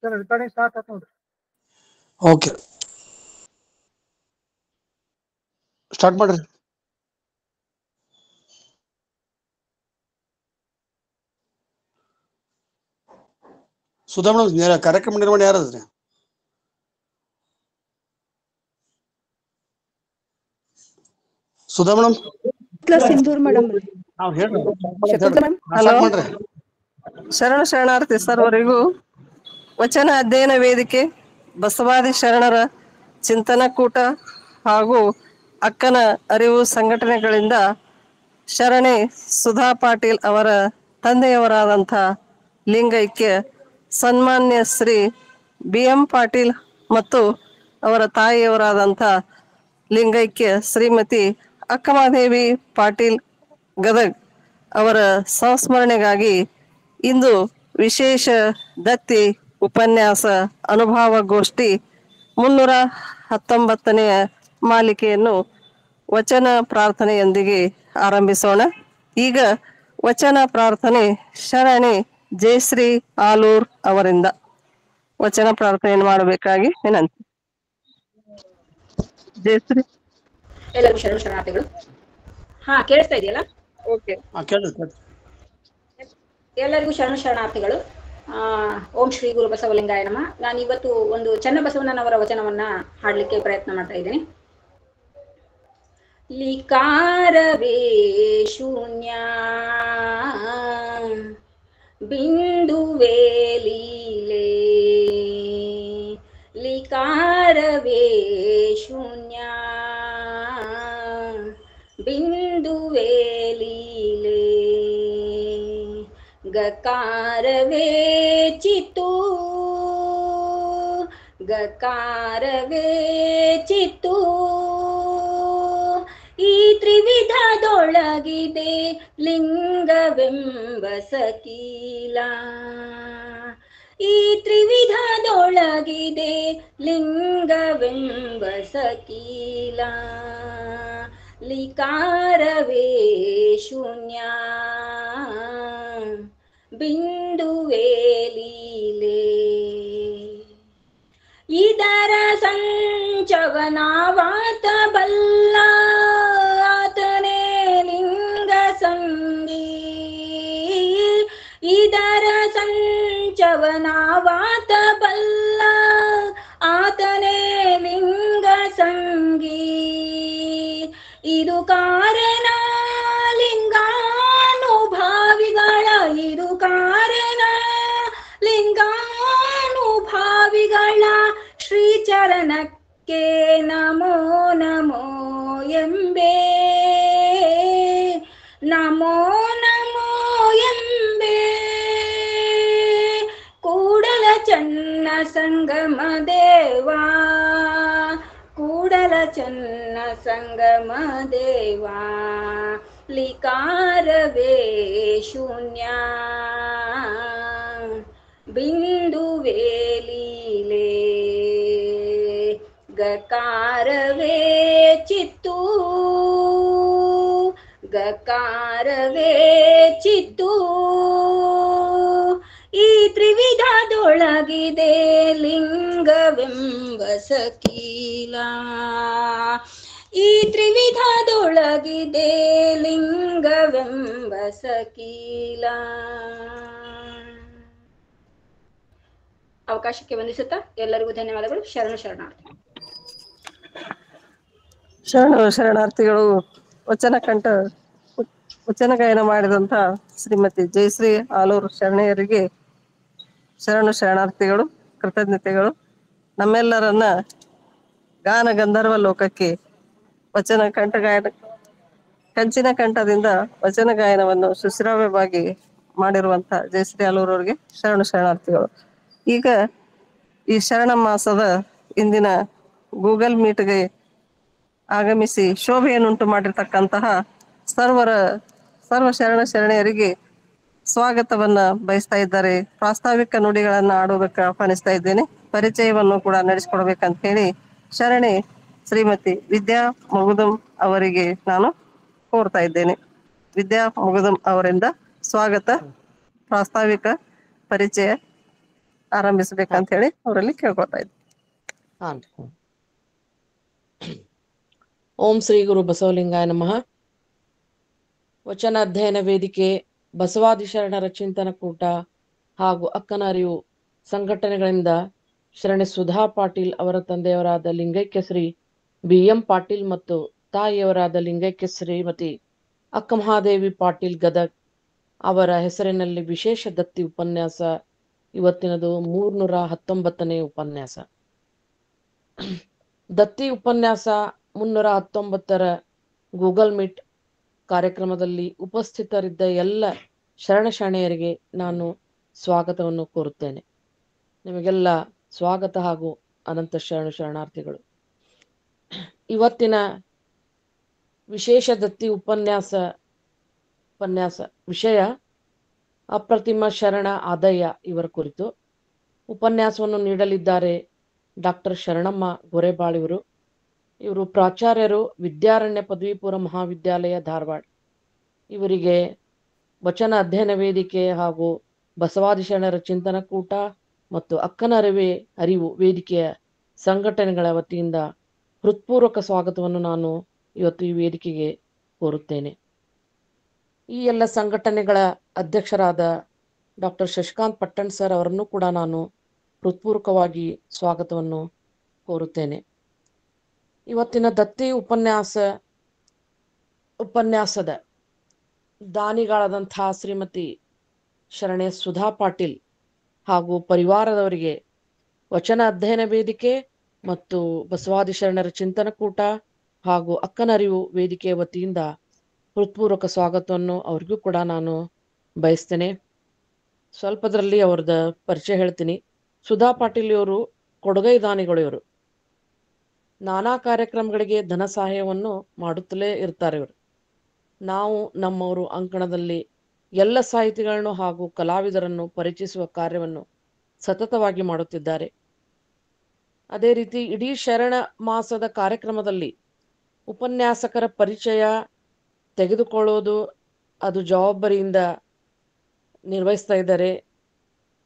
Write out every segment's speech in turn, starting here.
Sir recording start ಆಯ್ತು ನೋಡ್ರಿ. Okay, start ಮಾಡ್ರಿ. ಸುಧಾ ಮೇಡಮ್, ಕಾರ್ಯಕ್ರಮ ನಿರ್ವಹಣೆ ಯಾರದ್ರಿ? Sudha madam, Sindhur madam. ಮಾಡ್ರಿ. ಶರಣಾರ್ಥಿ ಸರ್ವರಿಗೂ ವಚನ ಅಧ್ಯಯನ ವೇದಿಕೆ, ಬಸವಾದಿ ಶರಣರ ಚಿಂತನ ಕೂಟ ಹಾಗೂ ಅಕ್ಕನ ಅರಿವು ಸಂಘಟನೆಗಳಿಂದ ಶರಣೆ ಸುಧಾ ಪಾಟೀಲ್ ಅವರ ತಂದೆಯವರಾದಂಥ ಲಿಂಗೈಕ್ಯ ಸನ್ಮಾನ್ಯ ಶ್ರೀ BM ಪಾಟೀಲ್ ಮತ್ತು ಅವರ ತಾಯಿಯವರಾದಂಥ ಲಿಂಗೈಕ್ಯ ಶ್ರೀಮತಿ ಅಕ್ಕಮಹಾದೇವಿ ಪಾಟೀಲ್ ಗದಗ್ ಅವರ ಸಂಸ್ಮರಣೆಗಾಗಿ ಇಂದು ವಿಶೇಷ ದತ್ತಿ ಉಪನ್ಯಾಸ ಅನುಭವಗೋಷ್ಠಿ 319ನೆಯ ಮಾಲಿಕೆಯನ್ನು ವಚನ ಪ್ರಾರ್ಥನೆಯೊಂದಿಗೆ ಆರಂಭಿಸೋಣ. ಈಗ ವಚನ ಪ್ರಾರ್ಥನೆ ಶರಣೆ ಜಯಶ್ರೀ ಆಲೂರ್ ಅವರಿಂದ ವಚನ ಪ್ರಾರ್ಥನೆಯನ್ನು ಮಾಡಬೇಕಾಗಿ ವಿನಂತಿ. ಜಯಶ್ರೀ. ಎಲ್ಲರಿಗೂ ಶರಣಾರ್ಥಿಗಳು. ಕೇಳಿಸ್ತಾ ಇದೆಯಲ್ಲ? ಓಕೆ, ಎಲ್ಲರಿಗೂ ಶರಣಾರ್ಥಿಗಳು. ಓಂ ಶ್ರೀ ಗುರು ಬಸವಲಿಂಗಾಯ ನಮಃ. ನಾನು ಇವತ್ತು ಒಂದು ಚನ್ನಬಸವಣ್ಣನವರ ವಚನವನ್ನ ಹಾಡ್ಲಿಕ್ಕೆ ಪ್ರಯತ್ನ ಮಾಡ್ತಾ ಇದ್ದೀನಿ. ಲಿಕಾರವೇ ಶೂನ್ಯ ಬಿಂದುವೇ ಲೀಲೆ, ಲಿಕಾರವೇ ಶೂನ್ಯ ಬಿಂದುವೇ ಲೀಲೆ, ಗಕಾರವೇ ಚಿತ್ತು, ಗಕಾರವೇ ಚಿತ್ತು, ಈ ತ್ರಿವಿಧದೊಳಗಿದೆ ಲಿಂಗವೆಂಬ ಸಕೀಲ, ಈ ತ್ರಿವಿಧದೊಳಗಿದೆ ಲಿಂಗವೆಂಬ ಸಕೀಲ, ಲಿಕಾರವೇ ಶೂನ್ಯ ಬಿಂದುವೇ ಲೀಲೆ, ಇದರ ಸಂಚವನಾವಾತ ಬಲ್ಲ ಆತನೇ ಲಿಂಗ ಸಂಗಿ, ಇದರ ಸಂಚವನಾವಾತ ಬಲ್ಲ ಆತನೇ ಲಿಂಗ ಸಂಗಿ, ಇದು ಕಾರಣ ಲಿಂಗಾನುಭಾವಿಗಳ, ಇದು ಕಾರಣ ಲಿಂಗಾನುಭಾವಿಗಳ ಶ್ರೀಚರಣಕ್ಕೆ ನಮೋ ನಮೋ ಎಂಬೆ, ನಮೋ ನಮೋ ಎಂಬೆ, ಕೂಡಲ ಚನ್ನ ಸಂಗಮ ದೇವಾ, ಕೂಡಲ ಚನ್ನ ಸಂಗಮ ದೇವಾ, ಲಿಕಾರವೇ ಶೂನ್ಯ ಬಿಂದುವೇ ಲೀಲೆ, ಗಕಾರವೇ ಚಿತ್ತು, ಗಕಾರವೇ ಚಿತ್ತು, ಈ ತ್ರಿವಿಧದೊಳಗಿದೆ ಲಿಂಗವೆಂಬ ಸಕೀಲ, ಈ ತ್ರಿವಿಧದೊಳಗಿದೆ ಲಿಂಗವೆಂಬ ಸಕೀಲ. ಅವಕಾಶಕ್ಕೆ ವಂದಿಸುತ್ತಾ ಎಲ್ಲರಿಗೂ ಧನ್ಯವಾದಗಳು. ಶರಣಾರ್ಥಿ. ಶರಣಾರ್ಥಿಗಳು. ವಚನ ಗಾಯನ ಮಾಡಿದಂತ ಶ್ರೀಮತಿ ಜಯಶ್ರೀ ಆಲೂರ್ ಶರಣೆಯರಿಗೆ ಶರಣಾರ್ಥಿಗಳು, ಕೃತಜ್ಞತೆಗಳು. ನಮ್ಮೆಲ್ಲರನ್ನ ಗಾನ ಗಂಧರ್ವ ಲೋಕಕ್ಕೆ ವಚನ ಕಂಚಿನ ಕಂಠದಿಂದ ವಚನ ಗಾಯನವನ್ನು ಸುಶ್ರಾವ್ಯವಾಗಿ ಮಾಡಿರುವಂತ ಜಯಶ್ರೀ ಆಲೂರ್ ಅವರಿಗೆ ಶರಣಾರ್ಥಿಗಳು. ಈಗ ಈ ಶರಣ ಮಾಸದ ಇಂದಿನ ಗೂಗಲ್ ಮೀಟ್ಗೆ ಆಗಮಿಸಿ ಶೋಭೆಯನ್ನುಂಟು ಮಾಡಿರ್ತಕ್ಕಂತಹ ಸರ್ವ ಶರಣೆಯರಿಗೆ ಸ್ವಾಗತವನ್ನ ಬಯಸ್ತಾ ಇದ್ದಾರೆ. ಪ್ರಾಸ್ತಾವಿಕ ನುಡಿಗಳನ್ನ ಆಡೋದಕ್ಕೆ ಆಹ್ವಾನಿಸ್ತಾ ಇದ್ದೇನೆ. ಪರಿಚಯವನ್ನು ಕೂಡ ನಡೆಸಿಕೊಡ್ಬೇಕಂತ ಹೇಳಿ ಶರಣೆ ಶ್ರೀಮತಿ ವಿದ್ಯಾ ಮುಗುದಂ ಅವರಿಗೆ ನಾನು ಕೋರ್ತಾ ಇದ್ದೇನೆ. ವಿದ್ಯಾ ಮುಗುದಂ ಅವರಿಂದ ಸ್ವಾಗತ, ಪ್ರಾಸ್ತಾವಿಕ ಪರಿಚಯ ಆರಂಭಿಸಬೇಕಂತ ಹೇಳಿ ಅವರಲ್ಲಿ ಕೇಳ್ಕೊತಾ ಇದ್ವಿ. ಹಾನ್ರಿ. ಓಂ ಶ್ರೀ ಗುರು ಬಸವಲಿಂಗಾಯ ನಮಃ. ವಚನ ಅಧ್ಯಯನ ವೇದಿಕೆ, ಬಸವಾದಿ ಶರಣರ ಚಿಂತನ ಕೂಟ ಹಾಗೂ ಅಕ್ಕನ ಅರಿವು ಸಂಘಟನೆಗಳಿಂದ ಶರಣೆ ಸುಧಾ ಪಾಟೀಲ್ ಅವರ ತಂದೆಯವರಾದ ಲಿಂಗೈಕ್ಯ ಶ್ರೀ BM ಪಾಟೀಲ್ ಮತ್ತು ತಾಯಿಯವರಾದ ಲಿಂಗೈಕ್ಯ ಶ್ರೀಮತಿ ಅಕ್ಕ ಮಹಾದೇವಿ ಪಾಟೀಲ್ ಗದಗ್ ಅವರ ಹೆಸರಿನಲ್ಲಿ ವಿಶೇಷ ದತ್ತಿ ಉಪನ್ಯಾಸ. ಇವತ್ತಿನದು 319ನೇ ಉಪನ್ಯಾಸ. ದತ್ತಿ ಉಪನ್ಯಾಸ 319ರ ಗೂಗಲ್ ಮೀಟ್ ಕಾರ್ಯಕ್ರಮದಲ್ಲಿ ಉಪಸ್ಥಿತರಿದ್ದ ಎಲ್ಲ ಶರಣೆಯರಿಗೆ ನಾನು ಸ್ವಾಗತವನ್ನು ಕೋರುತ್ತೇನೆ. ನಿಮಗೆಲ್ಲ ಸ್ವಾಗತ ಹಾಗೂ ಅನಂತ ಶರಣಾರ್ಥಿಗಳು. ಇವತ್ತಿನ ವಿಶೇಷ ದತ್ತಿ ಉಪನ್ಯಾಸ ವಿಷಯ ಅಪ್ರತಿಮ ಶರಣ ಆದಯ್ಯ ಇವರ ಕುರಿತು. ಉಪನ್ಯಾಸವನ್ನು ನೀಡಲಿದ್ದಾರೆ ಡಾಕ್ಟರ್ ಶರಣಮ್ಮ ಗೊರೆಬಾಳ್ ಇವರು. ಇವರು ಪ್ರಾಚಾರ್ಯರು, ವಿದ್ಯಾರಣ್ಯ ಪದವಿ ಪೂರ್ವ ಮಹಾವಿದ್ಯಾಲಯ ಧಾರವಾಡ. ಇವರಿಗೆ ವಚನ ಅಧ್ಯಯನ ವೇದಿಕೆ ಹಾಗೂ ಬಸವಾದಿ ಶರಣರ ಚಿಂತನ ಕೂಟ ಮತ್ತು ಅಕ್ಕನ ಅರಿವು ವೇದಿಕೆಯ ಸಂಘಟನೆಗಳ ವತಿಯಿಂದ ಹೃತ್ಪೂರ್ವಕ ಸ್ವಾಗತವನ್ನು ನಾನು ಇವತ್ತು ಈ ವೇದಿಕೆಗೆ ಕೋರುತ್ತೇನೆ. ಈ ಎಲ್ಲ ಸಂಘಟನೆಗಳ ಅಧ್ಯಕ್ಷರಾದ ಡಾಕ್ಟರ್ ಶಶಿಕಾಂತ್ ಪಟ್ಟಣ್ ಸರ್ ಅವರನ್ನು ಕೂಡ ನಾನು ಹೃತ್ಪೂರ್ವಕವಾಗಿ ಸ್ವಾಗತವನ್ನು ಕೋರುತ್ತೇನೆ. ಇವತ್ತಿನ ದತ್ತಿ ಉಪನ್ಯಾಸದ ದಾನಿಗಳಾದಂತಹ ಶ್ರೀಮತಿ ಶರಣೆ ಸುಧಾ ಪಾಟೀಲ್ ಹಾಗೂ ಪರಿವಾರದವರಿಗೆ ವಚನ ಅಧ್ಯಯನ ವೇದಿಕೆ ಮತ್ತು ಬಸವಾದಿ ಶರಣರ ಚಿಂತನ ಕೂಟ ಹಾಗೂ ಅಕ್ಕನ ಅರಿವು ವೇದಿಕೆಯ ವತಿಯಿಂದ ಹೃತ್ಪೂರ್ವಕ ಸ್ವಾಗತವನ್ನು ಅವ್ರಿಗೂ ಕೂಡ ನಾನು ಬಯಸ್ತೇನೆ. ಸ್ವಲ್ಪದರಲ್ಲಿ ಅವ್ರದ್ದು ಪರಿಚಯ ಹೇಳ್ತೀನಿ. ಸುಧಾ ಪಾಟೀಲ್ ಇವರು ಕೊಡುಗೈ ದಾನಿಗಳು. ಇವರು ನಾನಾ ಕಾರ್ಯಕ್ರಮಗಳಿಗೆ ಧನ ಸಹಾಯವನ್ನು ಮಾಡುತ್ತಲೇ ಇರ್ತಾರೆ. ಇವರು ನಾವು ನಮ್ಮವರು ಅಂಕಣದಲ್ಲಿ ಎಲ್ಲ ಸಾಹಿತಿಗಳನ್ನು ಹಾಗೂ ಕಲಾವಿದರನ್ನು ಪರಿಚಯಿಸುವ ಕಾರ್ಯವನ್ನು ಸತತವಾಗಿ ಮಾಡುತ್ತಿದ್ದಾರೆ. ಅದೇ ರೀತಿ ಇಡೀ ಶರಣ ಮಾಸದ ಕಾರ್ಯಕ್ರಮದಲ್ಲಿ ಉಪನ್ಯಾಸಕರ ಪರಿಚಯ ತೆಗೆದುಕೊಳ್ಳೋದು ಅದು ಜವಾಬ್ದಾರಿಯಿಂದ ನಿರ್ವಹಿಸ್ತಾ ಇದ್ದಾರೆ.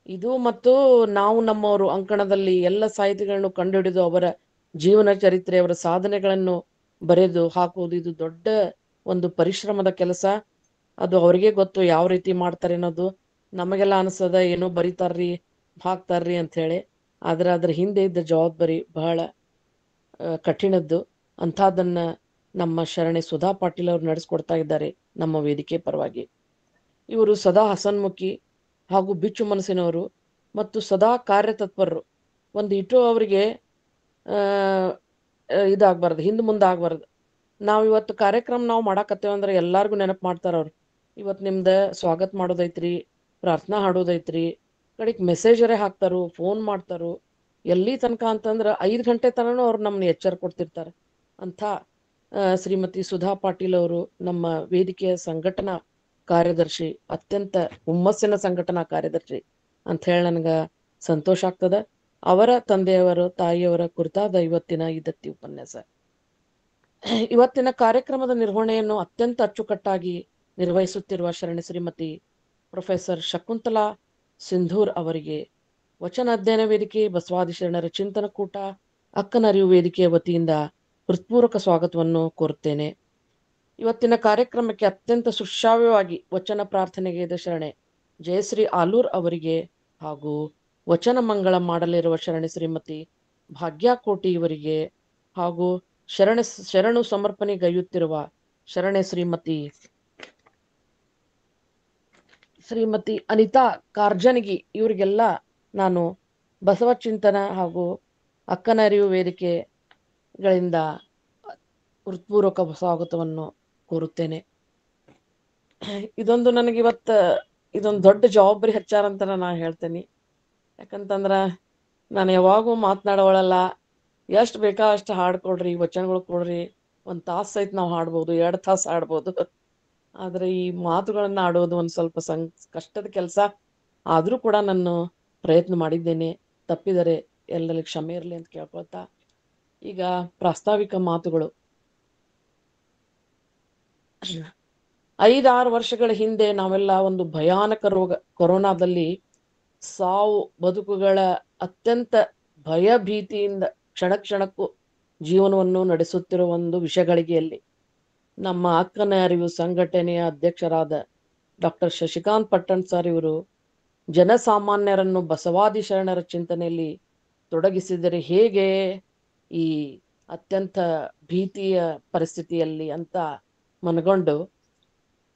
ಇದು ಮತ್ತು ನಾವು ನಮ್ಮವರು ಅಂಕಣದಲ್ಲಿ ಎಲ್ಲ ಸಾಹಿತಿಗಳನ್ನು ಕಂಡುಹಿಡಿದು ಅವರ ಜೀವನ ಚರಿತ್ರೆ, ಅವರ ಸಾಧನೆಗಳನ್ನು ಬರೆದು ಹಾಕುವುದು ಇದು ದೊಡ್ಡ ಒಂದು ಪರಿಶ್ರಮದ ಕೆಲಸ. ಅದು ಅವರಿಗೆ ಗೊತ್ತು ಯಾವ ರೀತಿ ಮಾಡ್ತಾರೆ ಅನ್ನೋದು. ನಮಗೆಲ್ಲ ಅನಿಸದ ಏನೋ ಬರಿತಾರ್ರಿ ಹಾಕ್ತಾರ್ರಿ ಅಂತ ಹೇಳಿ, ಆದ್ರೆ ಅದ್ರ ಹಿಂದೆ ಇದ್ದ ಜವಾಬ್ದಾರಿ ಬಹಳ ಕಠಿಣದ್ದು. ಅಂಥದ್ದನ್ನ ನಮ್ಮ ಶರಣೆ ಸುಧಾ ಪಾಟೀಲ್ ಅವರು ನಡೆಸ್ಕೊಡ್ತಾ ಇದ್ದಾರೆ ನಮ್ಮ ವೇದಿಕೆ ಪರವಾಗಿ. ಇವರು ಸದಾ ಹಸನ್ಮುಖಿ ಹಾಗೂ ಬಿಚ್ಚು ಮನಸ್ಸಿನವರು ಮತ್ತು ಸದಾ ಕಾರ್ಯತತ್ಪರರು. ಒಂದು ಇಟ್ಟು ಅವರಿಗೆ ಇದಾಗಬಾರ್ದು, ಹಿಂದೆ ಮುಂದೆ ಆಗಬಾರ್ದು. ನಾವು ಇವತ್ತು ಕಾರ್ಯಕ್ರಮ ನಾವು ಮಾಡಾಕತ್ತೇವೆ ಅಂದ್ರೆ ಎಲ್ಲಾರ್ಗು ನೆನಪು ಮಾಡ್ತಾರ ಅವ್ರು. ಇವತ್ತು ನಿಮ್ದು ಸ್ವಾಗತ ಮಾಡೋದೈತ್ರಿ, ಪ್ರಾರ್ಥನಾ ಹಾಡೋದೈತ್ರಿ, ಕಡೆಗೆ ಮೆಸೇಜರೇ ಹಾಕ್ತಾರು, ಫೋನ್ ಮಾಡ್ತಾರು. ಎಲ್ಲಿ ತನಕ ಅಂತಂದ್ರೆ 5 ಗಂಟೆ ತನಕ ಅವ್ರು ನಮ್ಮನ್ನ ಎಚ್ಚರ ಕೊಡ್ತಿರ್ತಾರೆ. ಅಂಥ ಶ್ರೀಮತಿ ಸುಧಾ ಪಾಟೀಲ್ ಅವರು ನಮ್ಮ ವೇದಿಕೆಯ ಸಂಘಟನಾ ಕಾರ್ಯದರ್ಶಿ, ಅತ್ಯಂತ ಹುಮ್ಮಸ್ಸಿನ ಸಂಘಟನಾ ಕಾರ್ಯದರ್ಶಿ ಅಂತ ಹೇಳಿ ನನಗೆ ಸಂತೋಷ ಆಗ್ತದ. ಅವರ ತಂದೆಯವರು ತಾಯಿಯವರ ಕುರಿತಾದ ಇವತ್ತಿನ ಈ ದತ್ತಿ ಉಪನ್ಯಾಸ. ಇವತ್ತಿನ ಕಾರ್ಯಕ್ರಮದ ನಿರ್ವಹಣೆಯನ್ನು ಅತ್ಯಂತ ಅಚ್ಚುಕಟ್ಟಾಗಿ ನಿರ್ವಹಿಸುತ್ತಿರುವ ಶರಣೆ ಶ್ರೀಮತಿ ಪ್ರೊಫೆಸರ್ ಶಕುಂತಲಾ ಸಿಂಧೂರ್ ಅವರಿಗೆ ವಚನ ಅಧ್ಯಯನ ವೇದಿಕೆ, ಬಸವಾದಿ ಶರಣರ ಚಿಂತನ ಕೂಟ, ಅಕ್ಕನ ಅರಿವು ವೇದಿಕೆಯ ವತಿಯಿಂದ ಹೃತ್ಪೂರ್ವಕ ಸ್ವಾಗತವನ್ನು ಕೋರುತ್ತೇನೆ. ಇವತ್ತಿನ ಕಾರ್ಯಕ್ರಮಕ್ಕೆ ಅತ್ಯಂತ ಸುಶ್ರಾವ್ಯವಾಗಿ ವಚನ ಪ್ರಾರ್ಥನೆಗೆ ಎದ್ದ ಶರಣೆ ಜಯಶ್ರೀ ಆಲೂರ್ ಅವರಿಗೆ ಹಾಗೂ ವಚನ ಮಂಗಳ ಮಾಡಲಿರುವ ಶರಣೆ ಶ್ರೀಮತಿ ಭಾಗ್ಯಕೋಟಿ ಇವರಿಗೆ ಹಾಗೂ ಶರಣು ಸಮರ್ಪಣೆಗೈಯುತ್ತಿರುವ ಶರಣೆ ಶ್ರೀಮತಿ ಅನಿತಾ ಕಾರ್ಜನಗಿ ಇವರಿಗೆಲ್ಲ ನಾನು ಬಸವ ಚಿಂತನ ಹಾಗೂ ಅಕ್ಕನ ಅರಿವು ವೇದಿಕೆಗಳಿಂದ ಹೃತ್ಪೂರ್ವಕ ಸ್ವಾಗತವನ್ನು ಕೋರುತ್ತೇನೆ. ಇದೊಂದು ನನಗೆ ಇದೊಂದು ದೊಡ್ಡ ಜವಾಬ್ದಾರಿ ಹಚ್ಚಾರ ಅಂತ ನಾನು ಹೇಳ್ತೇನೆ. ಯಾಕಂತಂದ್ರ ನಾನು ಯಾವಾಗೂ ಮಾತನಾಡೋಳಲ್ಲ. ಎಷ್ಟು ಬೇಕಾ ಅಷ್ಟು ಹಾಡ್ಕೊಡ್ರಿ, ವಚನಗಳು ಕೊಡ್ರಿ, 1 ತಾಸು ಸಹಿತ ನಾವು ಹಾಡ್ಬೋದು, 2 ತಾಸು ಹಾಡ್ಬೋದು. ಆದ್ರೆ ಈ ಮಾತುಗಳನ್ನ ಆಡೋದು ಒಂದು ಸ್ವಲ್ಪ ಕಷ್ಟದ ಕೆಲಸ. ಆದ್ರೂ ಕೂಡ ನಾನು ಪ್ರಯತ್ನ ಮಾಡಿದ್ದೇನೆ. ತಪ್ಪಿದರೆ ಎಲ್ಲರಿಗೆ ಕ್ಷಮೆ ಇರಲಿ ಅಂತ ಕೇಳ್ಕೊಳ್ತಾ, ಈಗ ಪ್ರಾಸ್ತಾವಿಕ ಮಾತುಗಳು. 5-6 ವರ್ಷಗಳ ಹಿಂದೆ ನಾವೆಲ್ಲ ಒಂದು ಭಯಾನಕ ರೋಗ ಕೊರೋನಾದಲ್ಲಿ ಸಾವು ಬದುಕುಗಳ ಅತ್ಯಂತ ಭಯಭೀತಿಯಿಂದ ಕ್ಷಣ ಕ್ಷಣಕ್ಕೂ ಜೀವನವನ್ನು ನಡೆಸುತ್ತಿರುವ ಒಂದು ವಿಷಯಗಳಿಗೆಯಲ್ಲಿ ನಮ್ಮ ಅಕ್ಕನ ಅರಿವು ಸಂಘಟನೆಯ ಅಧ್ಯಕ್ಷರಾದ ಡಾಕ್ಟರ್ ಶಶಿಕಾಂತ್ ಪಟ್ಟಣ್ ಸರ್ ಇವರು ಜನಸಾಮಾನ್ಯರನ್ನು ಬಸವಾದಿ ಶರಣರ ಚಿಂತನೆಯಲ್ಲಿ ತೊಡಗಿಸಿದರೆ ಹೇಗೆ ಈ ಅತ್ಯಂತ ಭೀತಿಯ ಪರಿಸ್ಥಿತಿಯಲ್ಲಿ ಅಂತ ಮನಗೊಂಡು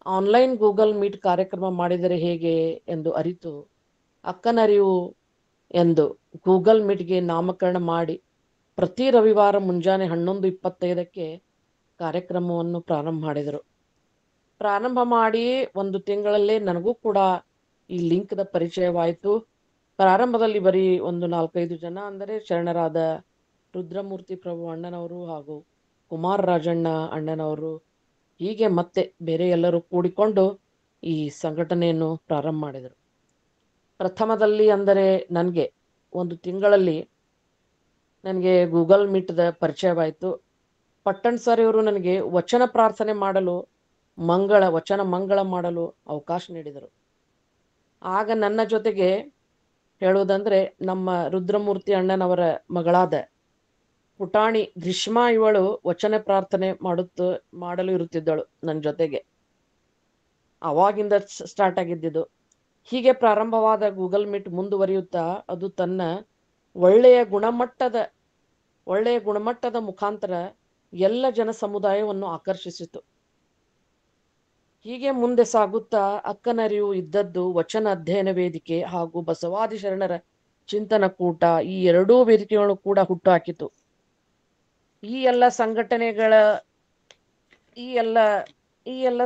ಆನ್ಲೈನ್ ಗೂಗಲ್ ಮೀಟ್ ಕಾರ್ಯಕ್ರಮ ಮಾಡಿದರೆ ಹೇಗೆ ಎಂದು ಅರಿತು ಅಕ್ಕನರಿವು ಎಂದು ಗೂಗಲ್ ಮೀಟ್ಗೆ ನಾಮಕರಣ ಮಾಡಿ ಪ್ರತಿ ರವಿವಾರ ಮುಂಜಾನೆ 11:25ಕ್ಕೆ ಕಾರ್ಯಕ್ರಮವನ್ನು ಪ್ರಾರಂಭ ಮಾಡಿದರು. ಪ್ರಾರಂಭ ಮಾಡಿ ಒಂದು ತಿಂಗಳಲ್ಲೇ ನನಗೂ ಕೂಡ ಈ ಲಿಂಕ್ದ ಪರಿಚಯವಾಯಿತು. ಪ್ರಾರಂಭದಲ್ಲಿ ಬರೀ ಒಂದು 4-5 ಜನ ಅಂದರೆ ಶರಣರಾದ ರುದ್ರಮೂರ್ತಿ ಪ್ರಭು ಅಣ್ಣನವರು ಹಾಗೂ ಕುಮಾರ್ ರಾಜಣ್ಣ ಅಣ್ಣನವರು, ಹೀಗೆ ಮತ್ತೆ ಬೇರೆ ಎಲ್ಲರೂ ಕೂಡಿಕೊಂಡು ಈ ಸಂಘಟನೆಯನ್ನು ಪ್ರಾರಂಭ ಮಾಡಿದರು. ಪ್ರಥಮದಲ್ಲಿ ಅಂದರೆ ನನಗೆ ಒಂದು ತಿಂಗಳಲ್ಲಿ ನನಗೆ ಗೂಗಲ್ ಮೀಟ್ದ ಪರಿಚಯವಾಯಿತು. ಪಟ್ಟಣ್ ಸರ್ ಇವರು ನನಗೆ ವಚನ ಪ್ರಾರ್ಥನೆ ಮಾಡಲು ವಚನ ಮಂಗಳ ಮಾಡಲು ಅವಕಾಶ ನೀಡಿದರು. ಆಗ ನನ್ನ ಜೊತೆಗೆ ಹೇಳುವುದಂದ್ರೆ ನಮ್ಮ ರುದ್ರಮೂರ್ತಿ ಅಣ್ಣನವರ ಮಗಳಾದ ಪುಟಾಣಿ ಗ್ರೀಷ್ಮಾ ಇವಳು ವಚನ ಪ್ರಾರ್ಥನೆ ಮಾಡಲು ಇರುತ್ತಿದ್ದಳು ನನ್ನ ಜೊತೆಗೆ. ಅವಾಗಿಂದ ಸ್ಟಾರ್ಟ್ ಆಗಿದ್ದಿದ್ದು. ಹೀಗೆ ಪ್ರಾರಂಭವಾದ ಗೂಗಲ್ ಮೀಟ್ ಮುಂದುವರಿಯುತ್ತಾ ಅದು ತನ್ನ ಒಳ್ಳೆಯ ಗುಣಮಟ್ಟದ ಮುಖಾಂತರ ಎಲ್ಲ ಜನ ಸಮುದಾಯವನ್ನು ಆಕರ್ಷಿಸಿತು. ಹೀಗೆ ಮುಂದೆ ಸಾಗುತ್ತಾ ಅಕ್ಕನರಿವು ಇದ್ದದ್ದು ವಚನ ಅಧ್ಯಯನ ವೇದಿಕೆ ಹಾಗೂ ಬಸವಾದಿ ಶರಣರ ಚಿಂತನ ಕೂಟ, ಈ ಎರಡೂ ವೇದಿಕೆಗಳು ಕೂಡ ಹುಟ್ಟು ಹಾಕಿತು. ಈ ಎಲ್ಲ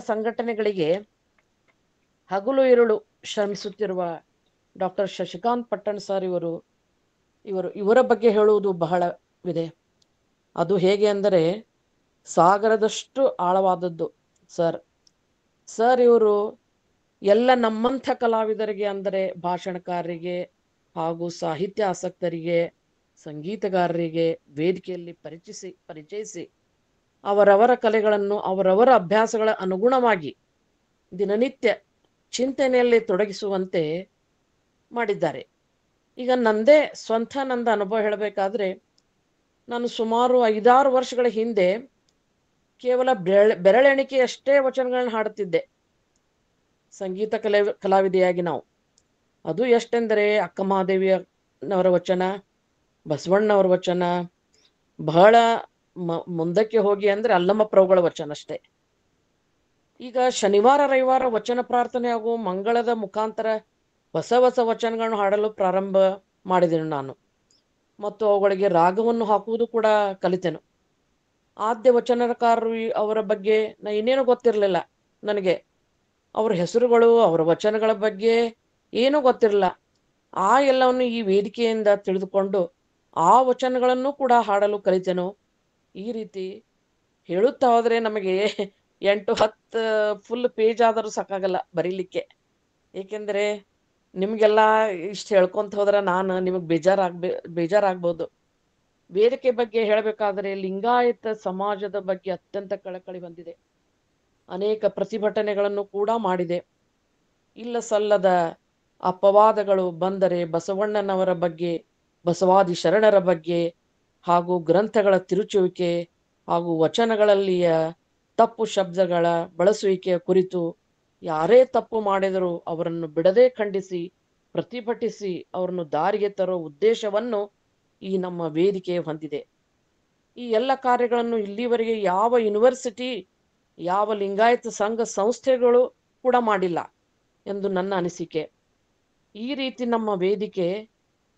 ಸಂಘಟನೆಗಳಿಗೆ ಹಗಲು ಇರುಳು ಶ್ರಮಿಸುತ್ತಿರುವ ಡಾಕ್ಟರ್ ಶಶಿಕಾಂತ್ ಪಟ್ಟಣ್ ಸರ್ ಇವರ ಬಗ್ಗೆ ಹೇಳುವುದು ಬಹಳವಿದೆ. ಅದು ಹೇಗೆ ಅಂದರೆ ಸಾಗರದಷ್ಟು ಆಳವಾದದ್ದು. ಸರ್ ಇವರು ಎಲ್ಲ ನಮ್ಮಂಥ ಕಲಾವಿದರಿಗೆ ಅಂದರೆ ಭಾಷಣಕಾರರಿಗೆ ಹಾಗೂ ಸಾಹಿತ್ಯ ಆಸಕ್ತರಿಗೆ, ಸಂಗೀತಗಾರರಿಗೆ ವೇದಿಕೆಯಲ್ಲಿ ಪರಿಚಯಿಸಿ ಅವರವರ ಕಲೆಗಳನ್ನು ಅವರವರ ಅಭ್ಯಾಸಗಳ ಅನುಗುಣವಾಗಿ ದಿನನಿತ್ಯ ಚಿಂತನೆಯಲ್ಲಿ ತೊಡಗಿಸುವಂತೆ ಮಾಡಿದ್ದಾರೆ. ಈಗ ನಂದು ಅನುಭವ ಹೇಳಬೇಕಾದ್ರೆ, ನಾನು ಸುಮಾರು 5-6 ವರ್ಷಗಳ ಹಿಂದೆ ಕೇವಲ ಬೆರಳೆಣಿಕೆಯಷ್ಟೇ ವಚನಗಳನ್ನ ಹಾಡುತ್ತಿದ್ದೆ ಸಂಗೀತ ಕಲಾವಿದೆಯಾಗಿ. ನಾವು ಅದು ಎಷ್ಟೆಂದರೆ ಅಕ್ಕಮಹಾದೇವಿಯವರ ವಚನ, ಬಸವಣ್ಣವರ ವಚನ, ಬಹಳ ಮುಂದಕ್ಕೆ ಹೋಗಿ ಅಂದ್ರೆ ಅಲ್ಲಮ್ಮ ಪ್ರಭುಗಳ ವಚನ ಅಷ್ಟೇ. ಈಗ ಶನಿವಾರ ರವಿವಾರ ವಚನ ಪ್ರಾರ್ಥನೆ ಹಾಗೂ ಮಂಗಳದ ಮುಖಾಂತರ ಹೊಸ ವಚನಗಳನ್ನು ಹಾಡಲು ಪ್ರಾರಂಭ ಮಾಡಿದೆನು ನಾನು. ಮತ್ತು ಅವುಗಳಿಗೆ ರಾಗವನ್ನು ಹಾಕುವುದು ಕೂಡ ಕಲಿತೆನು. ಆದ್ಯ ವಚನಕಾರರು ಅವರ ಬಗ್ಗೆ ಇನ್ನೇನು ಗೊತ್ತಿರಲಿಲ್ಲ ನನಗೆ. ಅವರ ಹೆಸರುಗಳು, ಅವರ ವಚನಗಳ ಬಗ್ಗೆ ಏನೂ ಗೊತ್ತಿರಲಿಲ್ಲ. ಆ ಎಲ್ಲವನ್ನು ಈ ವೇದಿಕೆಯಿಂದ ತಿಳಿದುಕೊಂಡು ಆ ವಚನಗಳನ್ನು ಕೂಡ ಹಾಡಲು ಕಲಿತೆನು. ಈ ರೀತಿ ಹೇಳುತ್ತಾ ಹೋದ್ರೆ ನಮಗೆ 8-10 ಫುಲ್ ಪೇಜ್ ಆದರೂ ಸಾಕಾಗಲ್ಲ ಬರೀಲಿಕ್ಕೆ. ಏಕೆಂದರೆ ನಿಮ್ಗೆಲ್ಲ ಇಷ್ಟು ಹೇಳ್ಕೊಂತ ಹೋದ್ರೆ ನಿಮಗೆ ಬೇಜಾರಾಗ್ಬೋದು. ವೇದಿಕೆ ಬಗ್ಗೆ ಹೇಳಬೇಕಾದ್ರೆ ಲಿಂಗಾಯತ ಸಮಾಜದ ಬಗ್ಗೆ ಅತ್ಯಂತ ಕಳಕಳಿ ಹೊಂದಿದೆ. ಅನೇಕ ಪ್ರತಿಭಟನೆಗಳನ್ನು ಕೂಡ ಮಾಡಿದೆ. ಇಲ್ಲ ಸಲ್ಲದ ಅಪವಾದಗಳು ಬಂದರೆ ಬಸವಣ್ಣನವರ ಬಗ್ಗೆ, ಬಸವಾದಿ ಶರಣರ ಬಗ್ಗೆ ಹಾಗೂ ಗ್ರಂಥಗಳ ತಿರುಚುವಿಕೆ ಹಾಗೂ ವಚನಗಳಲ್ಲಿಯ ತಪ್ಪು ಶಬ್ದಗಳ ಬಳಸುವಿಕೆಯ ಕುರಿತು ಯಾರೇ ತಪ್ಪು ಮಾಡಿದರೂ ಅವರನ್ನು ಬಿಡದೆ ಖಂಡಿಸಿ ಪ್ರತಿಭಟಿಸಿ ಅವರನ್ನು ದಾರಿಗೆ ತರೋ ಉದ್ದೇಶವನ್ನು ಈ ನಮ್ಮ ವೇದಿಕೆ ಹೊಂದಿದೆ. ಈ ಎಲ್ಲ ಕಾರ್ಯಗಳನ್ನು ಇಲ್ಲಿವರೆಗೆ ಯಾವ ಯೂನಿವರ್ಸಿಟಿ, ಯಾವ ಲಿಂಗಾಯತ ಸಂಘ ಸಂಸ್ಥೆಗಳು ಕೂಡ ಮಾಡಿಲ್ಲ ಎಂದು ನನ್ನ ಅನಿಸಿಕೆ. ಈ ರೀತಿ ನಮ್ಮ ವೇದಿಕೆ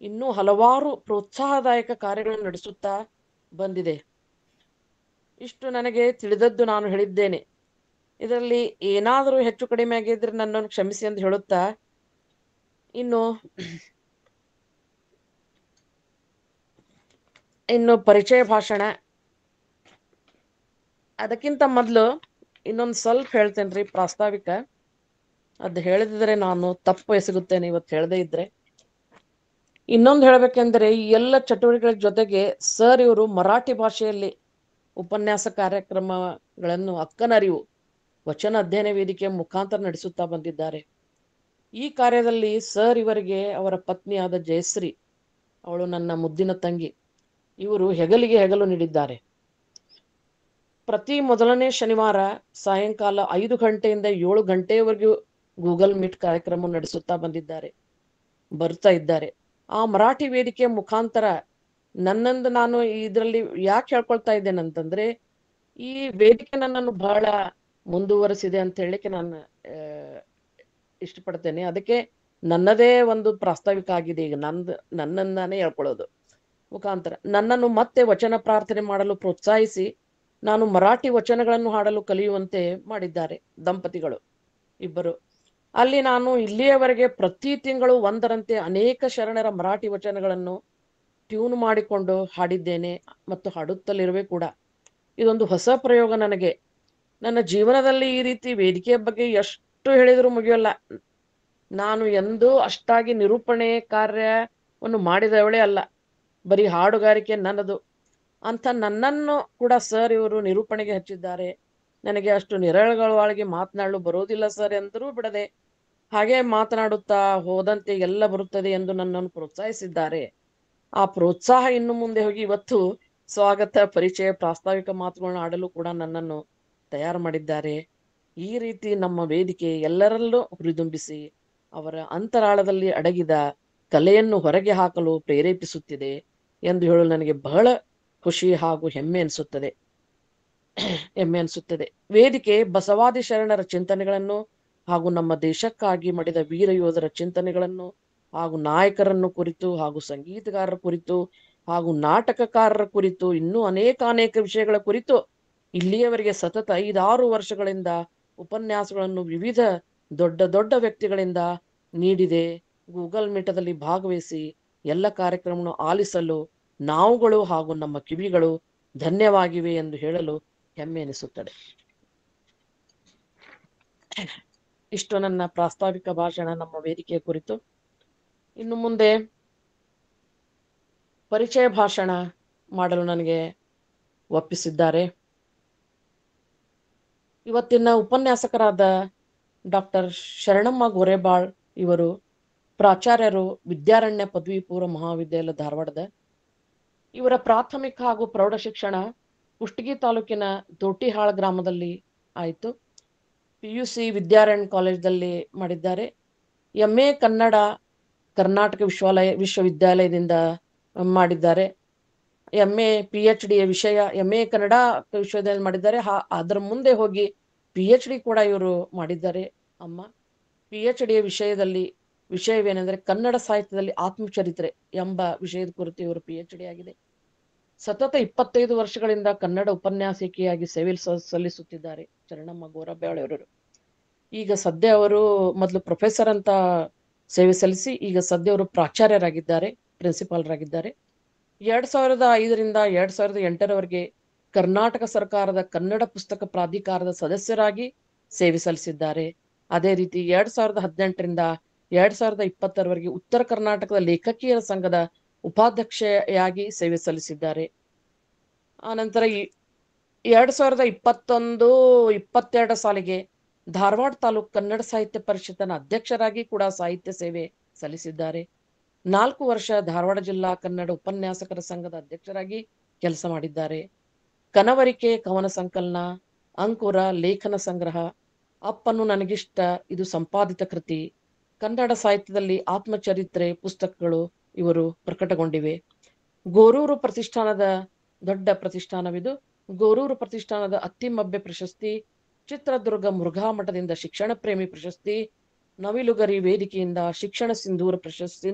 ಇನ್ನೂ ಹಲವಾರು ಪ್ರೋತ್ಸಾಹದಾಯಕ ಕಾರ್ಯಗಳನ್ನು ನಡೆಸುತ್ತಾ ಬಂದಿದೆ. ಇಷ್ಟು ನನಗೆ ತಿಳಿದದ್ದು ನಾನು ಹೇಳಿದ್ದೇನೆ. ಇದರಲ್ಲಿ ಏನಾದರೂ ಹೆಚ್ಚು ಕಡಿಮೆ ಆಗಿದ್ರೆ ನನ್ನನ್ನು ಕ್ಷಮಿಸಿ ಎಂದು ಹೇಳುತ್ತಾ, ಇನ್ನು ಪರಿಚಯ ಭಾಷಣ ಅದಕ್ಕಿಂತ ಮೊದಲು ಇನ್ನೊಂದು ಸ್ವಲ್ಪ ಹೇಳ್ತೇನ್ರಿ ಪ್ರಾಸ್ತಾವಿಕ. ಅದು ಹೇಳಿದ್ರೆ ನಾನು ತಪ್ಪು ಎಸಗುತ್ತೇನೆ ಇವತ್ತು ಹೇಳದೇ ಇದ್ರೆ. ಇನ್ನೊಂದು ಹೇಳಬೇಕೆಂದರೆ ಈ ಎಲ್ಲ ಚಟುವಟಿಕೆಗಳ ಜೊತೆಗೆ ಸರ್ ಇವರು ಮರಾಠಿ ಭಾಷೆಯಲ್ಲಿ ಉಪನ್ಯಾಸ ಕಾರ್ಯಕ್ರಮಗಳನ್ನು ಅಕ್ಕನರಿವು ವಚನ ಅಧ್ಯಯನ ವೇದಿಕೆಯ ಮುಖಾಂತರ ನಡೆಸುತ್ತಾ ಬಂದಿದ್ದಾರೆ. ಈ ಕಾರ್ಯದಲ್ಲಿ ಸರ್ ಇವರಿಗೆ ಅವರ ಪತ್ನಿಯಾದ ಜಯಶ್ರೀ, ಅವಳು ನನ್ನ ಮುದ್ದಿನ ತಂಗಿ, ಇವರು ಹೆಗಲಿಗೆ ಹೆಗಲು ನೀಡಿದ್ದಾರೆ. ಪ್ರತಿ ಮೊದಲನೇ ಶನಿವಾರ ಸಾಯಂಕಾಲ 5 ಗಂಟೆಯಿಂದ 7 ಗಂಟೆಯವರೆಗೂ ಗೂಗಲ್ ಮೀಟ್ ಕಾರ್ಯಕ್ರಮ ನಡೆಸುತ್ತಾ ಬರ್ತಾ ಇದ್ದಾರೆ. ಆ ಮರಾಠಿ ವೇದಿಕೆ ಮುಖಾಂತರ ನನ್ನಂದು ನಾನು ಇದರಲ್ಲಿ ಯಾಕೆ ಹೇಳ್ಕೊಳ್ತಾ ಇದ್ದೇನೆ ಅಂತಂದ್ರೆ, ಈ ವೇದಿಕೆ ನನ್ನನ್ನು ಬಹಳ ಮುಂದುವರೆಸಿದೆ ಅಂತ ಹೇಳಿಕ್ಕೆ ನಾನು ಇಷ್ಟಪಡ್ತೇನೆ. ಅದಕ್ಕೆ ನನ್ನದೇ ಒಂದು ಪ್ರಾಸ್ತಾವಿಕ ಆಗಿದೆ. ಈಗ ನನ್ನನ್ನು ನಾನೇ ಹೇಳ್ಕೊಳ್ಳೋದು ಮುಖಾಂತರ ನನ್ನನ್ನು ಮತ್ತೆ ವಚನ ಪ್ರಾರ್ಥನೆ ಮಾಡಲು ಪ್ರೋತ್ಸಾಹಿಸಿ ನಾನು ಮರಾಠಿ ವಚನಗಳನ್ನು ಹಾಡಲು ಕಲಿಯುವಂತೆ ಮಾಡಿದ್ದಾರೆ ದಂಪತಿಗಳು ಇಬ್ಬರು. ಅಲ್ಲಿ ನಾನು ಇಲ್ಲಿಯವರೆಗೆ ಪ್ರತಿ ತಿಂಗಳು ಒಂದರಂತೆ ಅನೇಕ ಶರಣರ ಮರಾಠಿ ವಚನಗಳನ್ನು ಟ್ಯೂನ್ ಮಾಡಿಕೊಂಡು ಹಾಡಿದ್ದೇನೆ ಮತ್ತು ಹಾಡುತ್ತಲಿರುವೆ ಕೂಡ. ಇದೊಂದು ಹೊಸ ಪ್ರಯೋಗ ನನಗೆ. ನನ್ನ ಜೀವನದಲ್ಲಿ ಈ ರೀತಿ ವೇದಿಕೆಯ ಬಗ್ಗೆ ಎಷ್ಟು ಹೇಳಿದರೂ ಮುಗಿಯೋಲ್ಲ. ನಾನು ಎಂದೂ ಅಷ್ಟಾಗಿ ನಿರೂಪಣೆ ಕಾರ್ಯವನ್ನು ಮಾಡಿದವಳೇ ಅಲ್ಲ. ಬರೀ ಹಾಡುಗಾರಿಕೆ ನನ್ನದು ಅಂತ ನನ್ನನ್ನು ಕೂಡ ಸರ್ ಇವರು ನಿರೂಪಣೆಗೆ ಹಚ್ಚಿದ್ದಾರೆ. ನನಗೆ ಅಷ್ಟು ನಿರಳಗಳೊಳಗೆ ಮಾತನಾಡಲು ಬರೋದಿಲ್ಲ ಸರ್ ಎಂದರೂ ಬಿಡದೆ ಹಾಗೆ ಮಾತನಾಡುತ್ತಾ ಹೋದಂತೆ ಎಲ್ಲ ಬರುತ್ತದೆ ಎಂದು ನನ್ನನ್ನು ಪ್ರೋತ್ಸಾಹಿಸಿದ್ದಾರೆ. ಆ ಪ್ರೋತ್ಸಾಹ ಇನ್ನು ಮುಂದೆ ಹೋಗಿ ಇವತ್ತು ಸ್ವಾಗತ, ಪರಿಚಯ, ಪ್ರಾಸ್ತಾವಿಕ ಮಾತುಗಳನ್ನ ಆಡಲು ಕೂಡ ನನ್ನನ್ನು ತಯಾರು ಮಾಡಿದ್ದಾರೆ. ಈ ರೀತಿ ನಮ್ಮ ವೇದಿಕೆ ಎಲ್ಲರಲ್ಲೂ ಹುರಿದುಂಬಿಸಿ ಅವರ ಅಂತರಾಳದಲ್ಲಿ ಅಡಗಿದ ಕಲೆಯನ್ನು ಹೊರಗೆ ಹಾಕಲು ಪ್ರೇರೇಪಿಸುತ್ತಿದೆ ಎಂದು ಹೇಳಲು ನನಗೆ ಬಹಳ ಖುಷಿ ಹಾಗೂ ಹೆಮ್ಮೆ ಅನಿಸುತ್ತದೆ. ವೇದಿಕೆ ಬಸವಾದಿ ಶರಣರ ಚಿಂತನೆಗಳನ್ನು ಹಾಗೂ ನಮ್ಮ ದೇಶಕ್ಕಾಗಿ ಮಡಿದ ವೀರ ಯೋಧರ ಚಿಂತನೆಗಳನ್ನು ಹಾಗೂ ನಾಯಕರನ್ನು ಕುರಿತು ಹಾಗೂ ಸಂಗೀತಗಾರರ ಕುರಿತು ಹಾಗೂ ನಾಟಕಕಾರರ ಕುರಿತು ಇನ್ನೂ ಅನೇಕ ವಿಷಯಗಳ ಕುರಿತು ಇಲ್ಲಿಯವರೆಗೆ ಸತತ 5-6 ವರ್ಷಗಳಿಂದ ಉಪನ್ಯಾಸಗಳನ್ನು ವಿವಿಧ ದೊಡ್ಡ ವ್ಯಕ್ತಿಗಳಿಂದ ನೀಡಿದೆ. ಗೂಗಲ್ ಮೀಟದಲ್ಲಿ ಭಾಗವಹಿಸಿ ಎಲ್ಲ ಕಾರ್ಯಕ್ರಮವನ್ನು ಆಲಿಸಲು ನಾವುಗಳು ಹಾಗೂ ನಮ್ಮ ಕಿವಿಗಳು ಧನ್ಯವಾಗಿವೆ ಎಂದು ಹೇಳಲು ಹೆಮ್ಮೆ ಎನಿಸುತ್ತದೆ. ಇಷ್ಟು ನನ್ನ ಪ್ರಾಸ್ತಾವಿಕ ಭಾಷಣ ನಮ್ಮ ವೇದಿಕೆಯ ಕುರಿತು. ಇನ್ನು ಮುಂದೆ ಪರಿಚಯ ಭಾಷಣ ಮಾಡಲು ನನಗೆ ಒಪ್ಪಿಸಿದ್ದಾರೆ ಇವತ್ತಿನ ಉಪನ್ಯಾಸಕರಾದ ಡಾಕ್ಟರ್ ಶರಣಮ್ಮ ಗೋರೆಬಾಳ್ ಇವರು. ಪ್ರಾಚಾರ್ಯರು, ವಿದ್ಯಾರಣ್ಯ ಪದವಿ ಪೂರ್ವ ಮಹಾವಿದ್ಯಾಲಯ ಧಾರವಾಡದ. ಇವರ ಪ್ರಾಥಮಿಕ ಹಾಗೂ ಪ್ರೌಢ ಶಿಕ್ಷಣ ಕುಷ್ಟಗಿ ತಾಲೂಕಿನ ದೋಟಿಹಾಳ ಗ್ರಾಮದಲ್ಲಿ ಆಯಿತು. PUC ವಿದ್ಯಾರಣ್ಯ ಕಾಲೇಜ್ದಲ್ಲಿ ಮಾಡಿದ್ದಾರೆ. MA ಕನ್ನಡ ಕರ್ನಾಟಕ ವಿಶ್ವವಿದ್ಯಾಲಯದಿಂದ ಮಾಡಿದ್ದಾರೆ. MA PhD ವಿಷಯ MA ಕನ್ನಡ ವಿಶ್ವವಿದ್ಯಾಲಯ ಮಾಡಿದ್ದಾರೆ. ಅದರ ಮುಂದೆ ಹೋಗಿ PhD ಕೂಡ ಇವರು ಮಾಡಿದ್ದಾರೆ. ಅಮ್ಮ PhD ವಿಷಯವೇನೆಂದರೆ ಕನ್ನಡ ಸಾಹಿತ್ಯದಲ್ಲಿ ಆತ್ಮಚರಿತ್ರೆ ಎಂಬ ವಿಷಯದ ಕುರಿತು ಇವರು PhD ಆಗಿದೆ. ಸತತ 25 ವರ್ಷಗಳಿಂದ ಕನ್ನಡ ಉಪನ್ಯಾಸಕಿಯಾಗಿ ಸೇವೆ ಸಲ್ಲಿಸುತ್ತಿದ್ದಾರೆ ಶರಣಮ್ಮ ಗೋರೆಬಾಳ್ ಅವರು. ಈಗ ಸದ್ಯ ಅವರು ಮೊದಲು ಪ್ರೊಫೆಸರ್ ಅಂತ ಸೇವೆ ಸಲ್ಲಿಸಿ ಈಗ ಸದ್ಯ ಅವರು ಪ್ರಾಚಾರ್ಯರಾಗಿದ್ದಾರೆ, ಪ್ರಿನ್ಸಿಪಾಲ್ರಾಗಿದ್ದಾರೆ. 2005ರಿಂದ 2008ರವರೆಗೆ ಕರ್ನಾಟಕ ಸರ್ಕಾರದ ಕನ್ನಡ ಪುಸ್ತಕ ಪ್ರಾಧಿಕಾರದ ಸದಸ್ಯರಾಗಿ ಸೇವೆ ಸಲ್ಲಿಸಿದ್ದಾರೆ. ಅದೇ ರೀತಿ 2018ರಿಂದ 2020ರವರೆಗೆ ಉತ್ತರ ಕರ್ನಾಟಕದ ಲೇಖಕಿಯರ ಸಂಘದ ಉಪಾಧ್ಯಕ್ಷೆಯಾಗಿ ಸೇವೆ ಸಲ್ಲಿಸಿದ್ದಾರೆ. ಆನಂತರ 2021-22 ಸಾಲಿಗೆ ಧಾರವಾಡ ತಾಲೂಕು ಕನ್ನಡ ಸಾಹಿತ್ಯ ಪರಿಷತ್ತಿನ ಅಧ್ಯಕ್ಷರಾಗಿ ಕೂಡ ಸಾಹಿತ್ಯ ಸೇವೆ ಸಲ್ಲಿಸಿದ್ದಾರೆ. 4 ವರ್ಷ ಧಾರವಾಡ ಜಿಲ್ಲಾ ಕನ್ನಡ ಉಪನ್ಯಾಸಕರ ಸಂಘದ ಅಧ್ಯಕ್ಷರಾಗಿ ಕೆಲಸ ಮಾಡಿದ್ದಾರೆ. ಕನವರಿಕೆ ಕವನ ಸಂಕಲನ, ಅಂಕುರ ಲೇಖನ ಸಂಗ್ರಹ, ಅಪ್ಪನು ನನಗಿಷ್ಟ ಇದು ಸಂಪಾದಿತ ಕೃತಿ, ಕನ್ನಡ ಸಾಹಿತ್ಯದಲ್ಲಿ ಆತ್ಮಚರಿತ್ರೆ ಪುಸ್ತಕಗಳು ಇವರು ಪ್ರಕಟಗೊಂಡಿವೆ. ಗೋರೂರು ಪ್ರತಿಷ್ಠಾನದ ದೊಡ್ಡ ಪ್ರತಿಷ್ಠಾನವಿದು. ಗೋರೂರು ಪ್ರತಿಷ್ಠಾನದ ಅತ್ತಿಮಬ್ಬೆ ಪ್ರಶಸ್ತಿ, ಚಿತ್ರದುರ್ಗ ಮುರುಘಾ ಮಠದಿಂದ ಶಿಕ್ಷಣ ಪ್ರೇಮಿ ಪ್ರಶಸ್ತಿ, ನವಿಲುಗರಿ ವೇದಿಕೆಯಿಂದ ಶಿಕ್ಷಣ ಸಿಂಧೂರ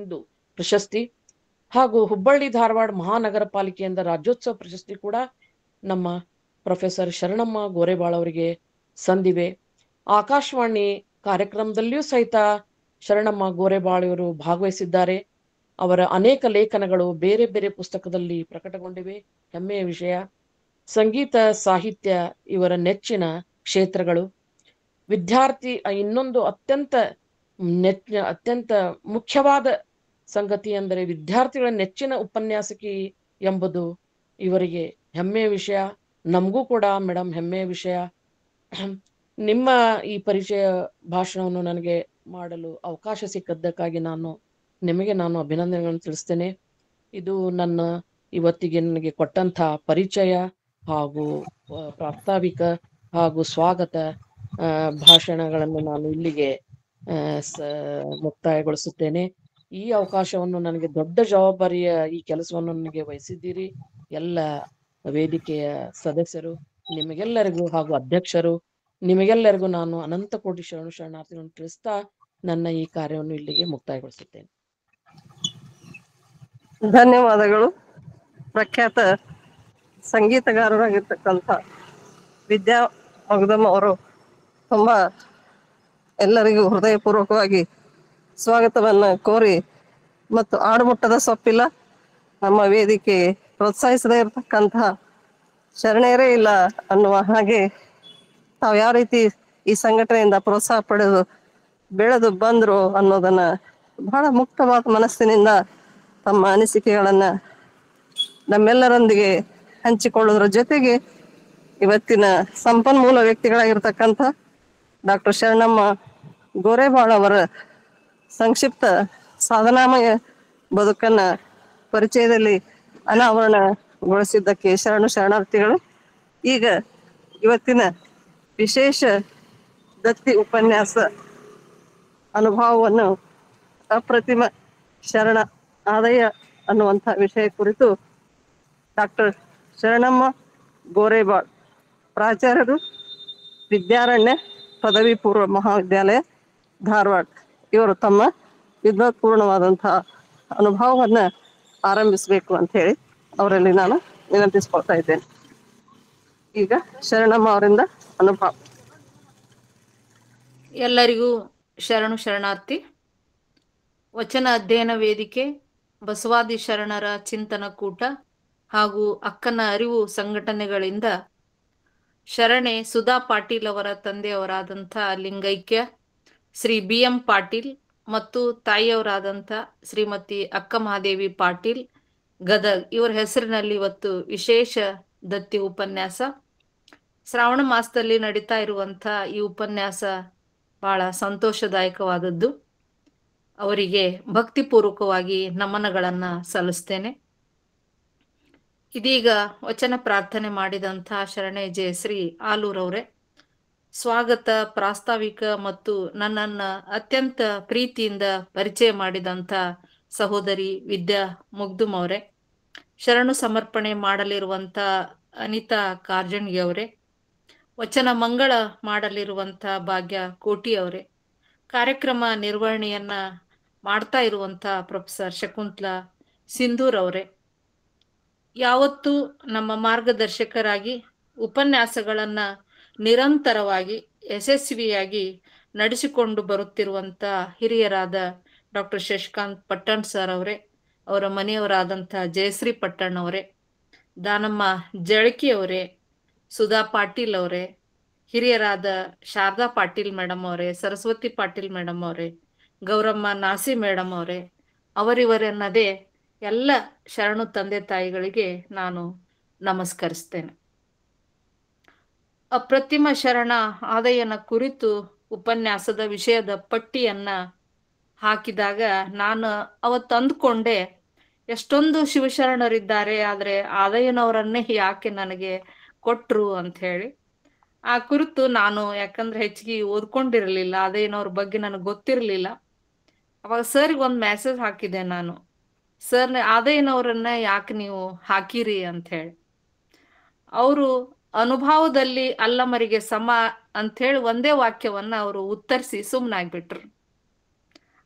ಪ್ರಶಸ್ತಿ ಹಾಗೂ ಹುಬ್ಬಳ್ಳಿ ಧಾರವಾಡ ಮಹಾನಗರ ಪಾಲಿಕೆಯಿಂದ ರಾಜ್ಯೋತ್ಸವ ಪ್ರಶಸ್ತಿ ಕೂಡ ನಮ್ಮ ಪ್ರೊಫೆಸರ್ ಶರಣಮ್ಮ ಗೋರೆಬಾಳ್ ಅವರಿಗೆ ಸಂದಿವೆ. ಆಕಾಶವಾಣಿ ಕಾರ್ಯಕ್ರಮದಲ್ಲಿಯೂ ಸಹಿತ ಶರಣಮ್ಮ ಗೋರೆಬಾಳ್ ಇವರು ಭಾಗವಹಿಸಿದ್ದಾರೆ. ಅವರ ಅನೇಕ ಲೇಖನಗಳು ಬೇರೆ ಬೇರೆ ಪುಸ್ತಕದಲ್ಲಿ ಪ್ರಕಟಗೊಂಡಿವೆ, ಹೆಮ್ಮೆಯ ವಿಷಯ. ಸಂಗೀತ ಸಾಹಿತ್ಯ ಇವರ ನೆಚ್ಚಿನ ಕ್ಷೇತ್ರಗಳು. ವಿದ್ಯಾರ್ಥಿ ಇನ್ನೊಂದು ಅತ್ಯಂತ ಮುಖ್ಯವಾದ ಸಂಗತಿ ಅಂದರೆ ವಿದ್ಯಾರ್ಥಿಗಳ ನೆಚ್ಚಿನ ಉಪನ್ಯಾಸಕಿ ಎಂಬುದು ಇವರಿಗೆ ಹೆಮ್ಮೆಯ ವಿಷಯ. ನಮಗೂ ಕೂಡ ಮೇಡಮ್ ಹೆಮ್ಮೆಯ ವಿಷಯ. ನಿಮ್ಮ ಈ ಪರಿಚಯ ಭಾಷಣವನ್ನು ನನಗೆ ಮಾಡಲು ಅವಕಾಶ ಸಿಕ್ಕದ್ದಕ್ಕಾಗಿ ನಿಮಗೆ ನಾನು ಅಭಿನಂದನೆಗಳನ್ನು ತಿಳಿಸ್ತೇನೆ. ಇದು ನನ್ನ ಇವತ್ತಿಗೆ ನನಗೆ ಕೊಟ್ಟಂತ ಪರಿಚಯ ಹಾಗೂ ಪ್ರಾಸ್ತಾವಿಕ ಹಾಗೂ ಸ್ವಾಗತ ಭಾಷಣಗಳನ್ನು ನಾನು ಇಲ್ಲಿಗೆ ಮುಕ್ತಾಯಗೊಳಿಸುತ್ತೇನೆ. ಈ ಅವಕಾಶವನ್ನು ನನಗೆ ದೊಡ್ಡ ಜವಾಬ್ದಾರಿಯ ಈ ಕೆಲಸವನ್ನು ನನಗೆ ವಹಿಸಿದ್ದೀರಿ. ಎಲ್ಲ ವೇದಿಕೆಯ ಸದಸ್ಯರು ನಿಮಗೆಲ್ಲರಿಗೂ ಹಾಗೂ ಅಧ್ಯಕ್ಷರು ನಿಮಗೆಲ್ಲರಿಗೂ ನಾನು ಅನಂತ ಕೋಟಿ ಶರಣಾರ್ಥಿಗಳನ್ನು ತಿಳಿಸ್ತಾ ನನ್ನ ಈ ಕಾರ್ಯವನ್ನು ಇಲ್ಲಿಗೆ ಮುಕ್ತಾಯಗೊಳಿಸುತ್ತೇನೆ. ಧನ್ಯವಾದಗಳು. ಪ್ರಖ್ಯಾತ ಸಂಗೀತಗಾರರಾಗಿರ್ತಕ್ಕಂಥ ವಿದ್ಯಾ ಮಗ್ದಮ್ ಅವರು ತುಂಬಾ ಎಲ್ಲರಿಗೂ ಹೃದಯಪೂರ್ವಕವಾಗಿ ಸ್ವಾಗತವನ್ನ ಕೋರಿ ಮತ್ತು ಆಡುಮುಟ್ಟದ ಸೊಪ್ಪಿಲ್ಲ ನಮ್ಮ ವೇದಿಕೆ ಪ್ರೋತ್ಸಾಹಿಸದೇ ಇರತಕ್ಕಂತಹ ಶರಣೆಯರೇ ಇಲ್ಲ ಅನ್ನುವ ಹಾಗೆ ತಾವು ಯಾವ ರೀತಿ ಈ ಸಂಘಟನೆಯಿಂದ ಪ್ರೋತ್ಸಾಹ ಪಡೆದು ಬೆಳೆದು ಬಂದ್ರು ಅನ್ನೋದನ್ನ ಬಹಳ ಮುಕ್ತವಾದ ಮನಸ್ಸಿನಿಂದ ತಮ್ಮ ಅನಿಸಿಕೆಗಳನ್ನ ನಮ್ಮೆಲ್ಲರೊಂದಿಗೆ ಹಂಚಿಕೊಳ್ಳೋದ್ರ ಜೊತೆಗೆ ಇವತ್ತಿನ ಸಂಪನ್ಮೂಲ ವ್ಯಕ್ತಿಗಳಾಗಿರ್ತಕ್ಕಂಥ ಡಾಕ್ಟರ್ ಶರಣಮ್ಮ ಗೋರೆಬಾಳ್ ಅವರ ಸಂಕ್ಷಿಪ್ತ ಸಾಧನಾಮಯ ಬದುಕನ್ನ ಪರಿಚಯದಲ್ಲಿ ಅನಾವರಣಗೊಳಿಸಿದ್ದಕ್ಕೆ ಶರಣಾರ್ಥಿಗಳು. ಈಗ ಇವತ್ತಿನ ವಿಶೇಷ ದತ್ತಿ ಉಪನ್ಯಾಸ ಅನುಭವವನ್ನು ಅಪ್ರತಿಮ ಶರಣ ಆದಯ ಅನ್ನುವಂಥ ವಿಷಯ ಕುರಿತು ಡಾಕ್ಟರ್ ಶರಣಮ್ಮ ಗೋರೆಬಾಳ್, ಪ್ರಾಚಾರ್ಯರು, ವಿದ್ಯಾರಣ್ಯ ಪದವಿ ಪೂರ್ವ ಮಹಾವಿದ್ಯಾಲಯ ಧಾರವಾಡ, ಇವರು ತಮ್ಮ ವಿದ್ವತ್ಪೂರ್ಣವಾದಂತಹ ಅನುಭವವನ್ನ ಆರಂಭಿಸಬೇಕು ಅಂತ ಹೇಳಿ ಅವರಲ್ಲಿ ನಾನು ವಿನಂತಿಸ್ಕೊಳ್ತಾ ಇದ್ದೇನೆ. ಈಗ ಶರಣಮ್ಮ ಅವರಿಂದ ಅನುಭವ. ಎಲ್ಲರಿಗೂ ಶರಣಾರ್ಥಿ. ವಚನ ಅಧ್ಯಯನ ವೇದಿಕೆ, ಬಸವಾದಿ ಶರಣರ ಚಿಂತನ ಕೂಟ ಹಾಗೂ ಅಕ್ಕನ ಅರಿವು ಸಂಘಟನೆಗಳಿಂದ ಶರಣೆ ಸುಧಾ ಪಾಟೀಲ್ ಅವರ ತಂದೆಯವರಾದಂಥ ಲಿಂಗೈಕ್ಯ ಶ್ರೀ BM ಪಾಟೀಲ್ ಮತ್ತು ತಾಯಿಯವರಾದಂಥ ಶ್ರೀಮತಿ ಅಕ್ಕ ಮಹಾದೇವಿ ಪಾಟೀಲ್ ಗದಗ್ ಇವರ ಹೆಸರಿನಲ್ಲಿ ಇವತ್ತು ವಿಶೇಷ ದತ್ತಿ ಉಪನ್ಯಾಸ. ಶ್ರಾವಣ ಮಾಸದಲ್ಲಿ ನಡೀತಾ ಇರುವಂಥ ಈ ಉಪನ್ಯಾಸ ಬಹಳ ಸಂತೋಷದಾಯಕವಾದದ್ದು. ಅವರಿಗೆ ಭಕ್ತಿಪೂರ್ವಕವಾಗಿ ನಮನಗಳನ್ನ ಸಲ್ಲಿಸ್ತೇನೆ. ಇದೀಗ ವಚನ ಪ್ರಾರ್ಥನೆ ಮಾಡಿದಂಥ ಶರಣೆ ಜಯಶ್ರೀ ಆಲೂರವರೇ, ಸ್ವಾಗತ, ಪ್ರಾಸ್ತಾವಿಕ ಮತ್ತು ನನ್ನನ್ನ ಅತ್ಯಂತ ಪ್ರೀತಿಯಿಂದ ಪರಿಚಯ ಮಾಡಿದಂಥ ಸಹೋದರಿ ವಿದ್ಯಾ ಮುಗ್ದುಮ್ ಅವರೇ, ಶರಣು ಸಮರ್ಪಣೆ ಮಾಡಲಿರುವಂಥ ಅನಿತಾ ಕಾರ್ಜಣ್ಗಿ ಅವರೇ, ವಚನ ಮಂಗಳ ಮಾಡಲಿರುವಂಥ ಭಾಗ್ಯ ಕೋಟಿ ಅವರೇ, ಕಾರ್ಯಕ್ರಮ ನಿರ್ವಹಣೆಯನ್ನ ಮಾಡ್ತಾ ಇರುವಂಥ ಪ್ರೊಫೆಸರ್ ಶಕುಂತಲಾ ಸಿಂಧೂರ್ ಅವರೇ, ಯಾವತ್ತೂ ನಮ್ಮ ಮಾರ್ಗದರ್ಶಕರಾಗಿ ಉಪನ್ಯಾಸಗಳನ್ನ ನಿರಂತರವಾಗಿ ಯಶಸ್ವಿಯಾಗಿ ನಡೆಸಿಕೊಂಡು ಬರುತ್ತಿರುವಂಥ ಹಿರಿಯರಾದ ಡಾಕ್ಟರ್ ಶಶಿಕಾಂತ್ ಪಟ್ಟಣ್ ಸರ್ ಅವರೇ, ಅವರ ಮನೆಯವರಾದಂಥ ಜಯಶ್ರೀ ಪಟ್ಟಣ್ ಅವರೇ, ದಾನಮ್ಮ ಜಳಕಿ ಅವರೇ, ಸುಧಾ ಪಾಟೀಲ್ ಅವರೇ, ಹಿರಿಯರಾದ ಶಾರದಾ ಪಾಟೀಲ್ ಮೇಡಮ್ ಅವರೇ, ಸರಸ್ವತಿ ಪಾಟೀಲ್ ಮೇಡಮ್ ಅವರೇ, ಗೌರಮ್ಮ ನಾಸಿ ಮೇಡಮ್ ಅವರೇ, ಅವರಿವರೆನ್ನದೇ ಎಲ್ಲ ಶರಣು ತಂದೆ ತಾಯಿಗಳಿಗೆ ನಾನು ನಮಸ್ಕರಿಸ್ತೇನೆ. ಅಪ್ರತಿಮ ಶರಣ ಆದಯನ ಕುರಿತು ಉಪನ್ಯಾಸದ ವಿಷಯದ ಪಟ್ಟಿಯನ್ನ ಹಾಕಿದಾಗ ನಾನು ಅವತ್ತು ಅಂದ್ಕೊಂಡೆ, ಎಷ್ಟೊಂದು ಶಿವಶರಣರಿದ್ದಾರೆ, ಆದ್ರೆ ಆದಯ್ಯನವರನ್ನೇ ಯಾಕೆ ನನಗೆ ಕೊಟ್ರು ಅಂತ ಹೇಳಿ. ಆ ಕುರಿತು ನಾನು ಯಾಕಂದ್ರೆ ಹೆಚ್ಚಿಗೆ ಓದ್ಕೊಂಡಿರ್ಲಿಲ್ಲ, ಆದಯ್ಯನವ್ರ ಬಗ್ಗೆ ನನಗೆ ಗೊತ್ತಿರ್ಲಿಲ್ಲ. ಅವಾಗ ಸರ್ಗೆ ಒಂದು ಮೆಸೇಜ್ ಹಾಕಿದೆ ನಾನು, ಸರ್ ಆದಯ್ಯನವರನ್ನ ಯಾಕೆ ನೀವು ಹಾಕಿರಿ ಅಂತ ಹೇಳಿ. ಅವರು ಅನುಭವದಲ್ಲಿ ಅಲ್ಲಮರಿಗೆ ಸಮ ಅಂತ ಹೇಳಿ ಒಂದೇ ವಾಕ್ಯವನ್ನ ಅವರು ಉತ್ತರಿಸಿ ಸುಮ್ಮನಾಗ್ಬಿಟ್ರು.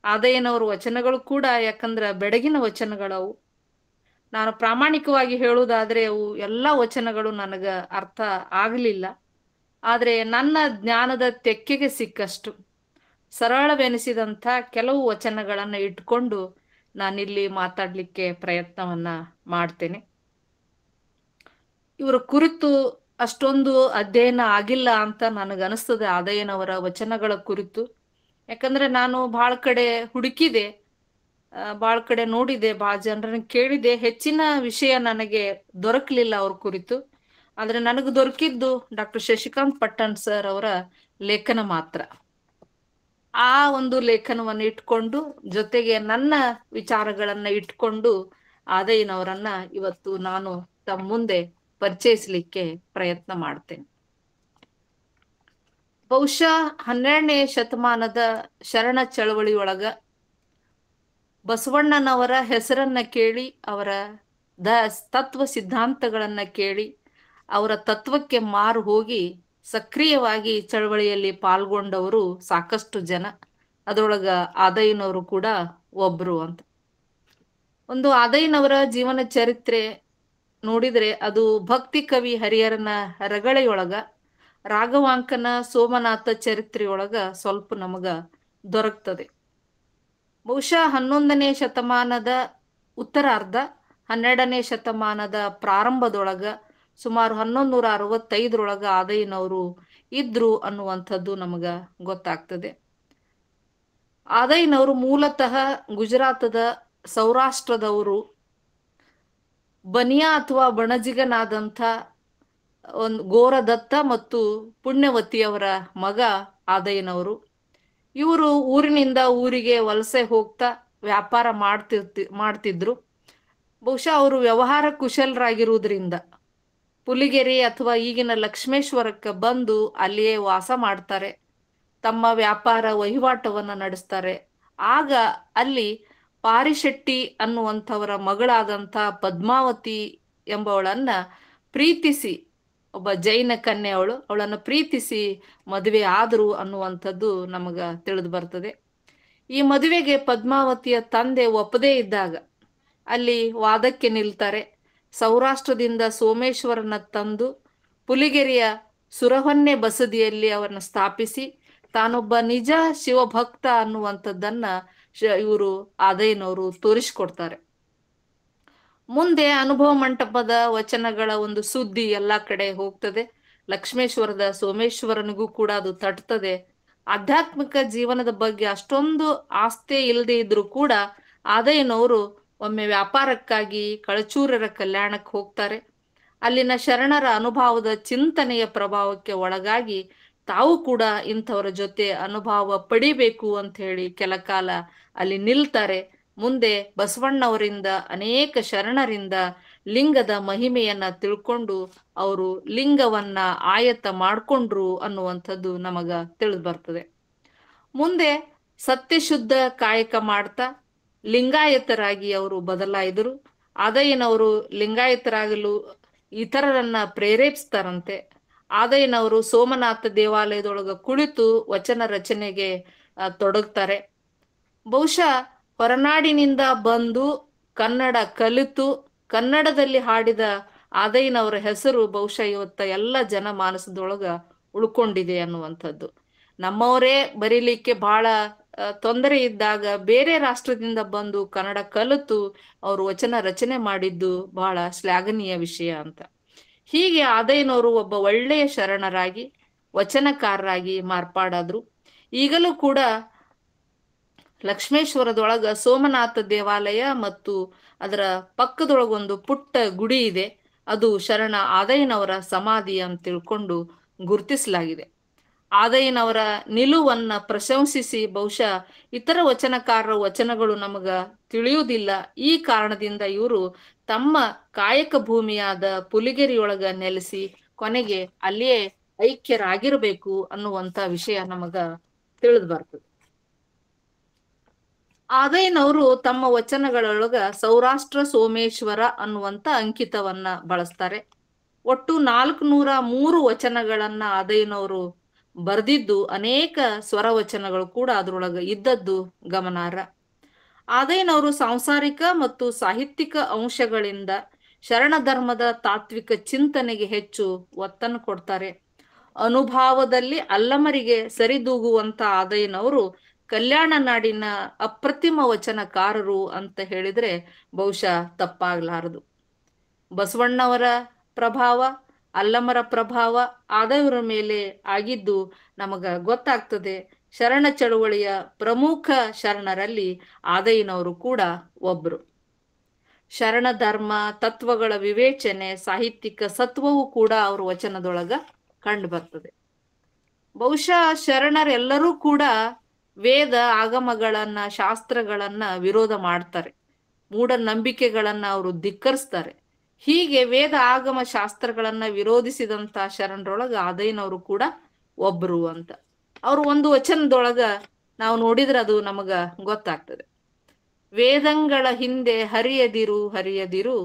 ಆದಯ್ಯನವ್ರ ವಚನಗಳು ಕೂಡ ಯಾಕಂದ್ರ ಬೆಡಗಿನ ವಚನಗಳವು. ನಾನು ಪ್ರಾಮಾಣಿಕವಾಗಿ ಹೇಳುವುದಾದ್ರೆ ಅವು ಎಲ್ಲಾ ವಚನಗಳು ನನಗ ಅರ್ಥ ಆಗಲಿಲ್ಲ. ಆದ್ರೆ ನನ್ನ ಜ್ಞಾನದ ತೆಕ್ಕೆಗೆ ಸಿಕ್ಕಷ್ಟು ಸರಳವೆನಿಸಿದಂಥ ಕೆಲವು ವಚನಗಳನ್ನ ಇಟ್ಕೊಂಡು ನಾನಿಲ್ಲಿ ಮಾತಾಡ್ಲಿಕ್ಕೆ ಪ್ರಯತ್ನವನ್ನ ಮಾಡ್ತೇನೆ. ಇವರ ಕುರಿತು ಅಷ್ಟೊಂದು ಅಧ್ಯಯನ ಆಗಿಲ್ಲ ಅಂತ ನನಗನಿಸ್ತದೆ ಆದಯ್ಯನವರ ವಚನಗಳ ಕುರಿತು. ಯಾಕಂದ್ರೆ ನಾನು ಬಹಳ ಕಡೆ ಹುಡುಕಿದೆ, ಬಹಳ ಕಡೆ ನೋಡಿದೆ, ಬಹಳ ಜನರನ್ನ ಕೇಳಿದೆ, ಹೆಚ್ಚಿನ ವಿಷಯ ನನಗೆ ದೊರಕಲಿಲ್ಲ ಅವ್ರ ಕುರಿತು. ಆದ್ರೆ ನನಗೆ ದೊರಕಿದ್ದು ಡಾಕ್ಟರ್ ಶಶಿಕಾಂತ್ ಪಟ್ಟಣ್ ಸರ್ ಅವರ ಲೇಖನ ಮಾತ್ರ. ಆ ಒಂದು ಲೇಖನವನ್ನು ಇಟ್ಕೊಂಡು ಜೊತೆಗೆ ನನ್ನ ವಿಚಾರಗಳನ್ನ ಇಟ್ಕೊಂಡು ಆದಯ್ಯನವರನ್ನ ಇವತ್ತು ನಾನು ತಮ್ಮ ಮುಂದೆ ಪರಿಚಯಿಸಲಿಕ್ಕೆ ಪ್ರಯತ್ನ ಮಾಡ್ತೇನೆ. ಬಹುಶಃ 12ನೇ ಶತಮಾನದ ಶರಣ ಚಳವಳಿಯೊಳಗ ಬಸವಣ್ಣನವರ ಹೆಸರನ್ನ ಕೇಳಿ ಅವರ ತತ್ವ ಸಿದ್ಧಾಂತಗಳನ್ನ ಕೇಳಿ ಅವರ ತತ್ವಕ್ಕೆ ಮಾರು ಹೋಗಿ ಸಕ್ರಿಯವಾಗಿ ಚಳವಳಿಯಲ್ಲಿ ಪಾಲ್ಗೊಂಡವರು ಸಾಕಷ್ಟು ಜನ. ಅದರೊಳಗ ಆದಯ್ಯನವರು ಕೂಡ ಒಬ್ರು ಅಂತ. ಒಂದು ಆದಯ್ಯನವರ ಜೀವನ ಚರಿತ್ರೆ ನೋಡಿದ್ರೆ ಅದು ಭಕ್ತಿ ಕವಿ ಹರಿಹರನ ರಗಳೆಯೊಳಗ ರಾಘವಾಂಕನ ಸೋಮನಾಥ ಚರಿತ್ರೆಯೊಳಗ ಸ್ವಲ್ಪ ನಮಗ ದೊರಕ್ತದೆ. ಬಹುಶಃ 11ನೇ ಶತಮಾನದ ಉತ್ತರಾರ್ಧ 12ನೇ ಶತಮಾನದ ಪ್ರಾರಂಭದೊಳಗ ಸುಮಾರು 1165ರೊಳಗ ಆದಯ್ಯನವರು ಇದ್ರು ಅನ್ನುವಂಥದ್ದು ನಮಗ ಗೊತ್ತಾಗ್ತದೆ. ಆದಯ್ಯನವರು ಮೂಲತಃ ಗುಜರಾತದ ಸೌರಾಷ್ಟ್ರದವರು. ಬನಿಯಾ ಅಥವಾ ಬಣಜಿಗನಾದಂಥ ಒಂದು ಗೋರದತ್ತ ಮತ್ತು ಪುಣ್ಯವತಿಯವರ ಮಗ ಆದಯ್ಯನವರು. ಇವರು ಊರಿನಿಂದ ಊರಿಗೆ ವಲಸೆ ಹೋಗ್ತಾ ವ್ಯಾಪಾರ ಮಾಡ್ತಿದ್ರು. ಬಹುಶಃ ಅವರು ವ್ಯವಹಾರ ಕುಶಲರಾಗಿರುವುದರಿಂದ ಪುಲಿಗೆರೆ ಅಥವಾ ಈಗಿನ ಲಕ್ಷ್ಮೇಶ್ವರಕ್ಕೆ ಬಂದು ಅಲ್ಲಿಯೇ ವಾಸ ಮಾಡ್ತಾರೆ. ತಮ್ಮ ವ್ಯಾಪಾರ ವಹಿವಾಟವನ್ನ ನಡೆಸ್ತಾರೆ. ಆಗ ಅಲ್ಲಿ ಪಾರಿಶೆಟ್ಟಿ ಅನ್ನುವಂಥವರ ಮಗಳಾದಂಥ ಪದ್ಮಾವತಿ ಎಂಬವಳನ್ನ ಪ್ರೀತಿಸಿ, ಒಬ್ಬ ಜೈನ ಕನ್ಯೆ ಅವಳನ್ನು ಪ್ರೀತಿಸಿ ಮದುವೆ ಆದರು ಅನ್ನುವಂಥದ್ದು ನಮಗ ತಿಳಿದು ಬರ್ತದೆ. ಈ ಮದುವೆಗೆ ಪದ್ಮಾವತಿಯ ತಂದೆ ಒಪ್ಪದೇ ಇದ್ದಾಗ ಅಲ್ಲಿ ವಾದಕ್ಕೆ ನಿಲ್ತಾರೆ. ಸೌರಾಷ್ಟ್ರದಿಂದ ಸೋಮೇಶ್ವರನ ತಂದು ಪುಲಿಗೆರೆಯ ಸುರಹೊನ್ನೆ ಬಸದಿಯಲ್ಲಿ ಅವರನ್ನು ಸ್ಥಾಪಿಸಿ ತಾನೊಬ್ಬ ನಿಜ ಶಿವಭಕ್ತ ಅನ್ನುವಂಥದ್ದನ್ನ ಇವರು ಆದಯ್ಯನವರು ತೋರಿಸ್ಕೊಡ್ತಾರೆ. ಮುಂದೆ ಅನುಭವ ಮಂಟಪದ ವಚನಗಳ ಒಂದು ಸುದ್ದಿ ಎಲ್ಲಾ ಕಡೆ ಹೋಗ್ತದೆ. ಲಕ್ಷ್ಮೇಶ್ವರದ ಸೋಮೇಶ್ವರನಿಗೂ ಕೂಡ ಅದು ತಟ್ತದೆ. ಆಧ್ಯಾತ್ಮಿಕ ಜೀವನದ ಬಗ್ಗೆ ಅಷ್ಟೊಂದು ಆಸ್ತಿ ಇಲ್ಲದೆ ಇದ್ರು ಕೂಡ ಆದಯ್ಯನವರು ಒಮ್ಮೆ ವ್ಯಾಪಾರಕ್ಕಾಗಿ ಕಳಚೂರರ ಕಲ್ಯಾಣಕ್ಕೆ ಹೋಗ್ತಾರೆ. ಅಲ್ಲಿನ ಶರಣರ ಅನುಭವದ ಚಿಂತನೆಯ ಪ್ರಭಾವಕ್ಕೆ ಒಳಗಾಗಿ ತಾವು ಕೂಡ ಇಂಥವರ ಜೊತೆ ಅನುಭವ ಪಡಿಬೇಕು ಅಂತ ಹೇಳಿ ಕೆಲ ಕಾಲ ಅಲ್ಲಿ ನಿಲ್ತಾರೆ. ಮುಂದೆ ಬಸವಣ್ಣವರಿಂದ ಅನೇಕ ಶರಣರಿಂದ ಲಿಂಗದ ಮಹಿಮೆಯನ್ನ ತಿಳ್ಕೊಂಡು ಅವರು ಲಿಂಗವನ್ನ ಆಯತ್ತ ಮಾಡ್ಕೊಂಡ್ರು ಅನ್ನುವಂಥದ್ದು ನಮಗ ತಿಳಿದು ಬರ್ತದೆ. ಮುಂದೆ ಸತ್ಯಶುದ್ಧ ಕಾಯಕ ಮಾಡ್ತಾ ಲಿಂಗಾಯತರಾಗಿ ಅವರು ಬದಲಾಯಿದರು. ಆದಯ್ಯನವರು ಲಿಂಗಾಯತರಾಗಲು ಇತರರನ್ನ ಪ್ರೇರೇಪಿಸ್ತಾರಂತೆ. ಆದಯ್ಯನವರು ಸೋಮನಾಥ ದೇವಾಲಯದೊಳಗ ಕುಳಿತು ವಚನ ರಚನೆಗೆ ತೊಡಗ್ತಾರೆ. ಬಹುಶಃ ಹೊರನಾಡಿನಿಂದ ಬಂದು ಕನ್ನಡ ಕಲಿತು ಕನ್ನಡದಲ್ಲಿ ಹಾಡಿದ ಆದಯ್ಯನವರ ಹೆಸರು ಬಹುಶಃ ಇವತ್ತ ಎಲ್ಲ ಜನ ಮಾನಸದೊಳಗ ಉಳ್ಕೊಂಡಿದೆ ಅನ್ನುವಂಥದ್ದು. ನಮ್ಮವರೇ ಬರೀಲಿಕ್ಕೆ ಬಹಳ ತೊಂದರೆ ಇದ್ದಾಗ ಬೇರೆ ರಾಷ್ಟ್ರದಿಂದ ಬಂದು ಕನ್ನಡ ಕಲಿತು ಅವರು ವಚನ ರಚನೆ ಮಾಡಿದ್ದು ಬಹಳ ಶ್ಲಾಘನೀಯ ವಿಷಯ ಅಂತ. ಹೀಗೆ ಆದಯ್ಯನವರು ಒಬ್ಬ ಒಳ್ಳೆಯ ಶರಣರಾಗಿ ವಚನಕಾರರಾಗಿ ಮಾರ್ಪಾಡಾದ್ರು. ಈಗಲೂ ಕೂಡ ಲಕ್ಷ್ಮೇಶ್ವರದೊಳಗ ಸೋಮನಾಥ ದೇವಾಲಯ ಮತ್ತು ಅದರ ಪಕ್ಕದೊಳಗೊಂದು ಪುಟ್ಟ ಗುಡಿ ಇದೆ. ಅದು ಶರಣ ಆದಯ್ಯನವರ ಸಮಾಧಿ ಅಂತ ತಿಳ್ಕೊಂಡು ಗುರುತಿಸಲಾಗಿದೆ. ಆದಯ್ಯನವರ ನಿಲುವನ್ನ ಪ್ರಶಂಸಿಸಿ ಬಹುಶಃ ಇತರ ವಚನಕಾರರ ವಚನಗಳು ನಮಗ ತಿಳಿಯುವುದಿಲ್ಲ. ಈ ಕಾರಣದಿಂದ ಇವರು ತಮ್ಮ ಕಾಯಕ ಭೂಮಿಯಾದ ಪುಲಿಗೆರೆಯೊಳಗ ನೆಲೆಸಿ ಕೊನೆಗೆ ಅಲ್ಲಿಯೇ ಐಕ್ಯರಾಗಿರ್ಬೇಕು ಅನ್ನುವಂತ ವಿಷಯ ನಮಗ ತಿಳಿದು ಬರ್ತದೆ. ಆದಯ್ಯನವರು ತಮ್ಮ ವಚನಗಳೊಳಗ ಸೌರಾಷ್ಟ್ರ ಸೋಮೇಶ್ವರ ಅನ್ನುವಂತ ಅಂಕಿತವನ್ನ ಬಳಸ್ತಾರೆ. ಒಟ್ಟು 403 ವಚನಗಳನ್ನ ಆದಯ್ಯನವರು ಬರೆದಿದ್ದು, ಅನೇಕ ಸ್ವರ ವಚನಗಳು ಕೂಡ ಅದ್ರೊಳಗ ಇದ್ದದ್ದು ಗಮನಾರ್ಹ. ಆದಯ್ಯನವರು ಸಾಂಸಾರಿಕ ಮತ್ತು ಸಾಹಿತ್ಯಿಕ ಅಂಶಗಳಿಂದ ಶರಣ ಧರ್ಮದ ತಾತ್ವಿಕ ಚಿಂತನೆಗೆ ಹೆಚ್ಚು ಒತ್ತನ್ನು ಕೊಡ್ತಾರೆ. ಅನುಭಾವದಲ್ಲಿ ಅಲ್ಲಮರಿಗೆ ಸರಿದೂಗುವಂತ ಆದಯ್ಯನವರು ಕಲ್ಯಾಣ ನಾಡಿನ ಅಪ್ರತಿಮ ವಚನಕಾರರು ಅಂತ ಹೇಳಿದ್ರೆ ಬಹುಶಃ ತಪ್ಪಾಗ್ಲಾರದು. ಬಸವಣ್ಣವರ ಪ್ರಭಾವ, ಅಲ್ಲಮರ ಪ್ರಭಾವ ಆದಯ್ಯನವರ ಮೇಲೆ ಆಗಿದ್ದು ನಮಗ ಗೊತ್ತಾಗ್ತದೆ. ಶರಣ ಚಳುವಳಿಯ ಪ್ರಮುಖ ಶರಣರಲ್ಲಿ ಆದಯ್ಯನವರು ಕೂಡ ಒಬ್ರು. ಶರಣ ಧರ್ಮ ತತ್ವಗಳ ವಿವೇಚನೆ, ಸಾಹಿತ್ಯಿಕ ಸತ್ವವು ಕೂಡ ಅವ್ರ ವಚನದೊಳಗ ಕಂಡು ಬರ್ತದೆ. ಬಹುಶಃ ಶರಣರೆಲ್ಲರೂ ಕೂಡ ವೇದ ಆಗಮಗಳನ್ನ ಶಾಸ್ತ್ರಗಳನ್ನ ವಿರೋಧ ಮಾಡ್ತಾರೆ, ಮೂಢನಂಬಿಕೆಗಳನ್ನ ಅವರು ಧಿಕ್ಕರಿಸ್ತಾರೆ. ಹೀಗೆ ವೇದ ಆಗಮ ಶಾಸ್ತ್ರಗಳನ್ನ ವಿರೋಧಿಸಿದಂತ ಶರಣರೊಳಗ ಆದಯ್ಯನವರು ಕೂಡ ಒಬ್ರು ಅಂತ. ಅವ್ರು ಒಂದು ವಚನದೊಳಗ ನಾವು ನೋಡಿದ್ರೆ ಅದು ನಮಗ ಗೊತ್ತಾಗ್ತದೆ. ವೇದಂಗಳ ಹಿಂದೆ ಹರಿಯದಿರು ಹರಿಯದಿರು,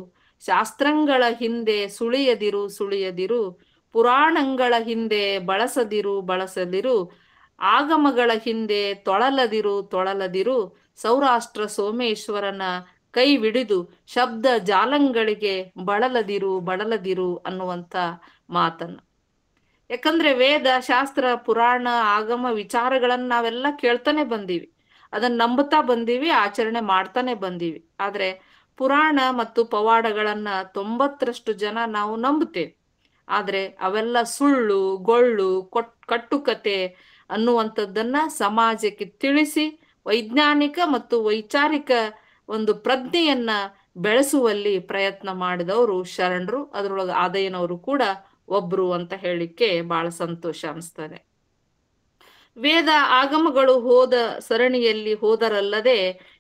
ಶಾಸ್ತ್ರಂಗಳ ಹಿಂದೆ ಸುಳಿಯದಿರು ಸುಳಿಯದಿರು, ಪುರಾಣಗಳ ಹಿಂದೆ ಬಳಸದಿರು ಬಳಸದಿರು, ಆಗಮಗಳ ಹಿಂದೆ ತೊಳಲದಿರು ತೊಳಲದಿರು, ಸೌರಾಷ್ಟ್ರ ಸೋಮೇಶ್ವರನ ಕೈವಿಡಿದು ಶಬ್ದ ಜಾಲಂಗಳಿಗೆ ಬಳಲದಿರು ಬಳಲದಿರು ಅನ್ನುವಂತ ಮಾತನ್ನ. ಯಾಕಂದ್ರೆ ವೇದ ಶಾಸ್ತ್ರ ಪುರಾಣ ಆಗಮ ವಿಚಾರಗಳನ್ನ ನಾವೆಲ್ಲ ಕೇಳ್ತಾನೆ ಬಂದೀವಿ, ಅದನ್ನ ನಂಬುತ್ತಾ ಬಂದೀವಿ, ಆಚರಣೆ ಮಾಡ್ತಾನೆ ಬಂದೀವಿ. ಆದ್ರೆ ಪುರಾಣ ಮತ್ತು ಪವಾಡಗಳನ್ನ 90% ಜನ ನಾವು ನಂಬುತ್ತೇವೆ. ಆದ್ರೆ ಅವೆಲ್ಲ ಸುಳ್ಳು ಗೊಳ್ಳು ಕಟ್ಟುಕತೆ ಅನ್ನುವಂಥದ್ದನ್ನ ಸಮಾಜಕ್ಕೆ ತಿಳಿಸಿ ವೈಜ್ಞಾನಿಕ ಮತ್ತು ವೈಚಾರಿಕ ಒಂದು ಪ್ರಜ್ಞೆಯನ್ನ ಬೆಳೆಸುವಲ್ಲಿ ಪ್ರಯತ್ನ ಮಾಡಿದವರು ಶರಣರು. ಅದ್ರೊಳಗೆ ಆದಯ್ಯನವರು ಕೂಡ ಒಬ್ರು ಅಂತ ಹೇಳಿಕ್ಕೆ ಬಹಳ ಸಂತೋಷ ಅನಿಸ್ತದೆ. ವೇದ ಆಗಮಗಳು ಹೋದ ಸರಣಿಯಲ್ಲಿ ಹೋದರಲ್ಲದೆ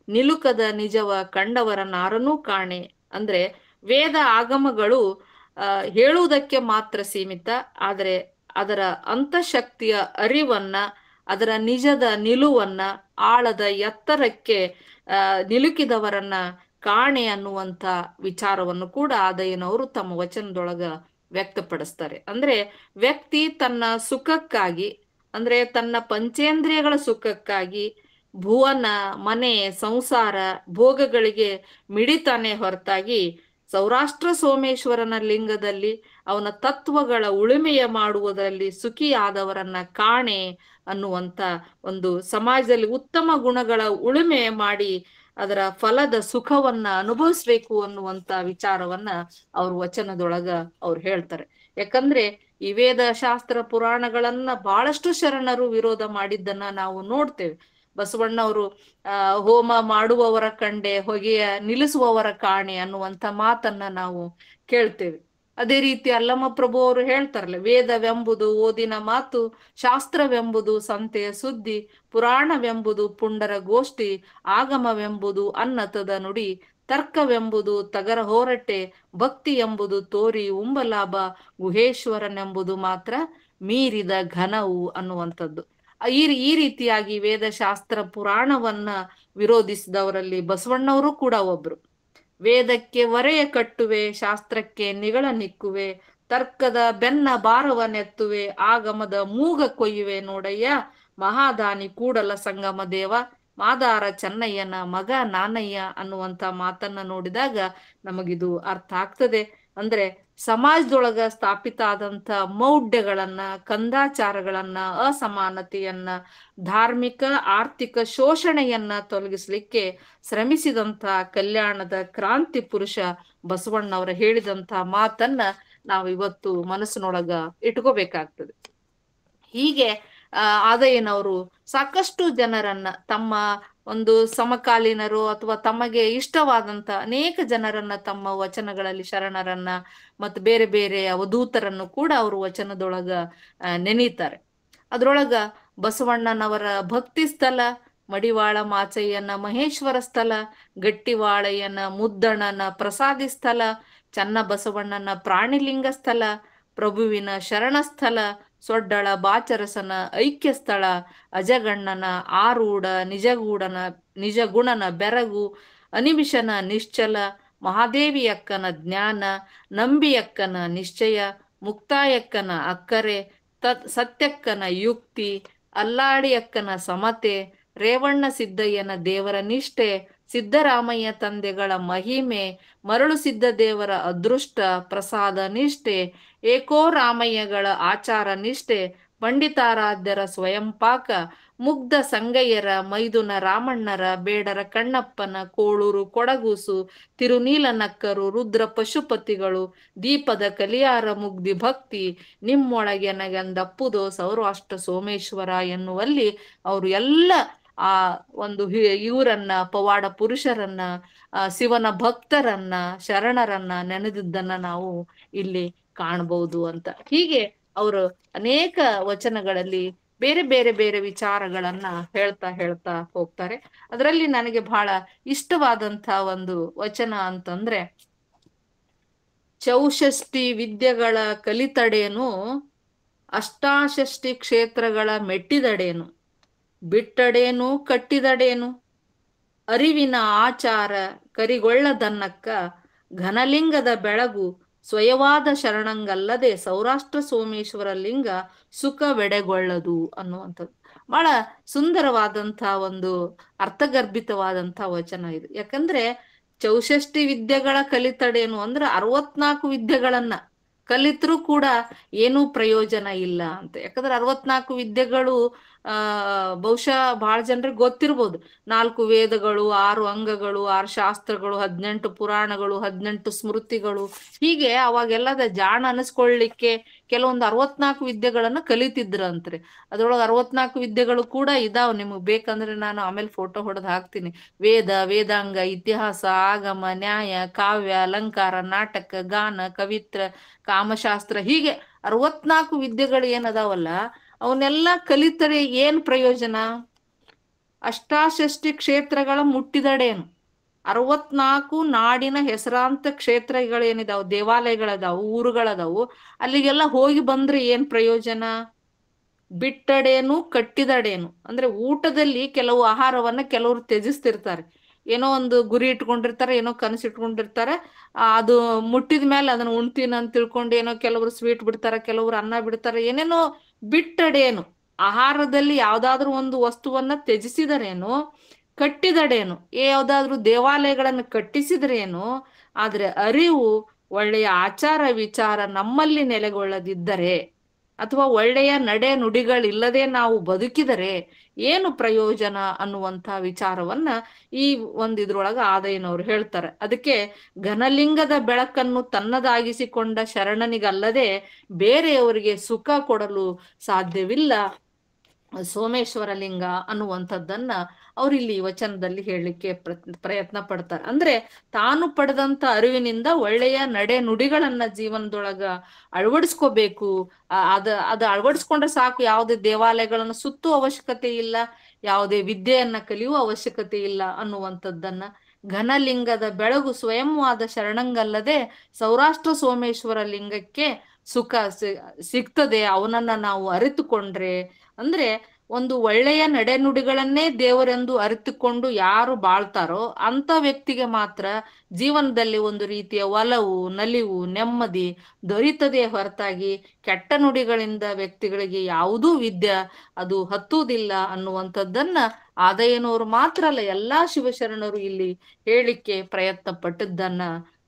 ನಿಲುಕದ ನಿಜವ ಕಂಡವರ ನಾರನೂ ಕಾಣೆ. ಅಂದ್ರೆ ವೇದ ಆಗಮಗಳು ಹೇಳುವುದಕ್ಕೆ ಮಾತ್ರ ಸೀಮಿತ, ಆದ್ರೆ ಅದರ ಅಂತಃಶಕ್ತಿಯ ಅರಿವನ್ನ, ಅದರ ನಿಜದ ನಿಲುವನ್ನ, ಆಳದ ಎತ್ತರಕ್ಕೆ ನಿಲುಕಿದವರನ್ನ ಕಾಣೆ ಅನ್ನುವಂತ ವಿಚಾರವನ್ನು ಕೂಡ ಆದಯ್ಯನವರು ತಮ್ಮ ವಚನದೊಳಗ ವ್ಯಕ್ತಪಡಿಸ್ತಾರೆ. ಅಂದ್ರೆ ವ್ಯಕ್ತಿ ತನ್ನ ಸುಖಕ್ಕಾಗಿ, ಅಂದ್ರೆ ತನ್ನ ಪಂಚೇಂದ್ರಿಯಗಳ ಸುಖಕ್ಕಾಗಿ ಭುವನ ಮನೆ ಸಂಸಾರ ಭೋಗಗಳಿಗೆ ಮಿಡಿತಾನೆ ಹೊರತಾಗಿ ಸೌರಾಷ್ಟ್ರ ಸೋಮೇಶ್ವರನ ಲಿಂಗದಲ್ಲಿ ಅವನ ತತ್ವಗಳ ಉಳುಮೆಯ ಮಾಡುವುದರಲ್ಲಿ ಸುಖಿಯಾದವರನ್ನ ಕಾಣೆ ಅನ್ನುವಂತ ಒಂದು ಸಮಾಜದಲ್ಲಿ ಉತ್ತಮ ಗುಣಗಳ ಉಳುಮೆ ಮಾಡಿ ಅದರ ಫಲದ ಸುಖವನ್ನ ಅನುಭವಿಸ್ಬೇಕು ಅನ್ನುವಂತ ವಿಚಾರವನ್ನ ಅವ್ರ ವಚನದೊಳಗ ಅವ್ರು ಹೇಳ್ತಾರೆ. ಯಾಕಂದ್ರೆ ಈ ವೇದ ಶಾಸ್ತ್ರ ಪುರಾಣಗಳನ್ನ ಬಹಳಷ್ಟು ಶರಣರು ವಿರೋಧ ಮಾಡಿದ್ದನ್ನ ನಾವು ನೋಡ್ತೇವೆ. ಬಸವಣ್ಣವರು ಹೋಮ ಮಾಡುವವರ ಕಂಡೆ ಹೊಗೆಯ ನಿಲ್ಲಿಸುವವರ ಕಾಣೆ ಅನ್ನುವಂತ ಮಾತನ್ನ ನಾವು ಕೇಳ್ತೇವೆ. ಅದೇ ರೀತಿ ಅಲ್ಲಮ ಪ್ರಭು ಅವರು ಹೇಳ್ತಾರಲ್ಲ, ವೇದವೆಂಬುದು ಓದಿನ ಮಾತು, ಶಾಸ್ತ್ರವೆಂಬುದು ಸಂತೆಯ ಸುದ್ದಿ, ಪುರಾಣವೆಂಬುದು ಪುಂಡರ ಗೋಷ್ಠಿ, ಆಗಮವೆಂಬುದು ಅನ್ನತದ ನುಡಿ, ತರ್ಕವೆಂಬುದು ತಗರ ಹೋರಟೆ, ಭಕ್ತಿ ಎಂಬುದು ತೋರಿ ಉಂಬಲಾಭ, ಗುಹೇಶ್ವರನೆಂಬುದು ಮಾತ್ರ ಮೀರಿದ ಘನವು ಅನ್ನುವಂಥದ್ದು. ಈ ರೀತಿಯಾಗಿ ವೇದಶಾಸ್ತ್ರ ಪುರಾಣವನ್ನ ವಿರೋಧಿಸಿದವರಲ್ಲಿ ಬಸವಣ್ಣವರು ಕೂಡ ಒಬ್ರು. ವೇದಕ್ಕೆ ವರೆಯ ಕಟ್ಟುವೆ, ಶಾಸ್ತ್ರಕ್ಕೆ ನಿಗಳ ನಿಕ್ಕುವೆ, ತರ್ಕದ ಬೆನ್ನ ಭಾರವನೆತ್ತುವೆ, ಆಗಮದ ಮೂಗ ಕೊಯ್ಯುವೆ ನೋಡಯ್ಯ, ಮಹಾದಾನಿ ಕೂಡಲ ಸಂಗಮ ದೇವ, ಮಾದಾರ ಚೆನ್ನಯ್ಯನ ಮಗ ನಾನಯ್ಯ ಅನ್ನುವಂತ ಮಾತನ್ನ ನೋಡಿದಾಗ ನಮಗಿದು ಅರ್ಥ ಆಗ್ತದೆ. ಅಂದ್ರೆ ಸಮಾಜದೊಳಗ ಸ್ಥಾಪಿತ ಆದಂತ ಮೌಢ್ಯಗಳನ್ನ, ಕಂದಾಚಾರಗಳನ್ನ, ಅಸಮಾನತೆಯನ್ನ, ಧಾರ್ಮಿಕ ಆರ್ಥಿಕ ಶೋಷಣೆಯನ್ನ ತೊಲಗಿಸ್ಲಿಕ್ಕೆ ಶ್ರಮಿಸಿದಂತ ಕಲ್ಯಾಣದ ಕ್ರಾಂತಿ ಪುರುಷ ಬಸವಣ್ಣವರ ಹೇಳಿದಂತ ಮಾತನ್ನ ನಾವು ಇವತ್ತು ಮನಸ್ಸಿನೊಳಗ ಇಟ್ಕೋಬೇಕಾಗ್ತದೆ. ಹೀಗೆ ಆದಯ್ಯನವರು ಸಾಕಷ್ಟು ಜನರನ್ನ, ತಮ್ಮ ಒಂದು ಸಮಕಾಲೀನರು ಅಥವಾ ತಮಗೆ ಇಷ್ಟವಾದಂತ ಅನೇಕ ಜನರನ್ನ ತಮ್ಮ ವಚನಗಳಲ್ಲಿ ಶರಣರನ್ನ ಮತ್ತು ಬೇರೆ ಬೇರೆ ಅವಧೂತರನ್ನು ಕೂಡ ಅವರು ವಚನದೊಳಗ ನೆನೀತಾರೆ. ಅದ್ರೊಳಗ ಬಸವಣ್ಣನವರ ಭಕ್ತಿ ಸ್ಥಳ, ಮಡಿವಾಳ ಮಾಚಯ್ಯನ ಮಹೇಶ್ವರ ಸ್ಥಳ, ಗಟ್ಟಿವಾಳಯ್ಯನ ಮುದ್ದಣನ ಪ್ರಸಾದಿ ಸ್ಥಳ, ಚನ್ನ ಬಸವಣ್ಣನ ಪ್ರಾಣಿಲಿಂಗ ಸ್ಥಳ, ಪ್ರಭುವಿನ ಶರಣ ಸ್ಥಳ, ಸೊಡ್ಡಳ ಬಾಚರಸನ ಐಕ್ಯ ಸ್ಥಳ, ಅಜಗಣ್ಣನ ಆರೂಢ ನಿಜಗುಣನ ಬೆರಗು, ಅನಿಮಿಷನ ನಿಶ್ಚಲ, ಮಹಾದೇವಿಯಕ್ಕನ ಜ್ಞಾನ, ನಂಬಿಯಕ್ಕನ ನಿಶ್ಚಯ, ಮುಕ್ತಾಯಕ್ಕನ ಅಕ್ಕರೆ, ಸತ್ಯಕ್ಕನ ಯುಕ್ತಿ, ಅಲ್ಲಾಡಿಯಕ್ಕನ ಸಮತೆ, ರೇವಣ್ಣ ಸಿದ್ದಯ್ಯನ ದೇವರ ನಿಷ್ಠೆ, ಸಿದ್ದರಾಮಯ್ಯ ತಂದೆಗಳ ಮಹಿಮೆ, ಮರಳು ಸಿದ್ಧ ದೇವರ ಅದೃಷ್ಟ ಪ್ರಸಾದ ನಿಷ್ಠೆ, ಏಕೋ ರಾಮಯ್ಯಗಳ ಆಚಾರ ನಿಷ್ಠೆ, ಪಂಡಿತಾರಾಧ್ಯರ ಸ್ವಯಂಪಾಕ, ಮುಗ್ಧ ಸಂಗಯ್ಯರ, ಮೈದುನ ರಾಮಣ್ಣರ, ಬೇಡರ ಕಣ್ಣಪ್ಪನ, ಕೋಳೂರು ಕೊಡಗೂಸು, ತಿರುನೀಲನಕ್ಕರು, ರುದ್ರ ಪಶುಪತಿಗಳು, ದೀಪದ ಕಲಿಯಾರ ಮುಗ್ಧಿ ಭಕ್ತಿ, ನಿಮ್ಮೊಳಗೆ ನಗೆಂದಪ್ಪುದೋ ಸೌರಾಷ್ಟ್ರ ಸೋಮೇಶ್ವರ ಎನ್ನುವಲ್ಲಿ ಅವರು ಎಲ್ಲ ಆ ಒಂದು ಇವರನ್ನ, ಪವಾಡ ಪುರುಷರನ್ನ, ಶಿವನ ಭಕ್ತರನ್ನ, ಶರಣರನ್ನ ನೆನೆದಿದ್ದನ್ನ ನಾವು ಇಲ್ಲಿ ಕಾಣಬಹುದು ಅಂತ. ಹೀಗೆ ಅವರು ಅನೇಕ ವಚನಗಳಲ್ಲಿ ಬೇರೆ ಬೇರೆ ಬೇರೆ ವಿಚಾರಗಳನ್ನ ಹೇಳ್ತಾ ಹೋಗ್ತಾರೆ. ಅದರಲ್ಲಿ ನನಗೆ ಬಹಳ ಇಷ್ಟವಾದಂತ ಒಂದು ವಚನ ಅಂತಂದ್ರೆ, ಚೌಷಷ್ಟಿ ವಿದ್ಯೆಗಳ ಕಲಿತಡೇನು, ಅಷ್ಟಾಷಷ್ಟಿ ಕ್ಷೇತ್ರಗಳ ಮೆಟ್ಟಿದಡೇನು, ಬಿಟ್ಟಡೇನು ಕಟ್ಟಿದಡೇನು, ಅರಿವಿನ ಆಚಾರ ಕರಿಗೊಳ್ಳದನ್ನಕ್ಕ, ಘನಲಿಂಗದ ಬೆಳಗು ಸ್ವಯವಾದ ಶರಣಂಗಲ್ಲದೆ ಸೌರಾಷ್ಟ್ರ ಸೋಮೇಶ್ವರ ಲಿಂಗ ಸುಖವೆಡೆಗೊಳ್ಳದು ಅನ್ನುವಂಥದ್ದು. ಬಹಳ ಸುಂದರವಾದಂಥ ಒಂದು ಅರ್ಥಗರ್ಭಿತವಾದಂಥ ವಚನ ಇದು. ಯಾಕಂದ್ರೆ ಚೌಷಷ್ಟಿ ವಿದ್ಯೆಗಳ ಕಲಿತಡೇನು ಅಂದ್ರೆ 64 ವಿದ್ಯೆಗಳನ್ನ ಕಲಿತರೂ ಕೂಡ ಏನೂ ಪ್ರಯೋಜನ ಇಲ್ಲ ಅಂತ. ಯಾಕಂದ್ರೆ 64 ವಿದ್ಯೆಗಳು ಬಹುಶಃ ಬಹಳ ಜನರಿಗೆ ಗೊತ್ತಿರ್ಬೋದು. 4 ವೇದಗಳು, 6 ಅಂಗಗಳು, 6 ಶಾಸ್ತ್ರಗಳು, 18 ಪುರಾಣಗಳು, 18 ಸ್ಮೃತಿಗಳು, ಹೀಗೆ ಅವಾಗೆಲ್ಲದ ಜಾಣ ಅನಿಸ್ಕೊಳ್ಳಿಕ್ಕೆ ಕೆಲವೊಂದು 64 ವಿದ್ಯೆಗಳನ್ನ ಕಲಿತಿದ್ರಂತ್ರಿ. ಅದ್ರೊಳಗೆ 64 ವಿದ್ಯೆಗಳು ಕೂಡ ಇದಾವ್. ನಿಮಗ್ ಬೇಕಂದ್ರೆ ನಾನು ಆಮೇಲೆ ಫೋಟೋ ಹೊಡೆದು ಹಾಕ್ತೀನಿ. ವೇದ, ವೇದಾಂಗ, ಇತಿಹಾಸ, ಆಗಮ, ನ್ಯಾಯ, ಕಾವ್ಯ, ಅಲಂಕಾರ, ನಾಟಕ, ಗಾನ, ಕವಿತ್ರ, ಕಾಮಶಾಸ್ತ್ರ, ಹೀಗೆ 64 ವಿದ್ಯೆಗಳು ಏನದಾವಲ್ಲ ಅವನ್ನೆಲ್ಲ ಕಲಿತರೆ ಏನ್ ಪ್ರಯೋಜನ? ಅಷ್ಟಾಷಷ್ಟಿ ಕ್ಷೇತ್ರಗಳ ಮುಟ್ಟಿದಡೇನು, 64 ನಾಡಿನ ಹೆಸರಾಂತ ಕ್ಷೇತ್ರಗಳೇನಿದಾವು, ದೇವಾಲಯಗಳದಾವು, ಊರುಗಳದಾವು, ಅಲ್ಲಿಗೆಲ್ಲ ಹೋಗಿ ಬಂದ್ರೆ ಏನ್ ಪ್ರಯೋಜನ? ಬಿಟ್ಟಡೇನು ಕಟ್ಟಿದಡೇನು ಅಂದ್ರೆ ಊಟದಲ್ಲಿ ಕೆಲವು ಆಹಾರವನ್ನ ಕೆಲವರು ತ್ಯಜಿಸ್ತಿರ್ತಾರೆ. ಏನೋ ಒಂದು ಗುರಿ ಇಟ್ಕೊಂಡಿರ್ತಾರೆ, ಏನೋ ಕನಸು ಇಟ್ಕೊಂಡಿರ್ತಾರೆ, ಅದು ಮುಟ್ಟಿದ ಮೇಲೆ ಅದನ್ನ ಉಣ್ತೀನಿ ಅಂತ ತಿಳ್ಕೊಂಡು ಏನೋ ಕೆಲವರು ಸ್ವೀಟ್ ಬಿಡ್ತಾರೆ, ಕೆಲವರು ಅನ್ನ ಬಿಡ್ತಾರೆ, ಏನೇನೋ ಬಿಟ್ಟಡೇನು. ಆಹಾರದಲ್ಲಿ ಯಾವ್ದಾದ್ರು ಒಂದು ವಸ್ತುವನ್ನ ತ್ಯಜಿಸಿದರೇನು, ಕಟ್ಟಿದಡೇನು, ಯಾವ್ದಾದ್ರು ದೇವಾಲಯಗಳನ್ನು ಕಟ್ಟಿಸಿದ್ರೇನು. ಆದ್ರೆ ಅರಿವು, ಒಳ್ಳೆಯ ಆಚಾರ ವಿಚಾರ ನಮ್ಮಲ್ಲಿ ನೆಲೆಗೊಳ್ಳದಿದ್ದರೆ, ಅಥವಾ ಒಳ್ಳೆಯ ನಡೆ ನುಡಿಗಳಿಲ್ಲದೆ ನಾವು ಬದುಕಿದರೆ ಏನು ಪ್ರಯೋಜನ ಅನ್ನುವಂಥ ವಿಚಾರವನ್ನ ಈ ಒಂದಿದ್ರೊಳಗ ಆದಯ್ಯನವ್ರು ಹೇಳ್ತಾರೆ. ಅದಕ್ಕೆ ಘನಲಿಂಗದ ಬೆಳಕನ್ನು ತನ್ನದಾಗಿಸಿಕೊಂಡ ಶರಣನಿಗಲ್ಲದೆ ಬೇರೆಯವರಿಗೆ ಸುಖ ಕೊಡಲು ಸಾಧ್ಯವಿಲ್ಲ ಸೋಮೇಶ್ವರ ಲಿಂಗ ಅನ್ನುವಂಥದ್ದನ್ನ ಅವ್ರಿಲ್ಲಿ ವಚನದಲ್ಲಿ ಹೇಳಲಿಕ್ಕೆ ಪ್ರಯತ್ನ ಪಡ್ತಾರೆ. ಅಂದ್ರೆ ತಾನು ಪಡೆದಂತ ಅರಿವಿನಿಂದ ಒಳ್ಳೆಯ ನಡೆ ನುಡಿಗಳನ್ನ ಜೀವನದೊಳಗ ಅಳವಡಿಸ್ಕೋಬೇಕು. ಅದು ಅಳವಡಿಸ್ಕೊಂಡ್ರೆ ಸಾಕು. ಯಾವುದೇ ದೇವಾಲಯಗಳನ್ನ ಸುತ್ತುವ ಅವಶ್ಯಕತೆ ಇಲ್ಲ, ಯಾವುದೇ ವಿದ್ಯೆಯನ್ನ ಕಲಿಯುವ ಅವಶ್ಯಕತೆ ಇಲ್ಲ ಅನ್ನುವಂಥದ್ದನ್ನ, ಘನಲಿಂಗದ ಬೆಳಗು ಸ್ವಯಂವಾದ ಶರಣಂಗಲ್ಲದೆ ಸೌರಾಷ್ಟ್ರ ಸೋಮೇಶ್ವರ ಲಿಂಗಕ್ಕೆ ಸುಖ ಸಿಗ್ತದೆ ಅವನನ್ನ ನಾವು ಅರಿತುಕೊಂಡ್ರೆ. ಅಂದ್ರೆ ಒಂದು ಒಳ್ಳೆಯ ನಡೆನುಡಿಗಳನ್ನೇ ದೇವರೆಂದು ಅರಿತುಕೊಂಡು ಯಾರು ಬಾಳ್ತಾರೋ ಅಂತ ವ್ಯಕ್ತಿಗೆ ಮಾತ್ರ ಜೀವನದಲ್ಲಿ ಒಂದು ರೀತಿಯ ಒಲವು, ನಲಿವು, ನೆಮ್ಮದಿ ದೊರೀತದೆ ಹೊರತಾಗಿ ಕೆಟ್ಟ ನುಡಿಗಳಿಂದ ವ್ಯಕ್ತಿಗಳಿಗೆ ಯಾವುದೂ ವಿದ್ಯೆ ಅದು ಹತ್ತುವುದಿಲ್ಲ ಅನ್ನುವಂಥದ್ದನ್ನ ಆದಯ್ಯನವರು ಮಾತ್ರ ಅಲ್ಲ, ಎಲ್ಲಾ ಶಿವಶರಣರು ಇಲ್ಲಿ ಹೇಳಿಕ್ಕೆ ಪ್ರಯತ್ನ ಪಟ್ಟದ್ದನ್ನ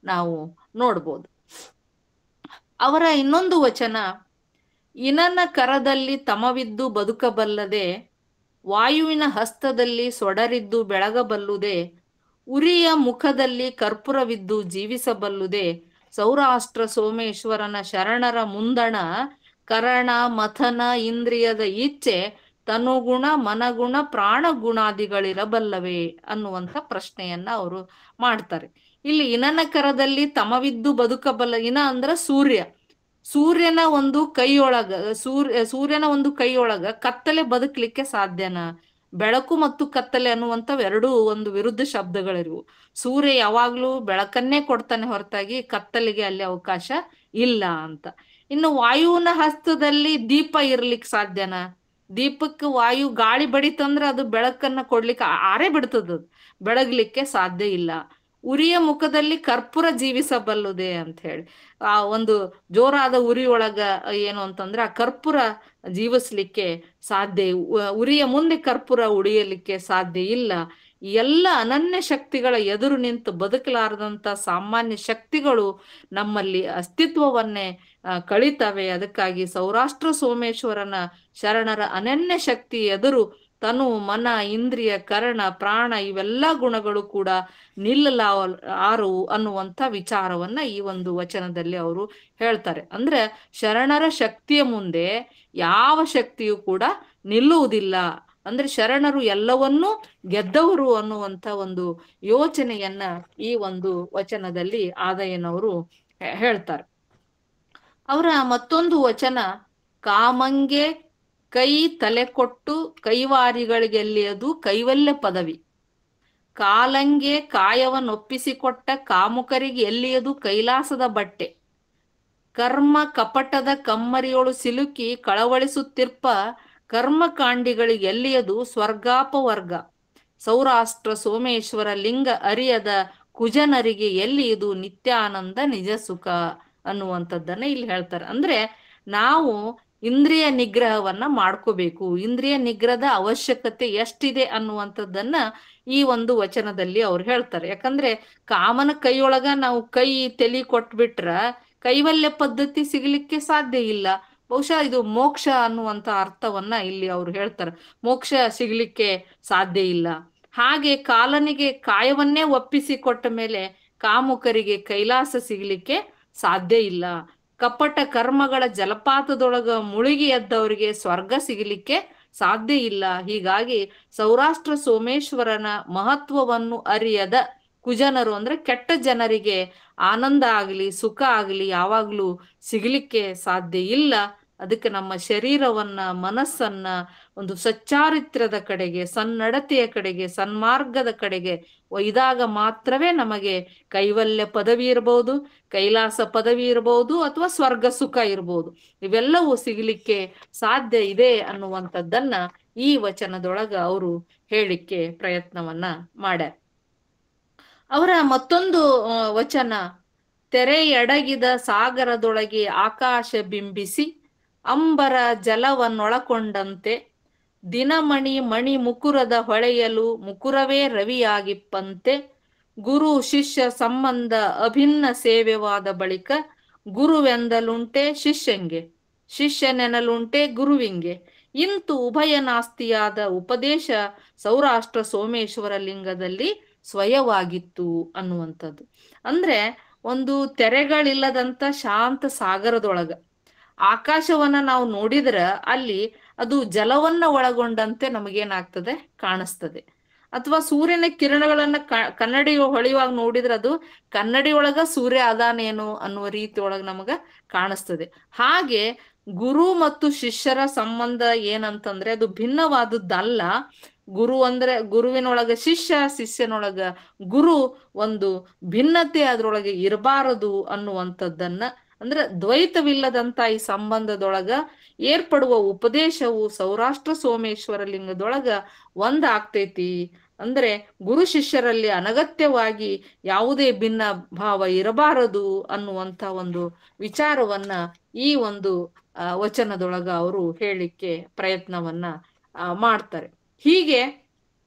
ನಾವು ನೋಡ್ಬೋದು. ಅವರ ಇನ್ನೊಂದು ವಚನ, ಇನನ ಕರದಲ್ಲಿ ತಮವಿದ್ದು ಬದುಕಬಲ್ಲದೆ, ವಾಯುವಿನ ಹಸ್ತದಲ್ಲಿ ಸೊಡರಿದ್ದು ಬೆಳಗಬಲ್ಲುದೆ, ಉರಿಯ ಮುಖದಲ್ಲಿ ಕರ್ಪೂರವಿದ್ದು ಜೀವಿಸಬಲ್ಲುದೆ, ಸೌರಾಷ್ಟ್ರ ಸೋಮೇಶ್ವರನ ಶರಣರ ಮುಂದಣ ಕರಣ ಮಥನ ಇಂದ್ರಿಯದ ಇಚ್ಛೆ ತನುಗುಣ ಮನಗುಣ ಪ್ರಾಣ ಗುಣಾದಿಗಳಿರಬಲ್ಲವೇ ಅನ್ನುವಂಥ ಪ್ರಶ್ನೆಯನ್ನ ಅವರು ಮಾಡ್ತಾರೆ. ಇಲ್ಲಿ ಇನನ ಕರದಲ್ಲಿ ತಮವಿದ್ದು ಬದುಕಬಲ್ಲ, ಇನ ಅಂದ್ರ ಸೂರ್ಯ, ಸೂರ್ಯನ ಒಂದು ಕೈಯೊಳಗ ಸೂರ್ಯನ ಒಂದು ಕೈಯೊಳಗ ಕತ್ತಲೆ ಬದುಕಲಿಕ್ಕೆ ಸಾಧ್ಯನಾ? ಬೆಳಕು ಮತ್ತು ಕತ್ತಲೆ ಅನ್ನುವಂಥವು ಎರಡೂ ಒಂದು ವಿರುದ್ಧ ಶಬ್ದಗಳಿರುವು. ಸೂರ್ಯ ಯಾವಾಗ್ಲೂ ಬೆಳಕನ್ನೇ ಕೊಡ್ತಾನೆ ಹೊರತಾಗಿ ಕತ್ತಲಿಗೆ ಅಲ್ಲಿ ಅವಕಾಶ ಇಲ್ಲ ಅಂತ. ಇನ್ನು ವಾಯುವಿನ ಹಸ್ತದಲ್ಲಿ ದೀಪ ಇರ್ಲಿಕ್ಕೆ ಸಾಧ್ಯನಾ? ದೀಪಕ್ಕೆ ವಾಯು ಗಾಳಿ ಬಡಿತಂದ್ರೆ ಅದು ಬೆಳಕನ್ನ ಕೊಡ್ಲಿಕ್ಕೆ ಆರೇ ಬಿಡ್ತದ, ಬೆಳಗ್ಲಿಕ್ಕೆ ಸಾಧ್ಯ ಇಲ್ಲ. ಉರಿಯ ಮುಖದಲ್ಲಿ ಕರ್ಪೂರ ಜೀವಿಸಬಲ್ಲುದೆ ಅಂತ ಹೇಳಿ, ಆ ಒಂದು ಜೋರಾದ ಉರಿ ಒಳಗ ಏನು ಅಂತಂದ್ರೆ ಆ ಕರ್ಪೂರ ಜೀವಿಸ್ಲಿಕ್ಕೆ ಸಾಧ್ಯ, ಉರಿಯ ಮುಂದೆ ಕರ್ಪೂರ ಉಳಿಯಲಿಕ್ಕೆ ಸಾಧ್ಯ ಇಲ್ಲ. ಎಲ್ಲ ಅನನ್ಯ ಶಕ್ತಿಗಳ ಎದುರು ನಿಂತು ಬದುಕಲಾರದಂತ ಸಾಮಾನ್ಯ ಶಕ್ತಿಗಳು ನಮ್ಮಲ್ಲಿ ಅಸ್ತಿತ್ವವನ್ನೇ ಕಳಿತವೆ. ಅದಕ್ಕಾಗಿ ಸೌರಾಷ್ಟ್ರ ಸೋಮೇಶ್ವರನ ಶರಣರ ಅನನ್ಯ ಶಕ್ತಿ ಎದುರು ತನು ಮನ ಇಂದ್ರಿಯ ಕರ್ಣ ಪ್ರಾಣ ಇವೆಲ್ಲ ಗುಣಗಳು ಕೂಡ ನಿಲ್ಲಲಾರು ಅನ್ನುವಂಥ ವಿಚಾರವನ್ನ ಈ ಒಂದು ವಚನದಲ್ಲಿ ಅವರು ಹೇಳ್ತಾರೆ. ಅಂದ್ರೆ ಶರಣರ ಶಕ್ತಿಯ ಮುಂದೆ ಯಾವ ಶಕ್ತಿಯೂ ಕೂಡ ನಿಲ್ಲುವುದಿಲ್ಲ. ಅಂದ್ರೆ ಶರಣರು ಎಲ್ಲವನ್ನೂ ಗೆದ್ದವರು ಅನ್ನುವಂಥ ಒಂದು ಯೋಚನೆಯನ್ನ ಈ ಒಂದು ವಚನದಲ್ಲಿ ಆದಯ್ಯನವರು ಹೇಳ್ತಾರೆ. ಅವರ ಮತ್ತೊಂದು ವಚನ, ಕಾಮಂಗೆ ಕೈ ತಲೆ ಕೊಟ್ಟು ಕೈವಾರಿಗಳಿಗೆಲ್ಲಿಯದು ಕೈವಲ್ಯ ಪದವಿ. ಕಾಲಂಗೆ ಕಾಯವನ್ನೊಪ್ಪಿಸಿಕೊಟ್ಟ ಕಾಮುಕರಿಗೆ ಎಲ್ಲಿಯದು ಕೈಲಾಸದ ಬಟ್ಟೆ. ಕರ್ಮ ಕಪಟದ ಕಮ್ಮರಿಯೊಳು ಸಿಲುಕಿ ಕಳವಳಿಸುತ್ತಿರ್ಪ ಕರ್ಮಕಾಂಡಿಗಳಿಗೆ ಎಲ್ಲಿಯದು ಸ್ವರ್ಗಾಪವರ್ಗ. ಸೌರಾಷ್ಟ್ರ ಸೋಮೇಶ್ವರ ಲಿಂಗ ಅರಿಯದ ಕುಜನರಿಗೆ ಎಲ್ಲಿಯದು ನಿತ್ಯಾನಂದ ನಿಜ ಸುಖ ಅನ್ನುವಂಥದ್ದನ್ನ ಇಲ್ಲಿ ಹೇಳ್ತಾರೆ. ಅಂದ್ರೆ ನಾವು ಇಂದ್ರಿಯ ನಿಗ್ರಹವನ್ನ ಮಾಡ್ಕೋಬೇಕು. ಇಂದ್ರಿಯ ನಿಗ್ರಹದ ಅವಶ್ಯಕತೆ ಎಷ್ಟಿದೆ ಅನ್ನುವಂಥದ್ದನ್ನ ಈ ಒಂದು ವಚನದಲ್ಲಿ ಅವ್ರು ಹೇಳ್ತಾರೆ. ಯಾಕಂದ್ರೆ ಕಾಮನ ಕೈಯೊಳಗ ನಾವು ಕೈ ತಲೆ ಕೊಟ್ಬಿಟ್ರ ಕೈವಲ್ಯ ಪದ್ಧತಿ ಸಿಗ್ಲಿಕ್ಕೆ ಸಾಧ್ಯ ಇಲ್ಲ. ಬಹುಶಃ ಇದು ಮೋಕ್ಷ ಅನ್ನುವಂತ ಅರ್ಥವನ್ನ ಇಲ್ಲಿ ಅವ್ರು ಹೇಳ್ತಾರೆ. ಮೋಕ್ಷ ಸಿಗ್ಲಿಕ್ಕೆ ಸಾಧ್ಯ ಇಲ್ಲ. ಹಾಗೆ ಕಾಲನಿಗೆ ಕಾಯವನ್ನೇ ಒಪ್ಪಿಸಿ ಕೊಟ್ಟ ಮೇಲೆ ಕಾಮುಕರಿಗೆ ಕೈಲಾಸ ಸಿಗ್ಲಿಕ್ಕೆ ಸಾಧ್ಯ ಇಲ್ಲ. ಕಪಟ ಕರ್ಮಗಳ ಜಲಪಾತದೊಳಗ ಮುಳುಗಿ ಎದ್ದವರಿಗೆ ಸ್ವರ್ಗ ಸಿಗಲಿಕ್ಕೆ ಸಾಧ್ಯ ಇಲ್ಲ. ಹೀಗಾಗಿ ಸೌರಾಷ್ಟ್ರ ಸೋಮೇಶ್ವರನ ಮಹತ್ವವನ್ನು ಅರಿಯದ ಕುಜನರು ಅಂದ್ರೆ ಕೆಟ್ಟ ಜನರಿಗೆ ಆನಂದ ಆಗಲಿ ಸುಖ ಆಗಲಿ ಯಾವಾಗ್ಲೂ ಸಿಗ್ಲಿಕ್ಕೆ ಸಾಧ್ಯ ಇಲ್ಲ. ಅದಕ್ಕೆ ನಮ್ಮ ಶರೀರವನ್ನ ಮನಸ್ಸನ್ನ ಒಂದು ಸಚ್ಚಾರಿತ್ರ್ಯದ ಕಡೆಗೆ, ಸನ್ನಡತೆಯ ಕಡೆಗೆ, ಸನ್ಮಾರ್ಗದ ಕಡೆಗೆ ಒಯ್ದಾಗ ಮಾತ್ರವೇ ನಮಗೆ ಕೈವಲ್ಯ ಪದವಿ ಇರಬಹುದು, ಕೈಲಾಸ ಪದವಿ ಇರಬಹುದು, ಅಥವಾ ಸ್ವರ್ಗ ಸುಖ ಇರಬಹುದು. ಇವೆಲ್ಲವೂ ಸಿಗ್ಲಿಕ್ಕೆ ಸಾಧ್ಯ ಇದೆ ಅನ್ನುವಂಥದ್ದನ್ನ ಈ ವಚನದೊಳಗ ಅವರು ಹೇಳಿಕ್ಕೆ ಪ್ರಯತ್ನವನ್ನ ಮಾಡ್ಯಾರ. ಅವರ ಮತ್ತೊಂದು ವಚನ, ತೆರೆಯಡಗಿದ ಸಾಗರದೊಳಗೆ ಆಕಾಶ ಬಿಂಬಿಸಿ ಅಂಬರ ಜಲವನ್ನೊಳಕೊಂಡಂತೆ ದಿನಮಣಿ ಮಣಿ ಮುಕುರದ ಹೊಳೆಯಲು ಮುಕುರವೇ ರವಿಯಾಗಿಪ್ಪಂತೆ ಗುರು ಶಿಷ್ಯ ಸಂಬಂಧ ಅಭಿನ್ನ ಸೇವೆವಾದ ಬಳಿಕ ಗುರುವೆಂದಲುಂಟೆ ಶಿಷ್ಯಂಗೆ, ಶಿಷ್ಯನೆನಲುಂಟೆ ಗುರುವಿಂಗೆ. ಇಂತು ಉಭಯನಾಸ್ತಿಯಾದ ಉಪದೇಶ ಸೌರಾಷ್ಟ್ರ ಸೋಮೇಶ್ವರ ಲಿಂಗದಲ್ಲಿ ಸ್ವಯವಾಗಿತ್ತು ಅನ್ನುವಂಥದ್ದು. ಅಂದ್ರೆ ಒಂದು ತೆರೆಗಳಿಲ್ಲದಂತ ಶಾಂತ ಸಾಗರದೊಳಗ ಆಕಾಶವನ್ನ ನಾವು ನೋಡಿದ್ರ ಅಲ್ಲಿ ಅದು ಜಲವನ್ನ ಒಳಗೊಂಡಂತೆ ನಮಗೇನಾಗ್ತದೆ ಕಾಣಿಸ್ತದೆ. ಅಥವಾ ಸೂರ್ಯನ ಕಿರಣಗಳನ್ನ ಕನ್ನಡಿ ಹೊಳೆಯುವಾಗ ನೋಡಿದ್ರೆ ಅದು ಕನ್ನಡಿ ಒಳಗ ಸೂರ್ಯ ಅದಾನೇನು ಅನ್ನುವ ರೀತಿ ಒಳಗ ನಮಗ ಕಾಣಿಸ್ತದೆ. ಹಾಗೆ ಗುರು ಮತ್ತು ಶಿಷ್ಯರ ಸಂಬಂಧ ಏನಂತಂದ್ರೆ ಅದು ಭಿನ್ನವಾದದ್ದಲ್ಲ. ಗುರು ಅಂದ್ರೆ ಗುರುವಿನೊಳಗ ಶಿಷ್ಯ, ಶಿಷ್ಯನೊಳಗ ಗುರು, ಒಂದು ಭಿನ್ನತೆ ಅದ್ರೊಳಗೆ ಇರಬಾರದು ಅನ್ನುವಂಥದ್ದನ್ನ, ಅಂದ್ರೆ ದ್ವೈತವಿಲ್ಲದಂತ ಈ ಸಂಬಂಧದೊಳಗ ಏರ್ಪಡುವ ಉಪದೇಶವು ಸೌರಾಷ್ಟ್ರ ಸೋಮೇಶ್ವರ ಲಿಂಗದೊಳಗ ಒಂದಾಗ್ತೈತಿ. ಅಂದ್ರೆ ಗುರು ಶಿಷ್ಯರಲ್ಲಿ ಅನಗತ್ಯವಾಗಿ ಯಾವುದೇ ಭಿನ್ನ ಭಾವ ಇರಬಾರದು ಅನ್ನುವಂತ ಒಂದು ವಿಚಾರವನ್ನ ಈ ಒಂದು ವಚನದೊಳಗ ಅವರು ಹೇಳಿಕ್ಕೆ ಪ್ರಯತ್ನವನ್ನ ಮಾಡ್ತಾರೆ. ಹೀಗೆ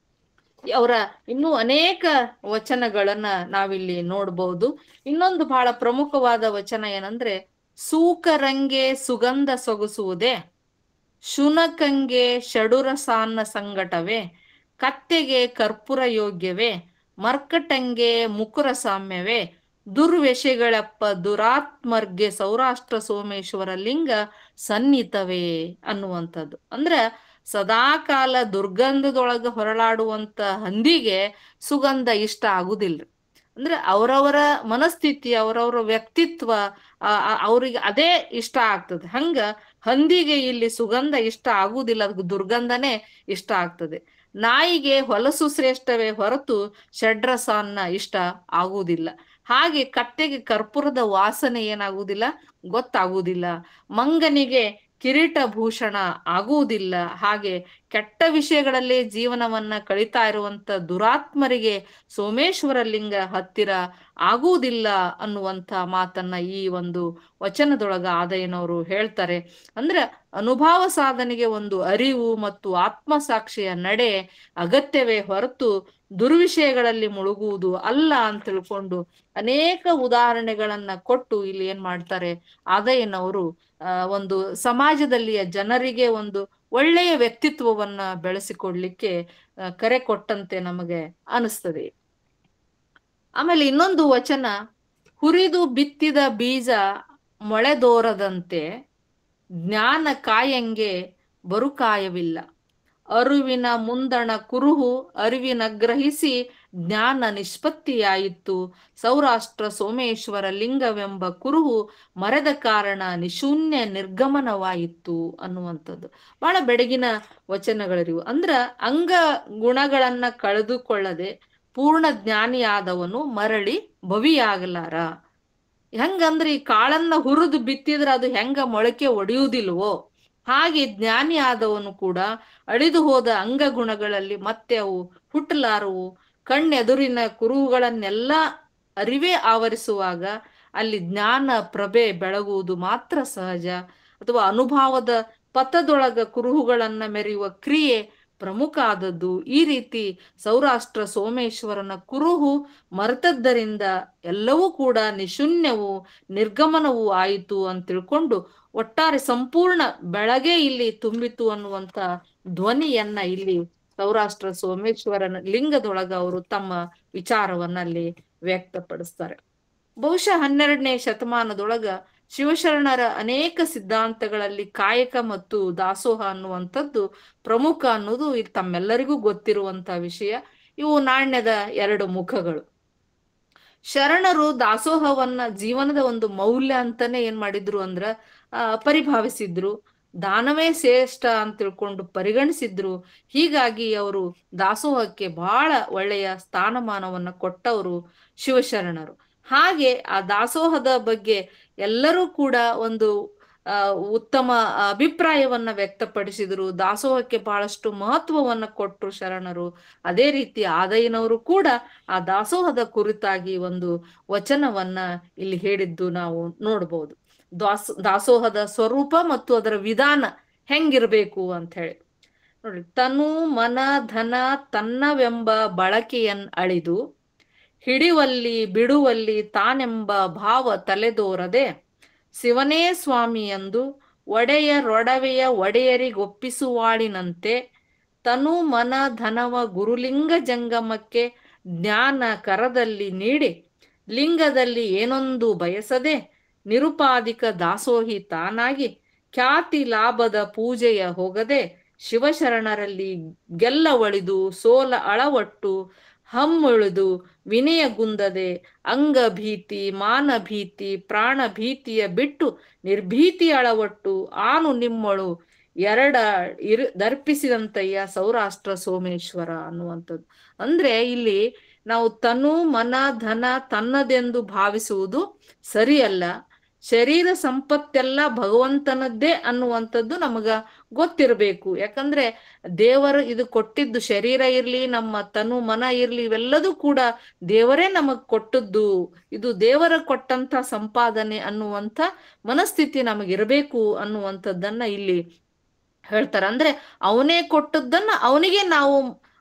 ಅವರ ಇನ್ನೂ ಅನೇಕ ವಚನಗಳನ್ನ ನಾವಿಲ್ಲಿ ನೋಡ್ಬಹುದು. ಇನ್ನೊಂದು ಬಹಳ ಪ್ರಮುಖವಾದ ವಚನ ಏನಂದ್ರೆ, ಸೂಕರಂಗೆ ಸುಗಂಧ ಸೊಗಸುವುದೇ, ಶುನಕಂಗೆ ಷಡುರಸಾನ್ನ ಸಂಗಟವೇ, ಕತ್ತೆಗೆ ಕರ್ಪೂರ ಯೋಗ್ಯವೇ, ಮರ್ಕಟಂಗೆ ಮುಕುರ ಸಾಮ್ಯವೇ, ದುರ್ವೆಷೆಗಳಪ್ಪ ದುರಾತ್ಮರ್ಗೆ ಸೌರಾಷ್ಟ್ರ ಸೋಮೇಶ್ವರ ಲಿಂಗ ಸನ್ನಿಹಿತವೇ ಅನ್ನುವಂಥದ್ದು. ಅಂದ್ರೆ ಸದಾಕಾಲ ದುರ್ಗಂಧದೊಳಗ ಹೊರಳಾಡುವಂತ ಹಂದಿಗೆ ಸುಗಂಧ ಇಷ್ಟ ಆಗುದಿಲ್ರಿ. ಅಂದ್ರೆ ಅವರವರ ಮನಸ್ಥಿತಿ, ಅವರವರ ವ್ಯಕ್ತಿತ್ವ, ಅವ್ರಿಗೆ ಅದೇ ಇಷ್ಟ ಆಗ್ತದೆ. ಹಂಗ ಹಂದಿಗೆ ಇಲ್ಲಿ ಸುಗಂಧ ಇಷ್ಟ ಆಗುದಿಲ್ಲ, ಅದಕ್ಕೆ ದುರ್ಗಂಧನೇ ಇಷ್ಟ ಆಗ್ತದೆ. ನಾಯಿಗೆ ಹೊಲಸು ಶ್ರೇಷ್ಠವೇ ಹೊರತು ಷಡ್ರಸಾನ್ನ ಇಷ್ಟ ಆಗುವುದಿಲ್ಲ. ಹಾಗೆ ಕತ್ತೆಗೆ ಕರ್ಪೂರದ ವಾಸನೆ ಏನಾಗುವುದಿಲ್ಲ, ಗೊತ್ತಾಗುವುದಿಲ್ಲ. ಮಂಗನಿಗೆ ಕಿರೀಟ ಭೂಷಣ ಆಗುವುದಿಲ್ಲ. ಹಾಗೆ ಕೆಟ್ಟ ವಿಷಯಗಳಲ್ಲೇ ಜೀವನವನ್ನ ಕಳೀತಾ ಇರುವಂತ ದುರಾತ್ಮರಿಗೆ ಸೋಮೇಶ್ವರ ಲಿಂಗ ಹತ್ತಿರ ಆಗುವುದಿಲ್ಲ ಅನ್ನುವಂತ ಮಾತನ್ನ ಈ ಒಂದು ವಚನದೊಳಗ ಆದಯ್ಯನವರು ಹೇಳ್ತಾರೆ. ಅಂದ್ರೆ ಅನುಭವ ಸಾಧನೆಗೆ ಒಂದು ಅರಿವು ಮತ್ತು ಆತ್ಮಸಾಕ್ಷಿಯ ನಡೆ ಅಗತ್ಯವೇ ಹೊರತು ದುರ್ವಿಷಯಗಳಲ್ಲಿ ಮುಳುಗುವುದು ಅಲ್ಲ ಅಂತ ತಿಳ್ಕೊಂಡು ಅನೇಕ ಉದಾಹರಣೆಗಳನ್ನ ಕೊಟ್ಟು ಇಲ್ಲಿ ಏನ್ ಮಾಡ್ತಾರೆ, ಆದಯ್ಯನವರು ಒಂದು ಸಮಾಜದಲ್ಲಿಯ ಜನರಿಗೆ ಒಂದು ಒಳ್ಳೆಯ ವ್ಯಕ್ತಿತ್ವವನ್ನ ಬೆಳೆಸಿಕೊಡ್ಲಿಕ್ಕೆ ಕರೆ ಕೊಟ್ಟಂತೆ ನಮಗೆ ಅನಿಸ್ತದೆ. ಆಮೇಲೆ ಇನ್ನೊಂದು ವಚನ, ಹುರಿದು ಬಿತ್ತಿದ ಬೀಜ ಮೊಳೆದೋರದಂತೆ ಜ್ಞಾನ ಕಾಯಂಗೆ ಬರುಕಾಯವಿಲ್ಲ, ಅರಿವಿನ ಮುಂದಣ ಕುರುಹು ಅರಿವಿನ ಗ್ರಹಿಸಿ ಜ್ಞಾನ ನಿಷ್ಪತ್ತಿಯಾಯಿತು. ಸೌರಾಷ್ಟ್ರ ಸೋಮೇಶ್ವರ ಲಿಂಗವೆಂಬ ಕುರುಹು ಮರೆದ ಕಾರಣ ನಿಶೂನ್ಯ ನಿರ್ಗಮನವಾಯಿತು ಅನ್ನುವಂಥದ್ದು ಬಹಳ ಬೆಡಗಿನ ವಚನಗಳಿವು. ಅಂದ್ರ ಅಂಗ ಗುಣಗಳನ್ನ ಕಳೆದುಕೊಳ್ಳದೆ ಪೂರ್ಣ ಜ್ಞಾನಿಯಾದವನು ಮರಳಿ ಭವಿಯಾಗಲಾರ. ಹೆಂಗಂದ್ರೆ ಈ ಕಾಳನ್ನ ಹುರಿದು ಬಿತ್ತಿದ್ರೆ ಅದು ಹೆಂಗ ಮೊಳಕೆ ಒಡೆಯುವುದಿಲ್ವೋ ಹಾಗೆ ಜ್ಞಾನಿ ಆದವನು ಕೂಡ ಅಳಿದು ಹೋದ ಅಂಗಗುಣಗಳಲ್ಲಿ ಮತ್ತೆ ಅವು ಹುಟ್ಟಲಾರವು. ಕಣ್ಣೆದುರಿನ ಕುರುಹುಗಳನ್ನೆಲ್ಲ ಅರಿವೇ ಆವರಿಸುವಾಗ ಅಲ್ಲಿ ಜ್ಞಾನ ಪ್ರಭೆ ಬೆಳಗುವುದು ಮಾತ್ರ ಸಹಜ. ಅಥವಾ ಅನುಭವದ ಪಥದೊಳಗ ಕುರುಹುಗಳನ್ನ ಮೆರೆಯುವ ಕ್ರಿಯೆ ಪ್ರಮುಖ ಆದದ್ದು. ಈ ರೀತಿ ಸೌರಾಷ್ಟ್ರ ಸೋಮೇಶ್ವರನ ಕುರುಹು ಮರೆತದ್ದರಿಂದ ಎಲ್ಲವೂ ಕೂಡ ನಿಶೂನ್ಯವೂ ನಿರ್ಗಮನವೂ ಆಯಿತು ಅಂತ ತಿಳ್ಕೊಂಡು ಒಟ್ಟಾರೆ ಸಂಪೂರ್ಣ ಬೆಳಗ್ಗೆ ಇಲ್ಲಿ ತುಂಬಿತು ಅನ್ನುವಂತ ಧ್ವನಿಯನ್ನ ಇಲ್ಲಿ ಸೌರಾಷ್ಟ್ರ ಸೋಮೇಶ್ವರನ ಲಿಂಗದೊಳಗ ಅವರು ತಮ್ಮ ವಿಚಾರವನ್ನ ಅಲ್ಲಿ ವ್ಯಕ್ತಪಡಿಸ್ತಾರೆ. ಬಹುಶಃ 12ನೇ ಶತಮಾನದೊಳಗ ಶಿವಶರಣರ ಅನೇಕ ಸಿದ್ಧಾಂತಗಳಲ್ಲಿ ಕಾಯಕ ಮತ್ತು ದಾಸೋಹ ಅನ್ನುವಂಥದ್ದು ಪ್ರಮುಖ ಅನ್ನೋದು ಇಲ್ಲಿ ತಮ್ಮೆಲ್ಲರಿಗೂ ಗೊತ್ತಿರುವಂತ ವಿಷಯ. ಇವು ನಾಣ್ಯದ ಎರಡು ಮುಖಗಳು. ಶರಣರು ದಾಸೋಹವನ್ನ ಜೀವನದ ಒಂದು ಮೌಲ್ಯ ಅಂತಾನೆ ಏನ್ ಮಾಡಿದ್ರು ಅಂದ್ರ ಪರಿಭಾವಿಸಿದ್ರು. ದಾನವೇ ಶ್ರೇಷ್ಠ ಅಂತ ತಿಳ್ಕೊಂಡು ಪರಿಗಣಿಸಿದ್ರು. ಹೀಗಾಗಿ ಅವರು ದಾಸೋಹಕ್ಕೆ ಬಹಳ ಒಳ್ಳೆಯ ಸ್ಥಾನಮಾನವನ್ನ ಕೊಟ್ಟವರು ಶಿವಶರಣರು. ಹಾಗೆ ಆ ದಾಸೋಹದ ಬಗ್ಗೆ ಎಲ್ಲರೂ ಕೂಡ ಒಂದು ಉತ್ತಮ ಅಭಿಪ್ರಾಯವನ್ನ ವ್ಯಕ್ತಪಡಿಸಿದ್ರು. ದಾಸೋಹಕ್ಕೆ ಬಹಳಷ್ಟು ಮಹತ್ವವನ್ನ ಕೊಟ್ಟರು ಶರಣರು. ಅದೇ ರೀತಿ ಆದಯ್ಯನವರು ಕೂಡ ಆ ದಾಸೋಹದ ಕುರಿತಾಗಿ ಒಂದು ವಚನವನ್ನ ಇಲ್ಲಿ ಹೇಳಿದ್ದು ನಾವು ನೋಡ್ಬೋದು. ದಾಸೋಹದ ಸ್ವರೂಪ ಮತ್ತು ಅದರ ವಿಧಾನ ಹೆಂಗಿರ್ಬೇಕು ಅಂತ ಹೇಳಿ ನೋಡಿ. ತನು ಮನ ಧನ ತನ್ನವೆಂಬ ಬಳಕೆಯನ್ ಅಳಿದು ಹಿಡಿವಲ್ಲಿ ಬಿಡುವಲ್ಲಿ ತಾನೆಂಬ ಭಾವ ತಲೆದೋರದೆ ಶಿವನೇ ಸ್ವಾಮಿ ಎಂದು ಒಡೆಯರೊಡವೆಯ ಒಡೆಯರಿಗೊಪ್ಪಿಸುವಾಳಿನಂತೆ ತನು ಮನ ಧನವ ಗುರುಲಿಂಗ ಜಂಗಮಕ್ಕೆ ಜ್ಞಾನ ಕರದಲ್ಲಿ ನೀಡಿ ಲಿಂಗದಲ್ಲಿ ಏನೊಂದು ಬಯಸದೆ ನಿರುಪಾಧಿಕ ದಾಸೋಹಿ ತಾನಾಗಿ ಖ್ಯಾತಿ ಲಾಭದ ಪೂಜೆಯ ಹೋಗದೆ ಶಿವಶರಣರಲ್ಲಿ ಗೆಲ್ಲ ಒಳಿದು ಸೋಲ ಅಳವಟ್ಟು ಹಮ್ಮುಳಿದು ವಿನಯಗುಂದದೆ ಅಂಗಭೀತಿ ಮಾನಭೀತಿ ಪ್ರಾಣ ಭೀತಿಯ ಬಿಟ್ಟು ನಿರ್ಭೀತಿ ಅಳವಟ್ಟು ಆನು ನಿಮ್ಮಳು ದರ್ಪಿಸಿದಂತಯ್ಯ ಸೌರಾಷ್ಟ್ರ ಸೋಮೇಶ್ವರ ಅನ್ನುವಂಥದ್ದು. ಅಂದ್ರೆ ಇಲ್ಲಿ ನಾವು ತನು ಮನ ಧನ ತನ್ನದೆಂದು ಭಾವಿಸುವುದು ಸರಿಯಲ್ಲ. ಶರೀರ ಸಂಪತ್ತೆಲ್ಲ ಭಗವಂತನದ್ದೇ ಅನ್ನುವಂಥದ್ದು ನಮಗ ಗೊತ್ತಿರಬೇಕು. ಯಾಕಂದ್ರೆ ದೇವರು ಇದು ಕೊಟ್ಟಿದ್ದು, ಶರೀರ ಇರ್ಲಿ ನಮ್ಮ ತನು ಮನ ಇರ್ಲಿ ಇವೆಲ್ಲದೂ ಕೂಡ ದೇವರೇ ನಮಗ್ ಕೊಟ್ಟದ್ದು. ಇದು ದೇವರ ಕೊಟ್ಟಂತ ಸಂಪಾದನೆ ಅನ್ನುವಂಥ ಮನಸ್ಥಿತಿ ನಮಗಿರಬೇಕು ಅನ್ನುವಂಥದ್ದನ್ನ ಇಲ್ಲಿ ಹೇಳ್ತಾರೆ. ಅಂದ್ರೆ ಅವನೇ ಕೊಟ್ಟದ್ದನ್ನ ಅವನಿಗೆ ನಾವು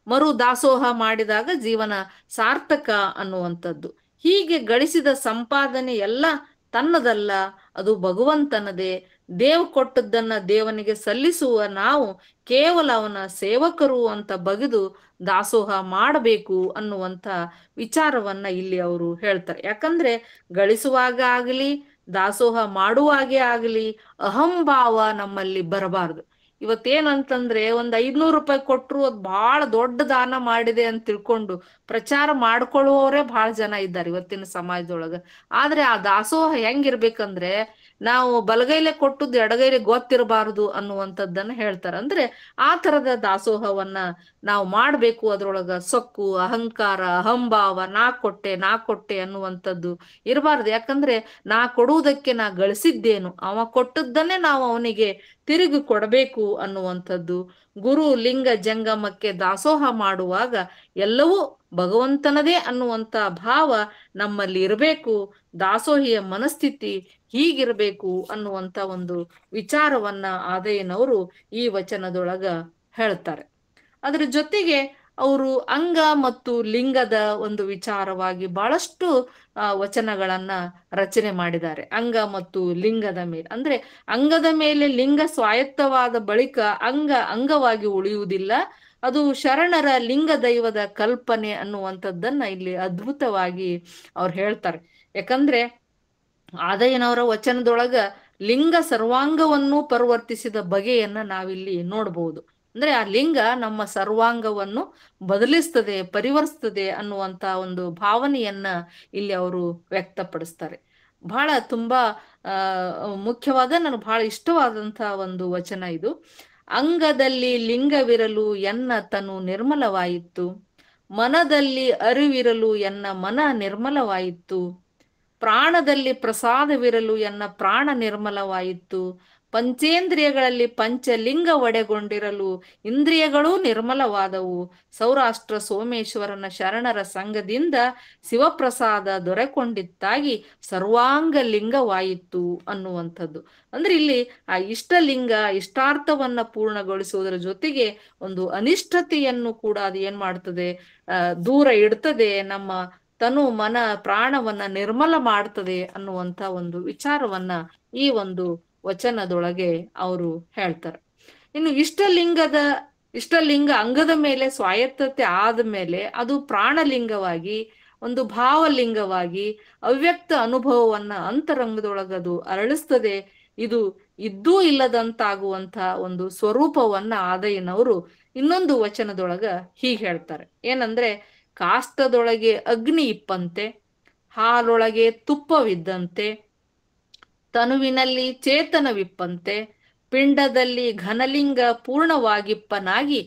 ಮರು ದಾಸೋಹ ಮಾಡಿದಾಗ ಜೀವನ ಸಾರ್ಥಕ ಅನ್ನುವಂಥದ್ದು. ಹೀಗೆ ಗಳಿಸಿದ ಸಂಪಾದನೆ ಎಲ್ಲ ತನ್ನದಲ್ಲ, ಅದು ಭಗವಂತನದೇ. ದೇವ್ ಕೊಟ್ಟದ್ದನ್ನ ದೇವನಿಗೆ ಸಲ್ಲಿಸುವ ನಾವು ಕೇವಲ ಅವನ ಸೇವಕರು ಅಂತ ಬಗೆದು ದಾಸೋಹ ಮಾಡಬೇಕು ಅನ್ನುವಂಥ ವಿಚಾರವನ್ನ ಇಲ್ಲಿ ಅವರು ಹೇಳ್ತಾರೆ. ಯಾಕಂದ್ರೆ ಗಳಿಸುವಾಗ ಆಗಲಿ ದಾಸೋಹ ಮಾಡುವಾಗೆ ಆಗಲಿ ಅಹಂಭಾವ ನಮ್ಮಲ್ಲಿ ಬರಬಾರ್ದು. ಇವತ್ತೇನಂತಂದ್ರೆ ಒಂದ್ 500 ರೂಪಾಯಿ ಕೊಟ್ರು ಅದ್ ಬಹಳ ದೊಡ್ಡ ದಾನ ಮಾಡಿದೆ ಅಂತ ತಿಳ್ಕೊಂಡು ಪ್ರಚಾರ ಮಾಡ್ಕೊಳ್ಳುವವರೇ ಬಹಳ ಜನ ಇದ್ದಾರೆ ಇವತ್ತಿನ ಸಮಾಜದೊಳಗ. ಆದ್ರೆ ಆ ದಾಸೋಹ ಹೆಂಗಿರ್ಬೇಕಂದ್ರೆ ನಾವು ಬಲಗೈಲೆ ಕೊಟ್ಟದ್ದು ಎಡಗೈಲೆ ಗೊತ್ತಿರಬಾರದು ಅನ್ನುವಂಥದ್ದನ್ನ ಹೇಳ್ತಾರೆ. ಅಂದ್ರೆ ಆ ತರದ ದಾಸೋಹವನ್ನ ನಾವು ಮಾಡ್ಬೇಕು. ಅದ್ರೊಳಗ ಸೊಕ್ಕು ಅಹಂಕಾರ ಅಹಂಭಾವ ನಾ ಕೊಟ್ಟೆ ಅನ್ನುವಂಥದ್ದು ಇರಬಾರ್ದು. ಯಾಕಂದ್ರೆ ನಾ ಕೊಡುವುದಕ್ಕೆ ನಾ ಗಳಿಸಿದ್ದೇನು, ಅವ ಕೊಟ್ಟದ್ದನ್ನೇ ನಾವು ಅವನಿಗೆ ತಿರುಗಿ ಕೊಡಬೇಕು ಅನ್ನುವಂಥದ್ದು. ಗುರು ಲಿಂಗ ಜಂಗಮಕ್ಕೆ ದಾಸೋಹ ಮಾಡುವಾಗ ಎಲ್ಲವೂ ಭಗವಂತನದೇ ಅನ್ನುವಂತ ಭಾವ ನಮ್ಮಲ್ಲಿ ಇರಬೇಕು. ದಾಸೋಹಿಯ ಮನಸ್ಥಿತಿ ಹೀಗಿರಬೇಕು ಅನ್ನುವಂತ ಒಂದು ವಿಚಾರವನ್ನ ಆದಯ್ಯನವರು ಈ ವಚನದೊಳಗ ಹೇಳ್ತಾರೆ. ಅದ್ರ ಜೊತೆಗೆ ಅವರು ಅಂಗ ಮತ್ತು ಲಿಂಗದ ಒಂದು ವಿಚಾರವಾಗಿ ಬಹಳಷ್ಟು ವಚನಗಳನ್ನ ರಚನೆ ಮಾಡಿದ್ದಾರೆ. ಅಂಗ ಮತ್ತು ಲಿಂಗದ ಮೇಲೆ ಅಂದ್ರೆ ಅಂಗದ ಮೇಲೆ ಲಿಂಗ ಸ್ವಾಯತ್ತವಾದ ಬಳಿಕ ಅಂಗವಾಗಿ ಉಳಿಯುವುದಿಲ್ಲ. ಅದು ಶರಣರ ಲಿಂಗ ದೈವದ ಕಲ್ಪನೆ ಅನ್ನುವಂಥದ್ದನ್ನ ಇಲ್ಲಿ ಅದ್ಭುತವಾಗಿ ಅವ್ರು ಹೇಳ್ತಾರೆ. ಯಾಕಂದ್ರೆ ಆದಯ್ಯನವರ ವಚನದೊಳಗ ಲಿಂಗ ಸರ್ವಾಂಗವನ್ನು ಪರಿವರ್ತಿಸಿದ ಬಗೆಯನ್ನ ನಾವಿಲ್ಲಿ ನೋಡ್ಬೋದು. ಅಂದ್ರೆ ಆ ಲಿಂಗ ನಮ್ಮ ಸರ್ವಾಂಗವನ್ನು ಬದಲಿಸ್ತದೆ, ಪರಿವರ್ತಿಸ್ತದೆ ಅನ್ನುವಂತ ಒಂದು ಭಾವನೆಯನ್ನ ಇಲ್ಲಿ ಅವರು ವ್ಯಕ್ತಪಡಿಸ್ತಾರೆ. ಬಹಳ ತುಂಬಾ ಮುಖ್ಯವಾದ, ನನಗೆ ಬಹಳ ಇಷ್ಟವಾದಂತ ಒಂದು ವಚನ ಇದು. ಅಂಗದಲ್ಲಿ ಲಿಂಗವಿರಲು ಎನ್ನ ತನು ನಿರ್ಮಲವಾಯಿತು, ಮನದಲ್ಲಿ ಅರಿವಿರಲು ಎನ್ನ ಮನ ನಿರ್ಮಲವಾಯಿತು, ಪ್ರಾಣದಲ್ಲಿ ಪ್ರಸಾದವಿರಲು ಎನ್ನ ಪ್ರಾಣ ನಿರ್ಮಲವಾಯಿತು, ಪಂಚೇಂದ್ರಿಯಗಳಲ್ಲಿ ಪಂಚಲಿಂಗ ಒಡೆಗೊಂಡಿರಲು ಇಂದ್ರಿಯಗಳೂ ನಿರ್ಮಲವಾದವು, ಸೌರಾಷ್ಟ್ರ ಸೋಮೇಶ್ವರನ ಶರಣರ ಸಂಘದಿಂದ ಶಿವಪ್ರಸಾದ ದೊರೆಕೊಂಡಿತ್ತಾಗಿ ಸರ್ವಾಂಗ ಲಿಂಗವಾಯಿತು ಅನ್ನುವಂಥದ್ದು. ಅಂದ್ರೆ ಇಲ್ಲಿ ಆ ಇಷ್ಟಲಿಂಗ ಇಷ್ಟಾರ್ಥವನ್ನ ಪೂರ್ಣಗೊಳಿಸುವುದರ ಜೊತೆಗೆ ಒಂದು ಅನಿಷ್ಟತೆಯನ್ನು ಕೂಡ ಅದು ಏನ್ ಮಾಡ್ತದೆ, ದೂರ ಇಡ್ತದೆ, ನಮ್ಮ ತನು ಮನ ಪ್ರಾಣವನ್ನ ನಿರ್ಮಲ ಮಾಡ್ತದೆ ಅನ್ನುವಂತ ಒಂದು ವಿಚಾರವನ್ನ ಈ ಒಂದು ವಚನದೊಳಗೆ ಅವರು ಹೇಳ್ತಾರೆ. ಇನ್ನು ಇಷ್ಟಲಿಂಗ ಅಂಗದ ಮೇಲೆ ಸ್ವಾಯತ್ತತೆ ಆದ ಮೇಲೆ ಅದು ಪ್ರಾಣಲಿಂಗವಾಗಿ, ಒಂದು ಭಾವಲಿಂಗವಾಗಿ ಅವ್ಯಕ್ತ ಅನುಭವವನ್ನ ಅಂತರಂಗದೊಳಗದು ಅರಳಿಸ್ತದೆ. ಇದು ಇದ್ದೂ ಇಲ್ಲದಂತಾಗುವಂತ ಒಂದು ಸ್ವರೂಪವನ್ನ ಆದಯ್ಯನವರು ಇನ್ನೊಂದು ವಚನದೊಳಗ ಹೀಗೆ ಹೇಳ್ತಾರೆ. ಏನಂದ್ರೆ, ಕಾಷ್ಟದೊಳಗೆ ಅಗ್ನಿ ಇಪ್ಪಂತೆ, ಹಾಲೊಳಗೆ ತುಪ್ಪವಿದ್ದಂತೆ, ತನುವಿನಲ್ಲಿ ಚೇತನವಿಪ್ಪಂತೆ, ಪಿಂಡದಲ್ಲಿ ಘನಲಿಂಗ ಪೂರ್ಣವಾಗಿಪ್ಪನಾಗಿ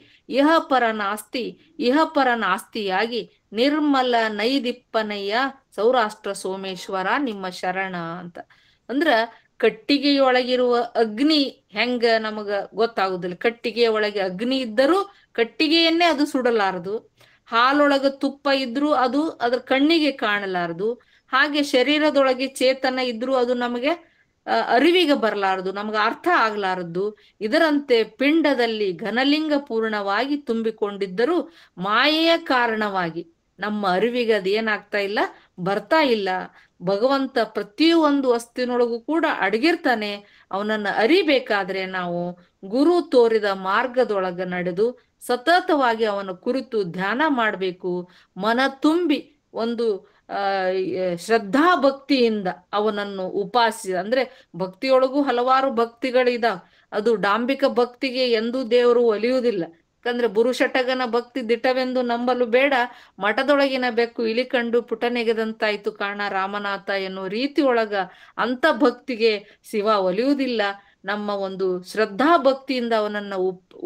ಇಹಪರನಾಸ್ತಿಯಾಗಿ ನಿರ್ಮಲ ನೈದಿಪ್ಪನಯ್ಯ ಸೌರಾಷ್ಟ್ರ ಸೋಮೇಶ್ವರ ನಿಮ್ಮ ಶರಣ ಅಂತ. ಅಂದ್ರ ಕಟ್ಟಿಗೆಯೊಳಗಿರುವ ಅಗ್ನಿ ಹೆಂಗ ನಮಗ ಗೊತ್ತಾಗುದಿಲ್ಲ, ಕಟ್ಟಿಗೆಯ ಒಳಗೆ ಅಗ್ನಿ ಇದ್ದರೂ ಕಟ್ಟಿಗೆಯನ್ನೇ ಅದು ಸುಡಲಾರದು, ಹಾಲೊಳಗ ತುಪ್ಪ ಇದ್ರೂ ಅದು ಅದ್ರ ಕಣ್ಣಿಗೆ ಕಾಣಲಾರದು, ಹಾಗೆ ಶರೀರದೊಳಗೆ ಚೇತನ ಇದ್ರೂ ಅದು ನಮಗೆ ಅರಿವಿಗೆ ಬರಲಾರದು, ನಮ್ಗೆ ಅರ್ಥ ಆಗ್ಲಾರದ್ದು. ಇದರಂತೆ ಪಿಂಡದಲ್ಲಿ ಘನಲಿಂಗ ಪೂರ್ಣವಾಗಿ ತುಂಬಿಕೊಂಡಿದ್ದರೂ ಮಾಯೆಯ ಕಾರಣವಾಗಿ ನಮ್ಮ ಅರಿವಿಗೆ ಅದೇನಾಗ್ತಾ ಇಲ್ಲ, ಬರ್ತಾ ಇಲ್ಲ. ಭಗವಂತ ಪ್ರತಿಯೊಂದು ವಸ್ತುವಿನೊಳಗೂ ಕೂಡ ಅಡಗಿರ್ತಾನೆ. ಅವನನ್ನ ಅರಿಬೇಕಾದ್ರೆ ನಾವು ಗುರು ತೋರಿದ ಮಾರ್ಗದೊಳಗ ನಡೆದು ಸತತವಾಗಿ ಅವನ ಕುರಿತು ಧ್ಯಾನ ಮಾಡಬೇಕು. ಮನ ತುಂಬಿ ಒಂದು ಶ್ರದ್ಧಾ ಭಕ್ತಿಯಿಂದ ಅವನನ್ನು ಉಪಾಸಿಸಿ, ಅಂದ್ರೆ ಭಕ್ತಿಯೊಳಗೂ ಹಲವಾರು ಭಕ್ತಿಗಳಿದಾವ್. ಅದು ಡಾಂಬಿಕ ಭಕ್ತಿಗೆ ಎಂದೂ ದೇವರು ಒಲಿಯುವುದಿಲ್ಲ. ಯಾಕಂದ್ರೆ ಬುರುಷಟಗನ ಭಕ್ತಿ ದಿಟವೆಂದು ನಂಬಲು ಬೇಡ, ಮಠದೊಳಗಿನ ಬೆಕ್ಕು ಇಲಿ ಕಂಡು ಪುಟನೆಗೆದಂತಾಯ್ತು ಕಾಣ ರಾಮನಾಥ ಎನ್ನುವ ರೀತಿಯೊಳಗ ಅಂತ ಭಕ್ತಿಗೆ ಶಿವ ಒಲಿಯುವುದಿಲ್ಲ. ನಮ್ಮ ಒಂದು ಶ್ರದ್ಧಾ ಭಕ್ತಿಯಿಂದ ಅವನನ್ನ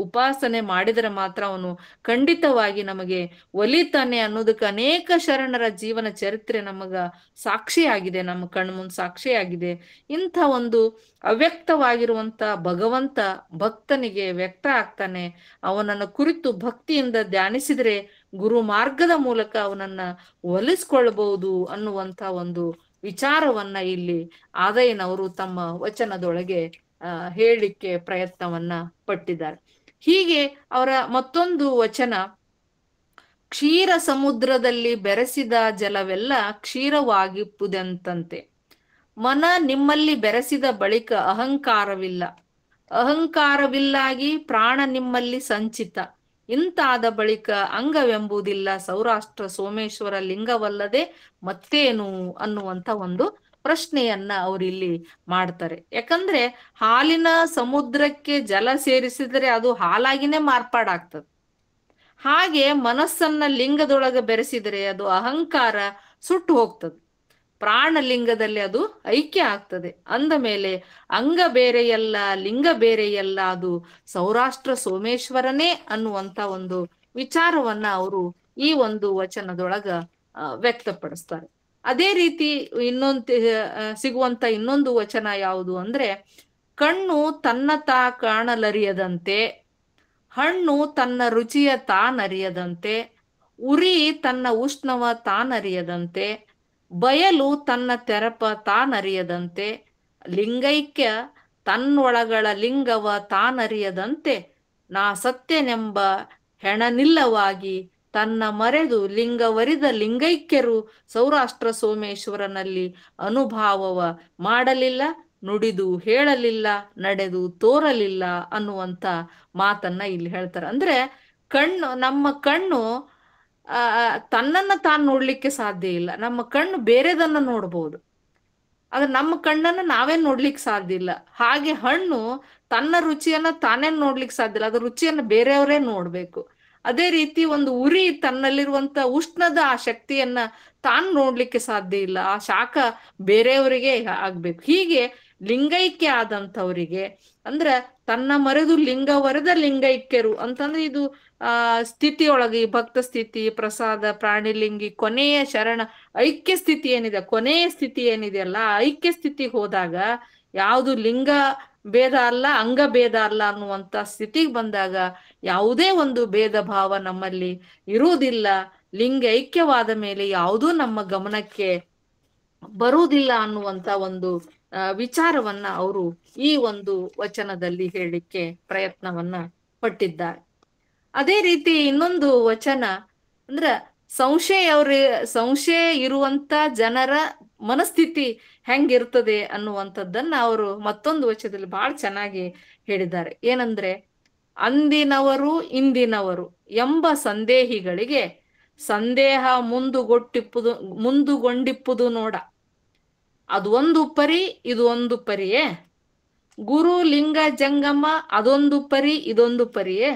ಉಪಾಸನೆ ಮಾಡಿದರೆ ಮಾತ್ರ ಅವನು ಖಂಡಿತವಾಗಿ ನಮಗೆ ಒಲಿತಾನೆ ಅನ್ನೋದಕ್ಕೆ ಅನೇಕ ಶರಣರ ಜೀವನ ಚರಿತ್ರೆ ನಮಗ ಸಾಕ್ಷಿಯಾಗಿದೆ, ನಮ್ಮ ಕಣ್ಮುಂದ್ ಸಾಕ್ಷಿಯಾಗಿದೆ. ಇಂಥ ಒಂದು ಅವ್ಯಕ್ತವಾಗಿರುವಂತ ಭಗವಂತ ಭಕ್ತನಿಗೆ ವ್ಯಕ್ತ ಆಗ್ತಾನೆ. ಅವನನ್ನ ಕುರಿತು ಭಕ್ತಿಯಿಂದ ಧ್ಯಾನಿಸಿದ್ರೆ ಗುರು ಮಾರ್ಗದ ಮೂಲಕ ಅವನನ್ನ ಒಲಿಸ್ಕೊಳ್ಬಹುದು ಅನ್ನುವಂತ ಒಂದು ವಿಚಾರವನ್ನ ಇಲ್ಲಿ ಆದಯ್ಯನವರು ತಮ್ಮ ವಚನದೊಳಗೆ ಹೇಳಲಿಕ್ಕೆ ಪ್ರಯತ್ನವನ್ನ ಪಟ್ಟಿದ್ದಾರೆ. ಹೀಗೆ ಅವರ ಮತ್ತೊಂದು ವಚನ, ಕ್ಷೀರ ಸಮುದ್ರದಲ್ಲಿ ಬೆರೆಸಿದ ಜಲವೆಲ್ಲ ಕ್ಷೀರವಾಗಿಪ್ಪುದಂತೆ, ಮನ ನಿಮ್ಮಲ್ಲಿ ಬೆರೆಸಿದ ಬಳಿಕ ಅಹಂಕಾರವಿಲ್ಲಾಗಿ ಪ್ರಾಣ ನಿಮ್ಮಲ್ಲಿ ಸಂಚಿತ, ಇಂತಾದ ಬಳಿಕ ಅಂಗವೆಂಬುದಿಲ್ಲ ಸೌರಾಷ್ಟ್ರ ಸೋಮೇಶ್ವರ ಲಿಂಗವಲ್ಲದೆ ಮತ್ತೇನು ಅನ್ನುವಂತ ಒಂದು ಪ್ರಶ್ನೆಯನ್ನ ಅವರಿಲ್ಲಿ ಮಾಡ್ತಾರೆ. ಯಾಕಂದ್ರೆ ಹಾಲಿನ ಸಮುದ್ರಕ್ಕೆ ಜಲ ಸೇರಿಸಿದರೆ ಅದು ಹಾಲಾಗಿನೇ ಮಾರ್ಪಾಡಾಗ್ತದೆ. ಹಾಗೆ ಮನಸ್ಸನ್ನ ಲಿಂಗದೊಳಗೆ ಬೆರೆಸಿದರೆ ಅದು ಅಹಂಕಾರ ಸುಟ್ಟು ಹೋಗ್ತದೆ, ಪ್ರಾಣಲಿಂಗದಲ್ಲಿ ಅದು ಐಕ್ಯ ಆಗ್ತದೆ. ಅಂದ ಮೇಲೆ ಅಂಗ ಬೇರೆಯಲ್ಲ, ಲಿಂಗ ಬೇರೆಯಲ್ಲ, ಅದು ಸೌರಾಷ್ಟ್ರ ಸೋಮೇಶ್ವರನೇ ಅನ್ನುವಂತ ಒಂದು ವಿಚಾರವನ್ನ ಅವರು ಈ ಒಂದು ವಚನದೊಳಗ ವ್ಯಕ್ತಪಡಿಸ್ತಾರೆ. ಅದೇ ರೀತಿ ಸಿಗುವಂತ ಇನ್ನೊಂದು ವಚನ ಯಾವುದು ಅಂದ್ರೆ, ಕಣ್ಣು ತನ್ನ ತಾ ಕಾಣಲರಿಯದಂತೆ, ಹಣ್ಣು ತನ್ನ ರುಚಿಯ ತಾನರಿಯದಂತೆ, ಉರಿ ತನ್ನ ಉಷ್ಣವ ತಾನರಿಯದಂತೆ, ಬಯಲು ತನ್ನ ತೆರಪ ತಾನರಿಯದಂತೆ, ಲಿಂಗೈಕ್ಯ ತನ್ನೊಳಗಳ ಲಿಂಗವ ತಾನರಿಯದಂತೆ, ನಾ ಸತ್ಯನೆಂಬ ಹೆಣನಿಲ್ಲವಾಗಿ ತನ್ನ ಮರೆದು ಲಿಂಗವರಿದ ಲಿಂಗೈಕ್ಯರು ಸೌರಾಷ್ಟ್ರ ಸೋಮೇಶ್ವರನಲ್ಲಿ ಅನುಭಾವವ ಮಾಡಲಿಲ್ಲ, ನುಡಿದು ಹೇಳಲಿಲ್ಲ, ನಡೆದು ತೋರಲಿಲ್ಲ ಅನ್ನುವಂತ ಮಾತನ್ನ ಇಲ್ಲಿ ಹೇಳ್ತಾರೆ. ಅಂದ್ರೆ ನಮ್ಮ ಕಣ್ಣು ತನ್ನನ್ನ ತಾನು ನೋಡ್ಲಿಕ್ಕೆ ಸಾಧ್ಯ ಇಲ್ಲ. ನಮ್ಮ ಕಣ್ಣು ಬೇರೆದನ್ನ ನೋಡ್ಬೋದು, ಆದ್ರೆ ನಮ್ಮ ಕಣ್ಣನ್ನ ನಾವೇ ನೋಡ್ಲಿಕ್ಕೆ ಸಾಧ್ಯ ಇಲ್ಲ. ಹಾಗೆ ಹಣ್ಣು ತನ್ನ ರುಚಿಯನ್ನ ತಾನೇ ನೋಡ್ಲಿಕ್ಕೆ ಸಾಧ್ಯ ಇಲ್ಲ, ಅದ್ರ ರುಚಿಯನ್ನ ಬೇರೆಯವರೇ ನೋಡ್ಬೇಕು. ಅದೇ ರೀತಿ ಒಂದು ಉರಿ ತನ್ನಲ್ಲಿರುವಂತ ಉಷ್ಣದ ಆ ಶಕ್ತಿಯನ್ನ ತಾನು ನೋಡ್ಲಿಕ್ಕೆ ಸಾಧ್ಯ ಇಲ್ಲ, ಆ ಶಾಖ ಬೇರೆಯವರಿಗೆ ಆಗ್ಬೇಕು. ಹೀಗೆ ಲಿಂಗೈಕ್ಯ ಆದಂಥವರಿಗೆ ಅಂದ್ರ ತನ್ನ ಮರೆದು ಲಿಂಗವರೆದ ಲಿಂಗೈಕ್ಯರು ಅಂತಂದ್ರೆ ಇದು ಸ್ಥಿತಿಯೊಳಗೆ ಈ ಭಕ್ತ ಸ್ಥಿತಿ, ಪ್ರಸಾದ, ಪ್ರಾಣಿಲಿಂಗಿ, ಕೊನೆಯ ಶರಣ ಐಕ್ಯ ಸ್ಥಿತಿ ಏನಿದೆ, ಕೊನೆಯ ಸ್ಥಿತಿ ಏನಿದೆಯಲ್ಲ, ಆ ಐಕ್ಯ ಸ್ಥಿತಿಗೆ ಹೋದಾಗ ಯಾವುದು ಲಿಂಗ ಭೇದ ಅಲ್ಲ, ಅಂಗ ಭೇದ ಅಲ್ಲ ಅನ್ನುವಂತ ಸ್ಥಿತಿಗೆ ಬಂದಾಗ ಯಾವುದೇ ಒಂದು ಭೇದ ಭಾವ ನಮ್ಮಲ್ಲಿ ಇರುವುದಿಲ್ಲ. ಲಿಂಗ ಐಕ್ಯವಾದ ಮೇಲೆ ಯಾವುದೂ ನಮ್ಮ ಗಮನಕ್ಕೆ ಬರುವುದಿಲ್ಲ ಅನ್ನುವಂತ ಒಂದು ವಿಚಾರವನ್ನ ಅವರು ಈ ಒಂದು ವಚನದಲ್ಲಿ ಹೇಳಲಿಕ್ಕೆ ಪ್ರಯತ್ನವನ್ನ ಪಟ್ಟಿದ್ದಾರೆ. ಅದೇ ರೀತಿ ಇನ್ನೊಂದು ವಚನ ಅಂದ್ರ ಸಂಶಯ ಇರುವಂತ ಜನರ ಮನಸ್ಥಿತಿ ಹೆಂಗಿರ್ತದೆ ಅನ್ನುವಂಥದ್ದನ್ನ ಅವರು ಮತ್ತೊಂದು ವಚನದಲ್ಲಿ ಬಹಳ ಚೆನ್ನಾಗಿ ಹೇಳಿದ್ದಾರೆ. ಏನಂದ್ರೆ, ಅಂದಿನವರು ಇಂದಿನವರು ಎಂಬ ಸಂದೇಹಿಗಳಿಗೆ ಸಂದೇಹ ಮುಂದುಗೊಂಡಿಪ್ಪುದು ನೋಡ. ಅದು ಒಂದು ಪರಿ, ಇದು ಒಂದು ಪರಿಯೇ. ಗುರು ಲಿಂಗ ಜಂಗಮ ಅದೊಂದು ಪರಿ, ಇದೊಂದು ಪರಿಯೇ.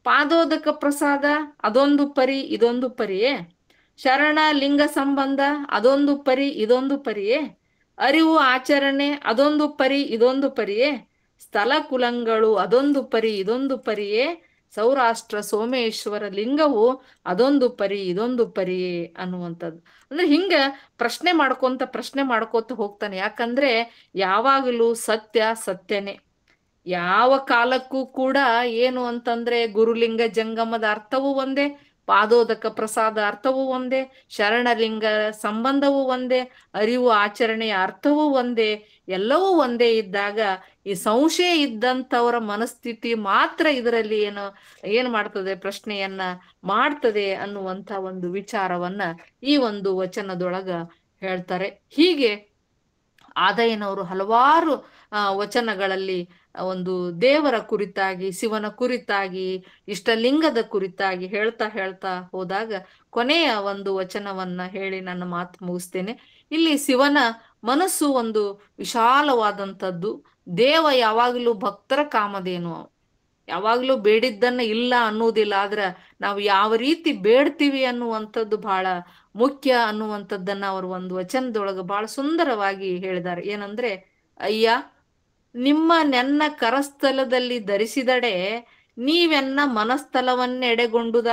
ಪಾದೋದಕ ಪ್ರಸಾದ ಅದೊಂದು ಪರಿ, ಇದೊಂದು ಪರಿಯೇ. ಶರಣ ಲಿಂಗ ಸಂಬಂಧ ಅದೊಂದು ಪರಿ, ಇದೊಂದು ಪರಿಯೇ. ಅರಿವು ಆಚರಣೆ ಅದೊಂದು ಪರಿ, ಇದೊಂದು ಪರಿಯೇ. ಸ್ಥಳ ಕುಲಂಗಳು ಅದೊಂದು ಪರಿ, ಇದೊಂದು ಪರಿಯೇ. ಸೌರಾಷ್ಟ್ರ ಸೋಮೇಶ್ವರ ಲಿಂಗವು ಅದೊಂದು ಪರಿ, ಇದೊಂದು ಪರಿಯೇ ಅನ್ನುವಂಥದ್ದು. ಅಂದ್ರೆ ಹಿಂಗ ಪ್ರಶ್ನೆ ಮಾಡ್ಕೋತ ಹೋಗ್ತಾನೆ. ಯಾಕಂದ್ರೆ ಯಾವಾಗಲೂ ಸತ್ಯ ಸತ್ಯನೇ. ಯಾವ ಕಾಲಕ್ಕೂ ಕೂಡ ಏನು ಅಂತಂದ್ರೆ ಗುರುಲಿಂಗ ಜಂಗಮದ ಅರ್ಥವೂ ಒಂದೇ, ಪಾದೋದಕ ಪ್ರಸಾದ ಅರ್ಥವೂ ಒಂದೇ, ಶರಣಲಿಂಗ ಸಂಬಂಧವೂ ಒಂದೇ, ಅರಿವು ಆಚರಣೆಯ ಅರ್ಥವೂ ಒಂದೇ. ಎಲ್ಲವೂ ಒಂದೇ ಇದ್ದಾಗ ಈ ಸಂಶಯ ಇದ್ದಂಥವರ ಮನಸ್ಥಿತಿ ಮಾತ್ರ ಇದರಲ್ಲಿ ಏನು ಮಾಡ್ತದೆ, ಪ್ರಶ್ನೆಯನ್ನ ಮಾಡ್ತದೆ ಅನ್ನುವಂಥ ಒಂದು ವಿಚಾರವನ್ನ ಈ ಒಂದು ವಚನದೊಳಗ ಹೇಳ್ತಾರೆ. ಹೀಗೆ ಆದಯ್ಯನವರು ಹಲವಾರು ವಚನಗಳಲ್ಲಿ ಒಂದು ದೇವರ ಕುರಿತಾಗಿ, ಶಿವನ ಕುರಿತಾಗಿ, ಇಷ್ಟಲಿಂಗದ ಕುರಿತಾಗಿ ಹೇಳ್ತಾ ಹೋದಾಗ ಕೊನೆಯ ಒಂದು ವಚನವನ್ನ ಹೇಳಿ ನನ್ನ ಮಾತು ಮುಗಿಸ್ತೇನೆ. ಇಲ್ಲಿ ಶಿವನ ಮನಸ್ಸು ಒಂದು ವಿಶಾಲವಾದಂಥದ್ದು. ದೇವ ಯಾವಾಗಲೂ ಭಕ್ತರ ಕಾಮಧೇನು, ಯಾವಾಗ್ಲೂ ಬೇಡಿದ್ದನ್ನ ಇಲ್ಲ ಅನ್ನುವುದಿಲ್ಲ. ಆದ್ರ ನಾವು ಯಾವ ರೀತಿ ಬೇಡ್ತೀವಿ ಅನ್ನುವಂಥದ್ದು ಬಹಳ ಮುಖ್ಯ ಅನ್ನುವಂಥದ್ದನ್ನ ಅವರು ಒಂದು ವಚನದೊಳಗ ಬಹಳ ಸುಂದರವಾಗಿ ಹೇಳಿದ್ದಾರೆ. ಏನಂದ್ರೆ, ಅಯ್ಯ ನಿಮ್ಮ ನೆನ್ನ ಕರಸ್ಥಲದಲ್ಲಿ ಧರಿಸಿದಡೆ ನೀವೆನ್ನ ಮನಸ್ಥಲವನ್ನೆಡೆಗೊಂಡುದ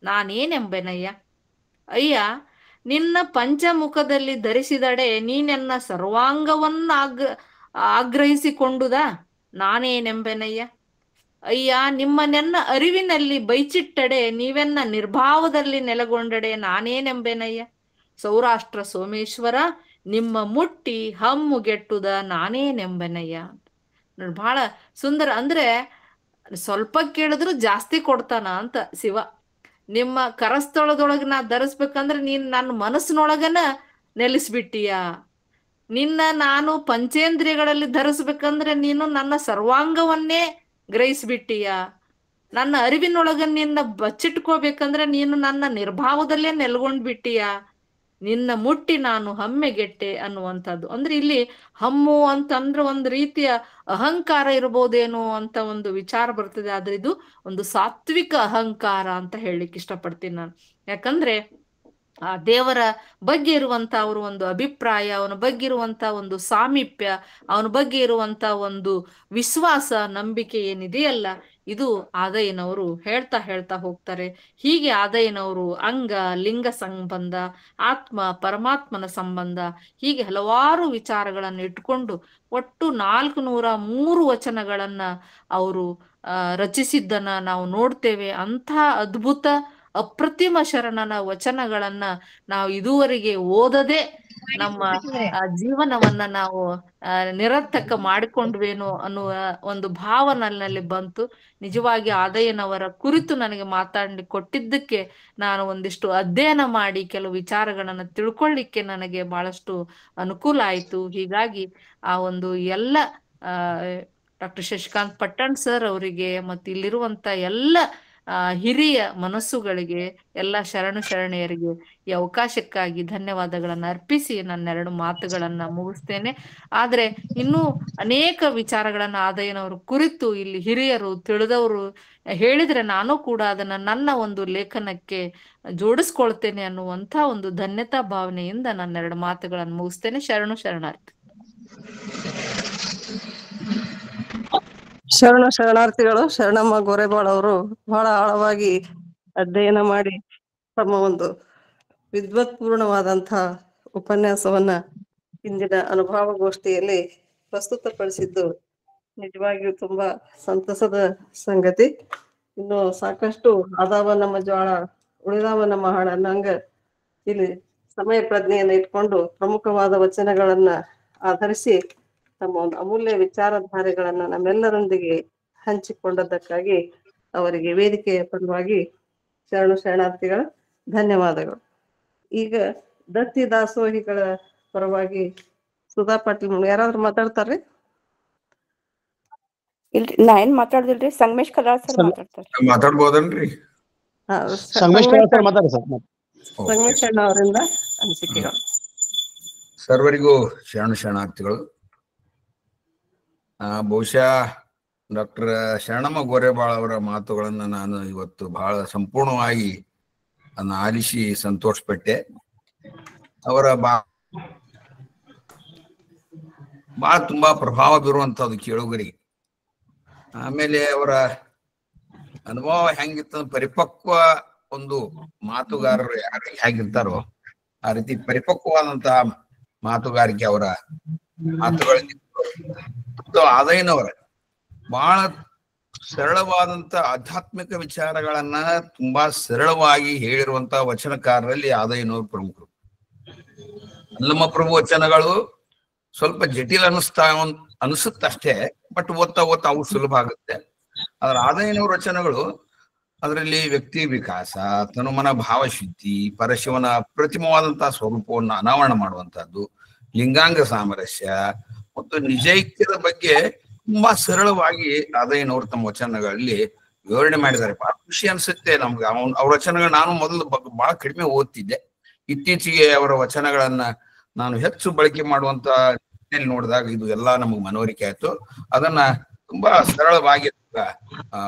ನಾನೇನೆಂಬೆನಯ್ಯ. ಅಯ್ಯ ನಿನ್ನ ಪಂಚಮುಖದಲ್ಲಿ ಧರಿಸಿದಡೆ ನೀನೆನ್ನ ಸರ್ವಾಂಗವನ್ನ ಆಗ್ರಹಿಸಿಕೊಂಡುದ ನಾನೇನೆಂಬೆನಯ್ಯ. ಅಯ್ಯ ನಿಮ್ಮನೆನ್ನ ಅರಿವಿನಲ್ಲಿ ಬೈಚಿಟ್ಟಡೆ ನೀವೆನ್ನ ನಿರ್ಭಾವದಲ್ಲಿ ನೆಲೆಗೊಂಡಡೆ ನಾನೇನೆಂಬೆನಯ್ಯ. ಸೌರಾಷ್ಟ್ರ ಸೋಮೇಶ್ವರ ನಿಮ್ಮ ಮುಟ್ಟಿ ಹಮ್ಮುಗೆಟ್ಟುದ ನಾನೇನೆಂಬೆನಯ್ಯ. ನೋಡಿ, ಬಹಳ ಸುಂದರ. ಅಂದ್ರೆ ಸ್ವಲ್ಪ ಕೇಳಿದ್ರು ಜಾಸ್ತಿ ಕೊಡ್ತಾನ ಅಂತ ಶಿವ. ನಿಮ್ಮ ಕರಸ್ಥಳದೊಳಗ ನಾ ಧರಿಸ್ಬೇಕಂದ್ರೆ ನೀನ್ ನನ್ನ ಮನಸ್ಸಿನೊಳಗನ ನೆಲೆಸ್ಬಿಟ್ಟಿಯ. ನಿನ್ನ ನಾನು ಪಂಚೇಂದ್ರಿಯಗಳಲ್ಲಿ ಧರಿಸ್ಬೇಕಂದ್ರೆ ನೀನು ನನ್ನ ಸರ್ವಾಂಗವನ್ನೇ ಗ್ರಹಿಸ್ಬಿಟ್ಟಿಯ. ನನ್ನ ಅರಿವಿನೊಳಗ ನಿನ್ನ ಬಚ್ಚಿಟ್ಕೋಬೇಕಂದ್ರೆ ನೀನು ನನ್ನ ನಿರ್ಭಾವದಲ್ಲೇ ನೆಲ್ಗೊಂಡ್ಬಿಟ್ಟಿಯ. ನಿನ್ನ ಮುಟ್ಟಿ ನಾನು ಹಮ್ಮೆಗೆಟ್ಟೆ ಅನ್ನುವಂಥದ್ದು. ಅಂದ್ರೆ ಇಲ್ಲಿ ಹಮ್ಮು ಅಂತಂದ್ರೆ ಒಂದು ರೀತಿಯ ಅಹಂಕಾರ ಇರ್ಬೋದೇನೋ ಅಂತ ಒಂದು ವಿಚಾರ ಬರ್ತದೆ. ಆದ್ರೆ ಇದು ಒಂದು ಸಾತ್ವಿಕ ಅಹಂಕಾರ ಅಂತ ಹೇಳಲಿಕ್ಕೆ ಇಷ್ಟಪಡ್ತೀನಿ ನಾನು. ಯಾಕಂದ್ರೆ ಆ ದೇವರ ಬಗ್ಗೆ ಇರುವಂತ ಅವರು ಒಂದು ಅಭಿಪ್ರಾಯ, ಅವನ ಬಗ್ಗೆ ಇರುವಂತ ಒಂದು ಸಾಮೀಪ್ಯ, ಅವನ ಬಗ್ಗೆ ಇರುವಂತ ಒಂದು ವಿಶ್ವಾಸ, ನಂಬಿಕೆ ಏನಿದೆಯಲ್ಲ, ಇದು ಆದಯ್ಯನವರು ಹೇಳ್ತಾ ಹೋಗ್ತಾರೆ. ಹೀಗೆ ಆದಯ್ಯನವರು ಅಂಗ ಲಿಂಗ ಸಂಬಂಧ, ಆತ್ಮ ಪರಮಾತ್ಮನ ಸಂಬಂಧ, ಹೀಗೆ ಹಲವಾರು ವಿಚಾರಗಳನ್ನು ಇಟ್ಕೊಂಡು ಒಟ್ಟು 403 ವಚನಗಳನ್ನ ಅವರು ರಚಿಸಿದ್ದನ್ನ ನಾವು ನೋಡ್ತೇವೆ. ಅಂಥ ಅದ್ಭುತ ಅಪ್ರತಿಮ ಶರಣನ ವಚನಗಳನ್ನ ನಾವು ಇದುವರೆಗೆ ಓದದೆ ನಮ್ಮ ಜೀವನವನ್ನ ನಾವು ನಿರರ್ಥಕ ಮಾಡಿಕೊಂಡ್ವೇನೋ ಅನ್ನುವ ಒಂದು ಭಾವ ನನ್ನಲ್ಲಿ ಬಂತು. ನಿಜವಾಗಿ ಆದಯ್ಯನವರ ಕುರಿತು ನನಗೆ ಮಾತಾಡ್ಲಿಕ್ಕೆ ಕೊಟ್ಟಿದ್ದಕ್ಕೆ ನಾನು ಒಂದಿಷ್ಟು ಅಧ್ಯಯನ ಮಾಡಿ ಕೆಲವು ವಿಚಾರಗಳನ್ನ ತಿಳ್ಕೊಳ್ಳಿಕ್ಕೆ ನನಗೆ ಬಹಳಷ್ಟು ಅನುಕೂಲ ಆಯ್ತು. ಹೀಗಾಗಿ ಆ ಒಂದು ಎಲ್ಲ ಡಾಕ್ಟರ್ ಶಶಿಕಾಂತ್ ಪಟ್ಟಣ್ ಸರ್ ಅವರಿಗೆ ಮತ್ತು ಇಲ್ಲಿರುವಂತ ಎಲ್ಲ ಹಿರಿಯ ಮನಸ್ಸುಗಳಿಗೆ, ಎಲ್ಲ ಶರಣು ಶರಣೆಯರಿಗೆ ಈ ಅವಕಾಶಕ್ಕಾಗಿ ಧನ್ಯವಾದಗಳನ್ನ ಅರ್ಪಿಸಿ ನನ್ನೆರಡು ಮಾತುಗಳನ್ನ ಮುಗಿಸ್ತೇನೆ. ಆದ್ರೆ ಇನ್ನೂ ಅನೇಕ ವಿಚಾರಗಳನ್ನ ಆದಯ್ಯನವರು ಕುರಿತು ಇಲ್ಲಿ ಹಿರಿಯರು ತಿಳಿದವರು ಹೇಳಿದ್ರೆ ನಾನು ಕೂಡ ಅದನ್ನ ನನ್ನ ಒಂದು ಲೇಖನಕ್ಕೆ ಜೋಡಿಸ್ಕೊಳ್ತೇನೆ ಅನ್ನುವಂಥ ಒಂದು ಧನ್ಯತಾ ಭಾವನೆಯಿಂದ ನನ್ನೆರಡು ಮಾತುಗಳನ್ನು ಮುಗಿಸ್ತೇನೆ. ಶರಣು ಶರಣಾರ್ಥಿ. ಶರಣಾರ್ಥಿಗಳು. ಶರಣಮ್ಮ ಗೋರೆಬಾಳ್ ಅವರು ಬಹಳ ಆಳವಾಗಿ ಅಧ್ಯಯನ ಮಾಡಿ ತಮ್ಮ ಒಂದು ವಿದ್ವತ್ಪೂರ್ಣವಾದಂತಹ ಉಪನ್ಯಾಸವನ್ನ ಇಂದಿನ ಅನುಭವಗೋಷ್ಠಿಯಲ್ಲಿ ಪ್ರಸ್ತುತಪಡಿಸಿದ್ದು ನಿಜವಾಗಿಯೂ ತುಂಬಾ ಸಂತಸದ ಸಂಗತಿ. ಇನ್ನು ಸಾಕಷ್ಟು ಆದಾವ ನಮ್ಮ ಜ್ವಾಳ ಉಳಿದಾವ ನಮ್ಮ ಹಾಡ ಅನ್ನಂಗ ಇಲ್ಲಿ ಸಮಯ ಪ್ರಜ್ಞೆಯನ್ನು ಇಟ್ಕೊಂಡು ಪ್ರಮುಖವಾದ ವಚನಗಳನ್ನ ಆಧರಿಸಿ ತಮ್ಮ ಒಂದು ಅಮೂಲ್ಯ ವಿಚಾರಧಾರೆಗಳನ್ನ ನಮ್ಮೆಲ್ಲರೊಂದಿಗೆ ಹಂಚಿಕೊಂಡದ್ದಕ್ಕಾಗಿ ಅವರಿಗೆ ವೇದಿಕೆಯ ಪರವಾಗಿ ಶರಣಾರ್ಥಿಗಳ ಧನ್ಯವಾದಗಳು. ಈಗ ದತ್ತಿ ದಾಸೋಹಿಗಳ ಪರವಾಗಿ ಸುಧಾ ಪಾಟೀಲ್ ಯಾರಾದ್ರೂ ಮಾತಾಡ್ತಾರ್ರಿ? ಇಲ್ರಿ, ನಾ ಏನ್ ಮಾತಾಡ್ದಿಲ್ರಿ. ಸಂಗಮೇಶ್ ಕರಾಳ್ ಸರ್ ಮಾತಾಡ್ತಾರೆ. ಮಾತಾಡ್ಬೋದನ್ರಿ? ಸಂಗಮೇಶ್ ಮಾತಾಡಿ ಸರ್. ಸಂಗಮೇಶ್ ಅಣ್ಣ ಅವರಿಂದ ಅನಿಸಿಕೆಗಳು. ಸರ್ವರಿಗೂ ಶರಣಾರ್ಥಿಗಳು. ಬಹುಶಃ ಡಾಕ್ಟರ್ ಶರಣಮ್ಮ ಗೋರೆಬಾಳ್ ಅವರ ಮಾತುಗಳನ್ನ ನಾನು ಇವತ್ತು ಬಹಳ ಸಂಪೂರ್ಣವಾಗಿ ಅದನ್ನ ಆಲಿಸಿ ಸಂತೋಷಪಟ್ಟೆ. ಅವರ ಬಹಳ ತುಂಬಾ ಪ್ರಭಾವ ಬೀರುವಂತದ್ದು ಕೇಳುಗರಿಗೆ. ಆಮೇಲೆ ಅವರ ಅನುಭವ ಹೆಂಗಿತ್ತ, ಪರಿಪಕ್ವ ಒಂದು ಮಾತುಗಾರರು ಯಾರು ಹೇಗಿರ್ತಾರೋ ಆ ರೀತಿ ಪರಿಪಕ್ವವಾದಂತಹ ಮಾತುಗಾರಿಕೆ ಅವರ ಮಾತುಗಳಿಂದ ಆದಯ್ಯನವರ ಬಹಳ ಸರಳವಾದಂತ ಆಧ್ಯಾತ್ಮಿಕ ವಿಚಾರಗಳನ್ನ ತುಂಬಾ ಸರಳವಾಗಿ ಹೇಳಿರುವಂತಹ ವಚನಕಾರರಲ್ಲಿ ಆದಯ್ಯನವರು ಪ್ರಮುಖರು. ಅಲ್ಲಮ್ಮ ಪ್ರಭು ವಚನಗಳು ಸ್ವಲ್ಪ ಜಟಿಲ ಅನಿಸುತ್ತಷ್ಟೇ, ಬಟ್ ಓದ್ತಾ ಅವು ಸುಲಭ ಆಗುತ್ತೆ. ಆದ್ರೆ ಆದಯ್ಯನವರ ವಚನಗಳು ಅದರಲ್ಲಿ ವ್ಯಕ್ತಿ ವಿಕಾಸ, ತನುಮನ ಭಾವಶುದ್ಧಿ, ಪರಶಿವನ ಪ್ರತಿಮವಾದಂತಹ ಸ್ವರೂಪವನ್ನು ಅನಾವರಣ ಮಾಡುವಂತಹದ್ದು, ಲಿಂಗಾಂಗ ಸಾಮರಸ್ಯ ಮತ್ತು ನಿಜೈಕ್ಯದ ಬಗ್ಗೆ ತುಂಬಾ ಸರಳವಾಗಿ ಆದಯ್ಯನವರು ತಮ್ಮ ವಚನಗಳಲ್ಲಿ ವಿವರಣೆ ಮಾಡಿದ್ದಾರೆ. ಬಹಳ ಖುಷಿ ಅನ್ಸುತ್ತೆ ನಮ್ಗೆ. ಅವ್ರ ವಚನಗಳು ನಾನು ಮೊದಲು ಬಹಳ ಕಡಿಮೆ ಓದ್ತಿದ್ದೆ. ಇತ್ತೀಚೆಗೆ ಅವರ ವಚನಗಳನ್ನ ನಾನು ಹೆಚ್ಚು ಬಳಕೆ ಮಾಡುವಂತ ನೋಡಿದಾಗ ಇದು ಎಲ್ಲ ನಮಗ್ ಮನವರಿಕೆ ಆಯ್ತು. ಅದನ್ನ ತುಂಬಾ ಸರಳವಾಗಿ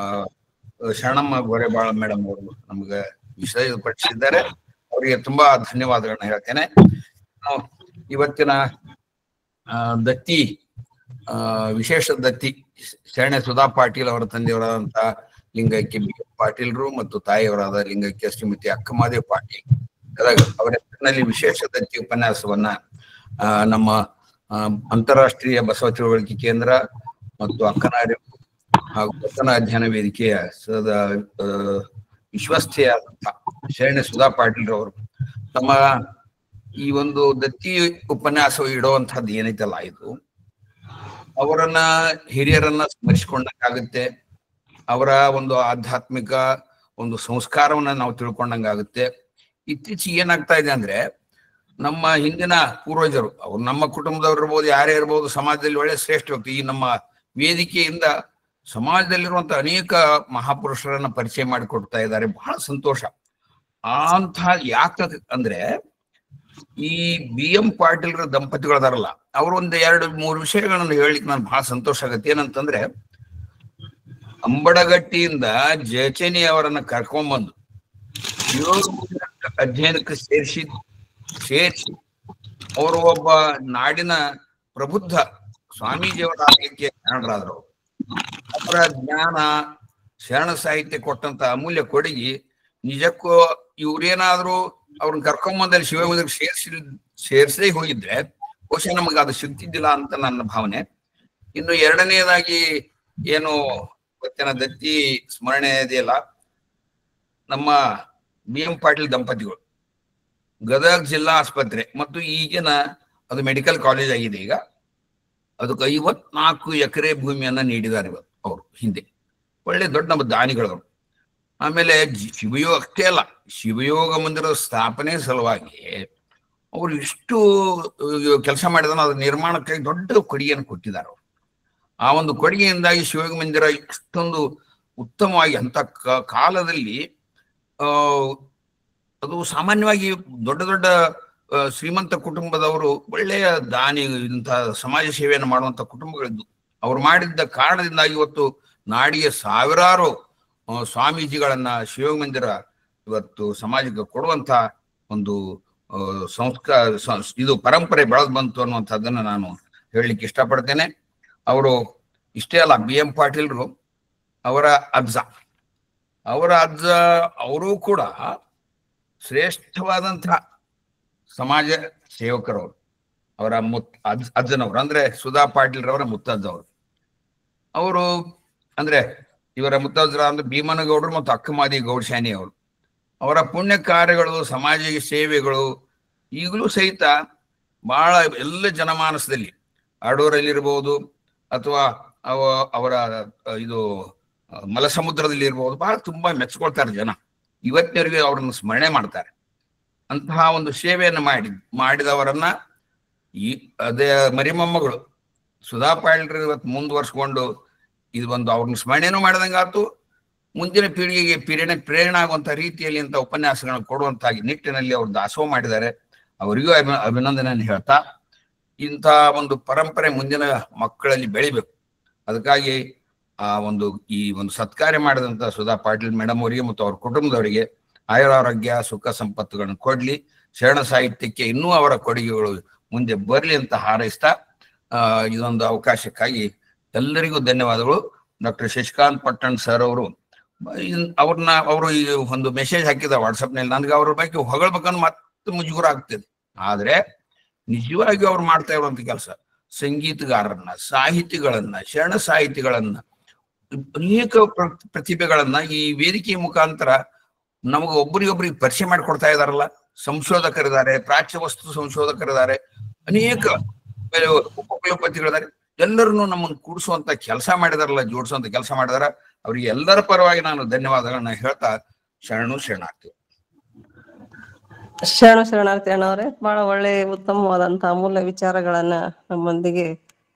ಶರಣಮ್ಮ ಗೋರೆಬಾಳ್ ಮೇಡಮ್ ಅವರು ನಮ್ಗೆ ವಿಷಯಪಡಿಸಿದ್ದಾರೆ. ಅವರಿಗೆ ತುಂಬಾ ಧನ್ಯವಾದಗಳನ್ನ ಹೇಳ್ತೇನೆ. ಇವತ್ತಿನ ದತ್ತಿ ವಿಶೇಷ ದತ್ತಿ ಶರಣೆ ಸುಧಾ ಪಾಟೀಲ್ ಅವರ ತಂದೆಯವರಾದಂತಹ ಲಿಂಗೈಕ್ಯ ಬಿ ಪಾಟೀಲ್ರು ಮತ್ತು ತಾಯಿಯವರಾದ ಲಿಂಗೈಕ್ಯ ಶ್ರೀಮತಿ ಅಕ್ಕಮಹಾದೇವ್ ಪಾಟೀಲ್ ಅವರ ಹೆಸರಿನಲ್ಲಿ ವಿಶೇಷ ದತ್ತಿ ಉಪನ್ಯಾಸವನ್ನ ನಮ್ಮ ಅಂತಾರಾಷ್ಟ್ರೀಯ ಬಸವ ತಿಳುವಳಿಕೆ ಕೇಂದ್ರ ಮತ್ತು ಅಕ್ಕನಾರ್ಯ ಹಾಗೂ ವಚನ ಅಧ್ಯಯನ ವೇದಿಕೆಯ ವಿಶ್ವಸ್ಥೆಯಾದಂತಹ ಶರಣೆ ಸುಧಾ ಪಾಟೀಲ್ ಅವರು ತಮ್ಮ ಈ ಒಂದು ದತ್ತಿ ಉಪನ್ಯಾಸ ಇಡುವಂತಹದ್ದು ಏನೈತಲ್ಲ, ಇದು ಅವರನ್ನ ಹಿರಿಯರನ್ನ ಸ್ಮರಿಸಿಕೊಂಡಂಗಾಗುತ್ತೆ. ಅವರ ಒಂದು ಆಧ್ಯಾತ್ಮಿಕ ಒಂದು ಸಂಸ್ಕಾರವನ್ನ ನಾವು ತಿಳ್ಕೊಂಡಂಗಾಗುತ್ತೆ. ಇತ್ತೀಚೆಗೆ ಏನಾಗ್ತಾ ಇದೆ ಅಂದ್ರೆ, ನಮ್ಮ ಹಿಂದಿನ ಪೂರ್ವಜರು, ಅವ್ರು ನಮ್ಮ ಕುಟುಂಬದವ್ರು ಇರ್ಬೋದು, ಯಾರೇ ಇರ್ಬೋದು, ಸಮಾಜದಲ್ಲಿ ಒಳ್ಳೆ ಶ್ರೇಷ್ಠ ವ್ಯಕ್ತಿ, ಈ ನಮ್ಮ ವೇದಿಕೆಯಿಂದ ಸಮಾಜದಲ್ಲಿರುವಂತ ಅನೇಕ ಮಹಾಪುರುಷರನ್ನ ಪರಿಚಯ ಮಾಡಿಕೊಡ್ತಾ ಇದ್ದಾರೆ. ಬಹಳ ಸಂತೋಷ. ಅಂತ ಯಾಕೆ ಅಂದ್ರೆ, ಈ BM ಪಾಟೀಲ್ರ ದಂಪತಿಗಳದಾರಲ್ಲ, ಅವ್ರ ಒಂದು 2-3 ವಿಷಯಗಳನ್ನು ಹೇಳಿಕ್ ನಾನು ಬಹಳ ಸಂತೋಷ ಆಗತ್ತೆ. ಏನಂತಂದ್ರೆ, ಅಂಬಡಗಟ್ಟಿಯಿಂದ ಜಯಚನಿ ಅವರನ್ನ ಕರ್ಕೊಂಡ್ಬಂದು ಅಧ್ಯಯನಕ್ಕೆ ಸೇರಿಸಿ ಅವರು ಒಬ್ಬ ನಾಡಿನ ಪ್ರಬುದ್ಧ ಸ್ವಾಮೀಜಿಯವರ ಆಗಲಿಕ್ಕೆ ಕಾರಣರಾದ್ರು. ಅವರ ಜ್ಞಾನ, ಶರಣ ಸಾಹಿತ್ಯ ಕೊಟ್ಟಂತ ಅಮೂಲ್ಯ ಕೊಡುಗೆ ನಿಜಕ್ಕೂ ಇವ್ರೇನಾದ್ರು ಅವ್ರನ್ನ ಕರ್ಕೊಂಬಂದಲ್ಲಿ ಶಿವಮೊಗ್ಗಕ್ಕೆ ಸೇರಿಸದೇ ಹೋಗಿದ್ರೆ ಬಹುಶಃ ನಮಗೆ ಅದು ಸಿಗ್ತಿದ್ದಿಲ್ಲ ಅಂತ ನನ್ನ ಭಾವನೆ. ಇನ್ನು ಎರಡನೇದಾಗಿ ಏನು ಇವತ್ತಿನ ದತ್ತಿ ಸ್ಮರಣೆ ಇದೆಯಲ್ಲ, ನಮ್ಮ BM ಪಾಟೀಲ್ ದಂಪತಿಗಳು ಗದಗ ಜಿಲ್ಲಾ ಆಸ್ಪತ್ರೆ ಮತ್ತು ಈಗಿನ ಅದು ಮೆಡಿಕಲ್ ಕಾಲೇಜ್ ಆಗಿದೆ. ಈಗ ಅದಕ್ಕೆ 54 ಎಕರೆ ಭೂಮಿಯನ್ನ ನೀಡಿದ್ದಾರೆ ಅವರು ಹಿಂದೆ. ಒಳ್ಳೆ ದೊಡ್ಡ ನಮ್ಮ ದಾನಿಗಳವರು. ಆಮೇಲೆ ಶಿವಯೋಗ ಅಷ್ಟೇ ಅಲ್ಲ, ಶಿವಯೋಗ ಮಂದಿರದ ಸ್ಥಾಪನೆ ಸಲುವಾಗಿ ಅವರು ಇಷ್ಟು ಕೆಲಸ ಮಾಡಿದ ಅದ್ರ ನಿರ್ಮಾಣಕ್ಕಾಗಿ ದೊಡ್ಡ ಕೊಡುಗೆಯನ್ನು ಕೊಟ್ಟಿದ್ದಾರೆ. ಆ ಒಂದು ಕೊಡುಗೆಯಿಂದಾಗಿ ಶಿವಯೋಗ ಮಂದಿರ ಇಷ್ಟೊಂದು ಉತ್ತಮವಾಗಿ ಅಂತ ಕಾಲದಲ್ಲಿ ಅದು ಸಾಮಾನ್ಯವಾಗಿ ದೊಡ್ಡ ದೊಡ್ಡ ಶ್ರೀಮಂತ ಕುಟುಂಬದವರು ಒಳ್ಳೆಯ ದಾನಿ ಇಂತಹ ಸಮಾಜ ಸೇವೆಯನ್ನು ಮಾಡುವಂತ ಕುಟುಂಬಗಳಿದ್ದು ಅವ್ರು ಮಾಡಿದ್ದ ಕಾರಣದಿಂದಾಗಿ ಇವತ್ತು ನಾಡಿಗೆ ಸಾವಿರಾರು ಸ್ವಾಮೀಜಿಗಳನ್ನ ಶಿವಮಂದಿರ ಇವತ್ತು ಸಮಾಜಕ್ಕೆ ಕೊಡುವಂತ ಒಂದು ಇದು ಪರಂಪರೆ ಬೆಳೆದು ಬಂತು ಅನ್ನುವಂಥದ್ದನ್ನು ನಾನು ಹೇಳಲಿಕ್ಕೆ ಇಷ್ಟಪಡ್ತೇನೆ. ಅವರು ಇಷ್ಟೇ ಅಲ್ಲ, BM ಪಾಟೀಲ್ರು ಅವರ ಅಜ್ಜ ಅವರೂ ಕೂಡ ಶ್ರೇಷ್ಠವಾದಂತಹ ಸಮಾಜ ಸೇವಕರವರು. ಅವರ ಅಜ್ಜನವರು ಅಂದ್ರೆ ಸುಧಾ ಪಾಟೀಲ್ರವರ ಮುತ್ತಜ್ಜವರು. ಅವರು ಅಂದ್ರೆ ಇವರ ಮುತ್ತಜ್ಜರ ಅಂದ್ರೆ ಭೀಮನಗೌಡರು ಮತ್ತು ಅಕ್ಕಮಾದಿ ಗೌಡಶಾನಿ ಅವರು. ಅವರ ಪುಣ್ಯ ಕಾರ್ಯಗಳು, ಸಮಾಜ ಸೇವೆಗಳು ಈಗಲೂ ಸಹಿತ ಬಹಳ ಎಲ್ಲ ಜನಮಾನಸದಲ್ಲಿ ಅಡೂರಲ್ಲಿರ್ಬೋದು ಅಥವಾ ಅವರ ಇದು ಮಲಸಮುದ್ರದಲ್ಲಿ ಇರ್ಬೋದು, ಬಹಳ ತುಂಬಾ ಮೆಚ್ಕೊಳ್ತಾರೆ ಜನ. ಇವತ್ತಿನವರೆಗೆ ಅವರನ್ನು ಸ್ಮರಣೆ ಮಾಡ್ತಾರೆ. ಅಂತಹ ಒಂದು ಸೇವೆಯನ್ನು ಮಾಡಿದವರನ್ನ ಅದೇ ಮರಿಮೊಮ್ಮಗಳು ಸುಧಾ ಪಾಟೀಲ್ರು ಇವತ್ತು ಮುಂದುವರ್ಸ್ಕೊಂಡು ಇದು ಒಂದು ಅವ್ರನ್ನ ಸ್ಮರಣೆನೂ ಮಾಡಿದಂಗಾತು, ಮುಂದಿನ ಪೀಳಿಗೆಗೆ ಪ್ರೇರಣೆ ಆಗುವಂತ ರೀತಿಯಲ್ಲಿ ಅಂತ ಉಪನ್ಯಾಸಗಳನ್ನು ಕೊಡುವಂತ ನಿಟ್ಟಿನಲ್ಲಿ ಅವರು ದಾಸೋಹ ಮಾಡಿದ್ದಾರೆ. ಅವರಿಗೂ ಅಭಿನಂದನೆಯನ್ನು ಹೇಳ್ತಾ, ಇಂಥ ಒಂದು ಪರಂಪರೆ ಮುಂದಿನ ಮಕ್ಕಳಲ್ಲಿ ಬೆಳಿಬೇಕು. ಅದಕ್ಕಾಗಿ ಈ ಒಂದು ಸತ್ಕಾರ್ಯ ಮಾಡಿದಂತ ಸುಧಾ ಪಾಟೀಲ್ ಮೇಡಮ್ ಅವರಿಗೆ ಮತ್ತು ಅವ್ರ ಕುಟುಂಬದವರಿಗೆ ಆಯುರಾರೋಗ್ಯ ಸುಖ ಸಂಪತ್ತುಗಳನ್ನು ಕೊಡ್ಲಿ, ಶರಣ ಸಾಹಿತ್ಯಕ್ಕೆ ಇನ್ನೂ ಅವರ ಕೊಡುಗೆಗಳು ಮುಂದೆ ಬರಲಿ ಅಂತ ಹಾರೈಸ್ತಾ ಇದೊಂದು ಅವಕಾಶಕ್ಕಾಗಿ ಎಲ್ಲರಿಗೂ ಧನ್ಯವಾದಗಳು. ಡಾಕ್ಟರ್ ಶಶಿಕಾಂತ್ ಪಟ್ಟಣ್ ಸರ್ ಅವರು ಅವರು ಈ ಒಂದು ಮೆಸೇಜ್ ಹಾಕಿದ ವಾಟ್ಸಪ್ನಲ್ಲಿ, ನನಗೆ ಅವ್ರ ಬಗ್ಗೆ ಹೊಗಳ್ಬೇಕನ್ನು ಮತ್ತೆ ಮುಜುಗರ ಆಗ್ತದೆ. ಆದ್ರೆ ನಿಜವಾಗಿ ಅವ್ರು ಮಾಡ್ತಾ ಇರುವಂತ ಕೆಲಸ, ಸಂಗೀತಗಾರರನ್ನ, ಸಾಹಿತಿಗಳನ್ನ, ಶರಣ ಸಾಹಿತಿಗಳನ್ನ, ಅನೇಕ ಪ್ರತಿಭೆಗಳನ್ನ ಈ ವೇದಿಕೆಯ ಮುಖಾಂತರ ನಮಗೆ ಒಬ್ಬರಿಗೊಬ್ಬರಿಗೆ ಪರಿಚಯ ಮಾಡಿಕೊಡ್ತಾ ಇದಾರಲ್ಲ. ಸಂಶೋಧಕರಿದ್ದಾರೆ, ಪ್ರಾಚ್ಯ ವಸ್ತು ಸಂಶೋಧಕರಿದ್ದಾರೆ, ಅನೇಕ ಉಪಕುಲಪತಿಗಳಿದ್ದಾರೆ. ಎಲ್ಲರನ್ನು ನಮ್ಮನ್ನು ಕೂಡಿಸುವಂತ ಕೆಲಸ ಮಾಡಿದಾರಲ್ಲ, ಜೋಡಿಸುವಂತ ಕೆಲಸ ಮಾಡಿದಾರ. ಅವರಿಗೆ ಎಲ್ಲರ ಪರವಾಗಿ ನಾನು ಧನ್ಯವಾದಗಳನ್ನ ಹೇಳ್ತಾ ಶರಣಾರ್ಥಿ. ಶರಣಾರ್ಥಿ ಅಣ್ಣವ್ರೆ, ಬಹಳ ಒಳ್ಳೆ ಉತ್ತಮವಾದಂತ ಅಮೂಲ್ಯ ವಿಚಾರಗಳನ್ನ ನಮ್ಮೊಂದಿಗೆ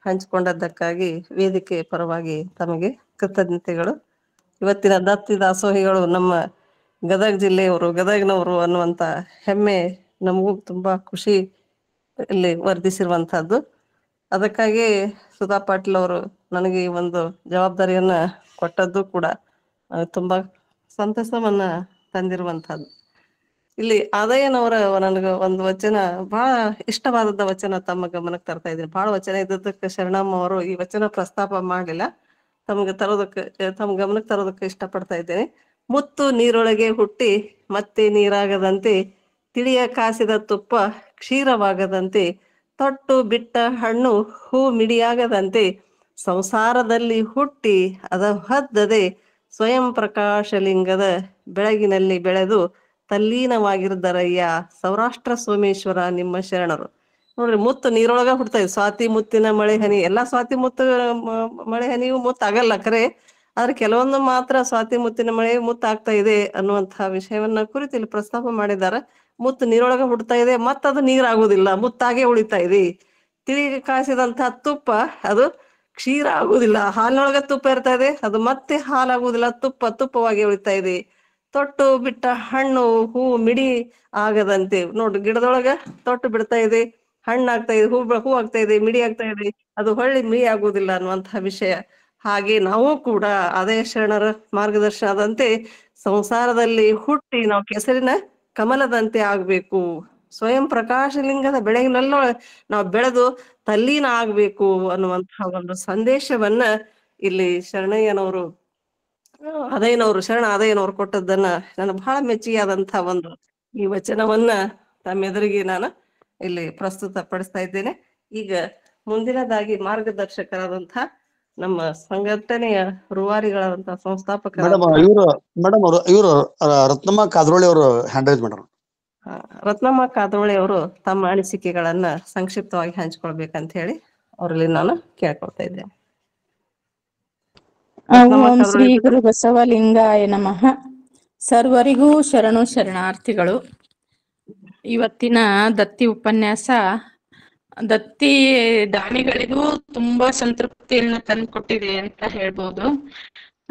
ಹಂಚಿಕೊಂಡದ್ದಕ್ಕಾಗಿ ವೇದಿಕೆ ಪರವಾಗಿ ತಮಗೆ ಕೃತಜ್ಞತೆಗಳು. ಇವತ್ತಿನ ದತ್ತಿ ದಾಸೋಹಿಗಳು ನಮ್ಮ ಗದಗ ಜಿಲ್ಲೆಯವರು, ಗದಗ್ನವರು ಅನ್ನುವಂತ ಹೆಮ್ಮೆ ನಮಗೂ ತುಂಬಾ ಖುಷಿ ಇಲ್ಲಿ ವರ್ಧಿಸಿರುವಂತಹದ್ದು. ಅದಕ್ಕಾಗಿ ಸುಧಾ ಪಾಟೀಲ್ ಅವರು ನನಗೆ ಈ ಒಂದು ಜವಾಬ್ದಾರಿಯನ್ನ ಕೊಟ್ಟದ್ದು ಕೂಡ ತುಂಬಾ ಸಂತಸವನ್ನ ತಂದಿರುವಂತಹದ್ದು. ಇಲ್ಲಿ ಆದಯ್ಯನವರ ನನಗೆ ಒಂದು ವಚನ ಬಹಳ ಇಷ್ಟವಾದದ್ದ ವಚನ ತಮ್ಮ ಗಮನಕ್ಕೆ ತರ್ತಾ ಇದ್ದೀನಿ. ಬಹಳ ವಚನ ಇದ್ದದಕ್ಕೆ ಶರಣಮ್ಮ ಅವರು ಈ ವಚನ ಪ್ರಸ್ತಾಪ ಮಾಡಲಿಲ್ಲ, ತಮ್ಮ ಗಮನಕ್ಕೆ ತರೋದಕ್ಕೆ ಇಷ್ಟಪಡ್ತಾ ಇದ್ದೇನೆ. ಮುತ್ತು ನೀರೊಳಗೆ ಹುಟ್ಟಿ ಮತ್ತೆ ನೀರಾಗದಂತೆ, ತಿಳಿಯ ಕಾಸಿದ ತುಪ್ಪ ಕ್ಷೀರವಾಗದಂತೆ, ತೊಟ್ಟು ಬಿಟ್ಟ ಹಣ್ಣು ಹೂ ಮಿಡಿಯಾಗದಂತೆ, ಸಂಸಾರದಲ್ಲಿ ಹುಟ್ಟಿ ಅದ ಹದ್ದದೆ ಸ್ವಯಂ ಪ್ರಕಾಶಲಿಂಗದ ಬೆಳಗಿನಲ್ಲಿ ಬೆಳೆದು ತಲ್ಲೀನವಾಗಿರ್ದರಯ್ಯ ಸೌರಾಷ್ಟ್ರ ಸೋಮೇಶ್ವರ ನಿಮ್ಮ ಶರಣರು. ನೋಡ್ರಿ, ಮುತ್ತು ನೀರೊಳಗ ಹುಡ್ತಾ ಇದ್, ಸ್ವಾತಿ ಮುತ್ತಿನ ಮಳೆ ಹನಿ, ಎಲ್ಲಾ ಸ್ವಾತಿ ಮುತ್ತು ಮಳೆ ಹನಿಯು ಮುತ್ತು ಆಗಲ್ಲ ಖರೆ, ಆದ್ರೆ ಕೆಲವೊಂದು ಮಾತ್ರ ಸ್ವಾತಿ ಮುತ್ತಿನ ಮಳೆ ಮುತ್ತು ಆಗ್ತಾ ಇದೆ ಅನ್ನುವಂತಹ ವಿಷಯವನ್ನ ಕುರಿತು ಇಲ್ಲಿ ಪ್ರಸ್ತಾಪ ಮಾಡಿದ್ದಾರೆ. ಮುತ್ತು ನೀರೊಳಗ ಹುಡ್ತಾ ಇದೆ, ಮತ್ತದು ನೀರಾಗುದಿಲ್ಲ, ಮುತ್ತಾಗೆ ಉಳಿತಾ ಇದೆ. ತಿಳಿಗೆ ಕಾಸಿದಂತಹ ತುಪ್ಪ ಅದು ಕ್ಷೀರ ಆಗುದಿಲ್ಲ, ಹಾಲಿನೊಳಗ ತುಪ್ಪ ಇರ್ತಾ ಇದೆ, ಅದು ಮತ್ತೆ ಹಾಲಾಗುದಿಲ್ಲ, ತುಪ್ಪವಾಗಿ ಉಳಿತಾ ಇದೆ. ತೊಟ್ಟು ಬಿಟ್ಟ ಹಣ್ಣು ಹೂ ಮಿಡಿ ಆಗದಂತೆ, ನೋಡ್ರಿ ಗಿಡದೊಳಗ ತೊಟ್ಟು ಬಿಡ್ತಾ ಇದೆ, ಹಣ್ಣಾಗ್ತಾ ಇದೆ, ಹೂ ಆಗ್ತಾ ಇದೆ, ಮಿಡಿ ಆಗ್ತಾ ಇದೆ, ಅದು ಹೊಳ್ಳಿ ಮಿಡಿ ಆಗುವುದಿಲ್ಲ ಅನ್ನುವಂತಹ ವಿಷಯ. ಹಾಗೆ ನಾವು ಕೂಡ ಅದೇ ಶರಣರ ಮಾರ್ಗದರ್ಶನದಂತೆ ಸಂಸಾರದಲ್ಲಿ ಹುಟ್ಟಿ ನಾವು ಕೆಸರಿನ ಕಮಲದಂತೆ ಆಗ್ಬೇಕು, ಸ್ವಯಂ ಪ್ರಕಾಶಲಿಂಗದ ಬೆಳಗಿನಲ್ಲೂ ನಾವು ಬೆಳೆದು ತಲ್ಲೀನ ಆಗ್ಬೇಕು ಅನ್ನುವಂತಹ ಒಂದು ಸಂದೇಶವನ್ನ ಇಲ್ಲಿ ಶರಣ ಅದೇನವರು ಕೊಟ್ಟದ್ದನ್ನ ನಾನು ಬಹಳ ಮೆಚ್ಚಿಯಾದಂತಹ ಒಂದು ಈ ವಚನವನ್ನ ತಮ್ಮೆದುರಿಗೆ ನಾನು ಇಲ್ಲಿ ಪ್ರಸ್ತುತ ಪಡಿಸ್ತಾ ಇದ್ದೇನೆ. ಈಗ ಮುಂದಿನದಾಗಿ ಮಾರ್ಗದರ್ಶಕರಾದಂತಹ ನಮ್ಮ ಸಂಘಟನೆಯ ರೂವಾರಿಗಳಾದಂತಹ ಸಂಸ್ಥಾಪಕ ಇವರು ರತ್ನಮ್ಮ ಕಾದ್ರೋಳಿ ಅವರು ಹ್ಯಾಂಡ್ ರೈಸ್ ಮಾಡ್ಯಾರ. ರತ್ನಮ್ಮ ಕಾದ್ರೋಳಿ ಅವರು ತಮ್ಮ ಅನಿಸಿಕೆಗಳನ್ನ ಸಂಕ್ಷಿಪ್ತವಾಗಿ ಹಂಚ್ಕೊಳ್ಬೇಕಂತ ಹೇಳಿ ಅವರಲ್ಲಿ ನಾನು ಕೇಳ್ಕೊಳ್ತಾ ಇದ್ದೇನೆ. ಓಂ ಶ್ರೀ ಗುರು ಬಸವಲಿಂಗಾಯ ನಮಃ. ಸರ್ವರಿಗೂ ಶರಣಾರ್ಥಿಗಳು. ಇವತ್ತಿನ ದತ್ತಿ ಉಪನ್ಯಾಸ ದತ್ತಿ ದಾನಿಗಳಿಗೂ ತುಂಬಾ ಸಂತೃಪ್ತಿಯನ್ನ ತಂದುಕೊಟ್ಟಿದೆ ಅಂತ ಹೇಳ್ಬೋದು.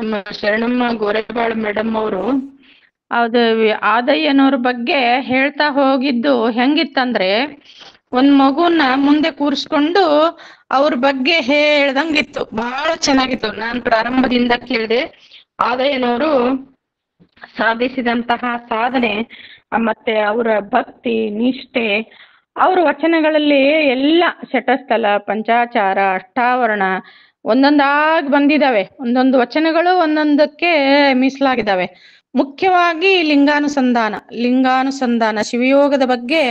ನಮ್ಮ ಶರಣಮ್ಮ ಗೋರೆಬಾಳ್ ಮೇಡಮ್ ಅವರು ಅದು ಆದಯ್ಯನವ್ರ ಬಗ್ಗೆ ಹೇಳ್ತಾ ಹೋಗಿದ್ದು ಹೆಂಗಿತ್ತಂದ್ರೆ ಒಂದ್ ಮಗುನ ಮುಂದೆ ಕೂರಿಸ್ಕೊಂಡು ಅವ್ರ ಬಗ್ಗೆ ಹೇಳ್ದಂಗಿತ್ತು. ಬಹಳ ಚೆನ್ನಾಗಿತ್ತು. ನಾನ್ ಪ್ರಾರಂಭದಿಂದ ಕೇಳಿದೆ. ಆದಯ್ಯನವರು ಸಾಧಿಸಿದಂತಹ ಸಾಧನೆ ಮತ್ತೆ ಅವರ ಭಕ್ತಿ ನಿಷ್ಠೆ, ಅವ್ರ ವಚನಗಳಲ್ಲಿ ಎಲ್ಲ ಶಟಸ್ಥಲ, ಪಂಚಾಚಾರ, ಅಷ್ಟಾವರಣ ಒಂದೊಂದಾಗಿ ಬಂದಿದ್ದಾವೆ. ಒಂದೊಂದು ವಚನಗಳು ಒಂದೊಂದಕ್ಕೆ ಮೀಸಲಾಗಿದ್ದಾವೆ. ಮುಖ್ಯವಾಗಿ ಲಿಂಗಾನುಸಂಧಾನ ಶಿವಯೋಗದ ಬಗ್ಗೆ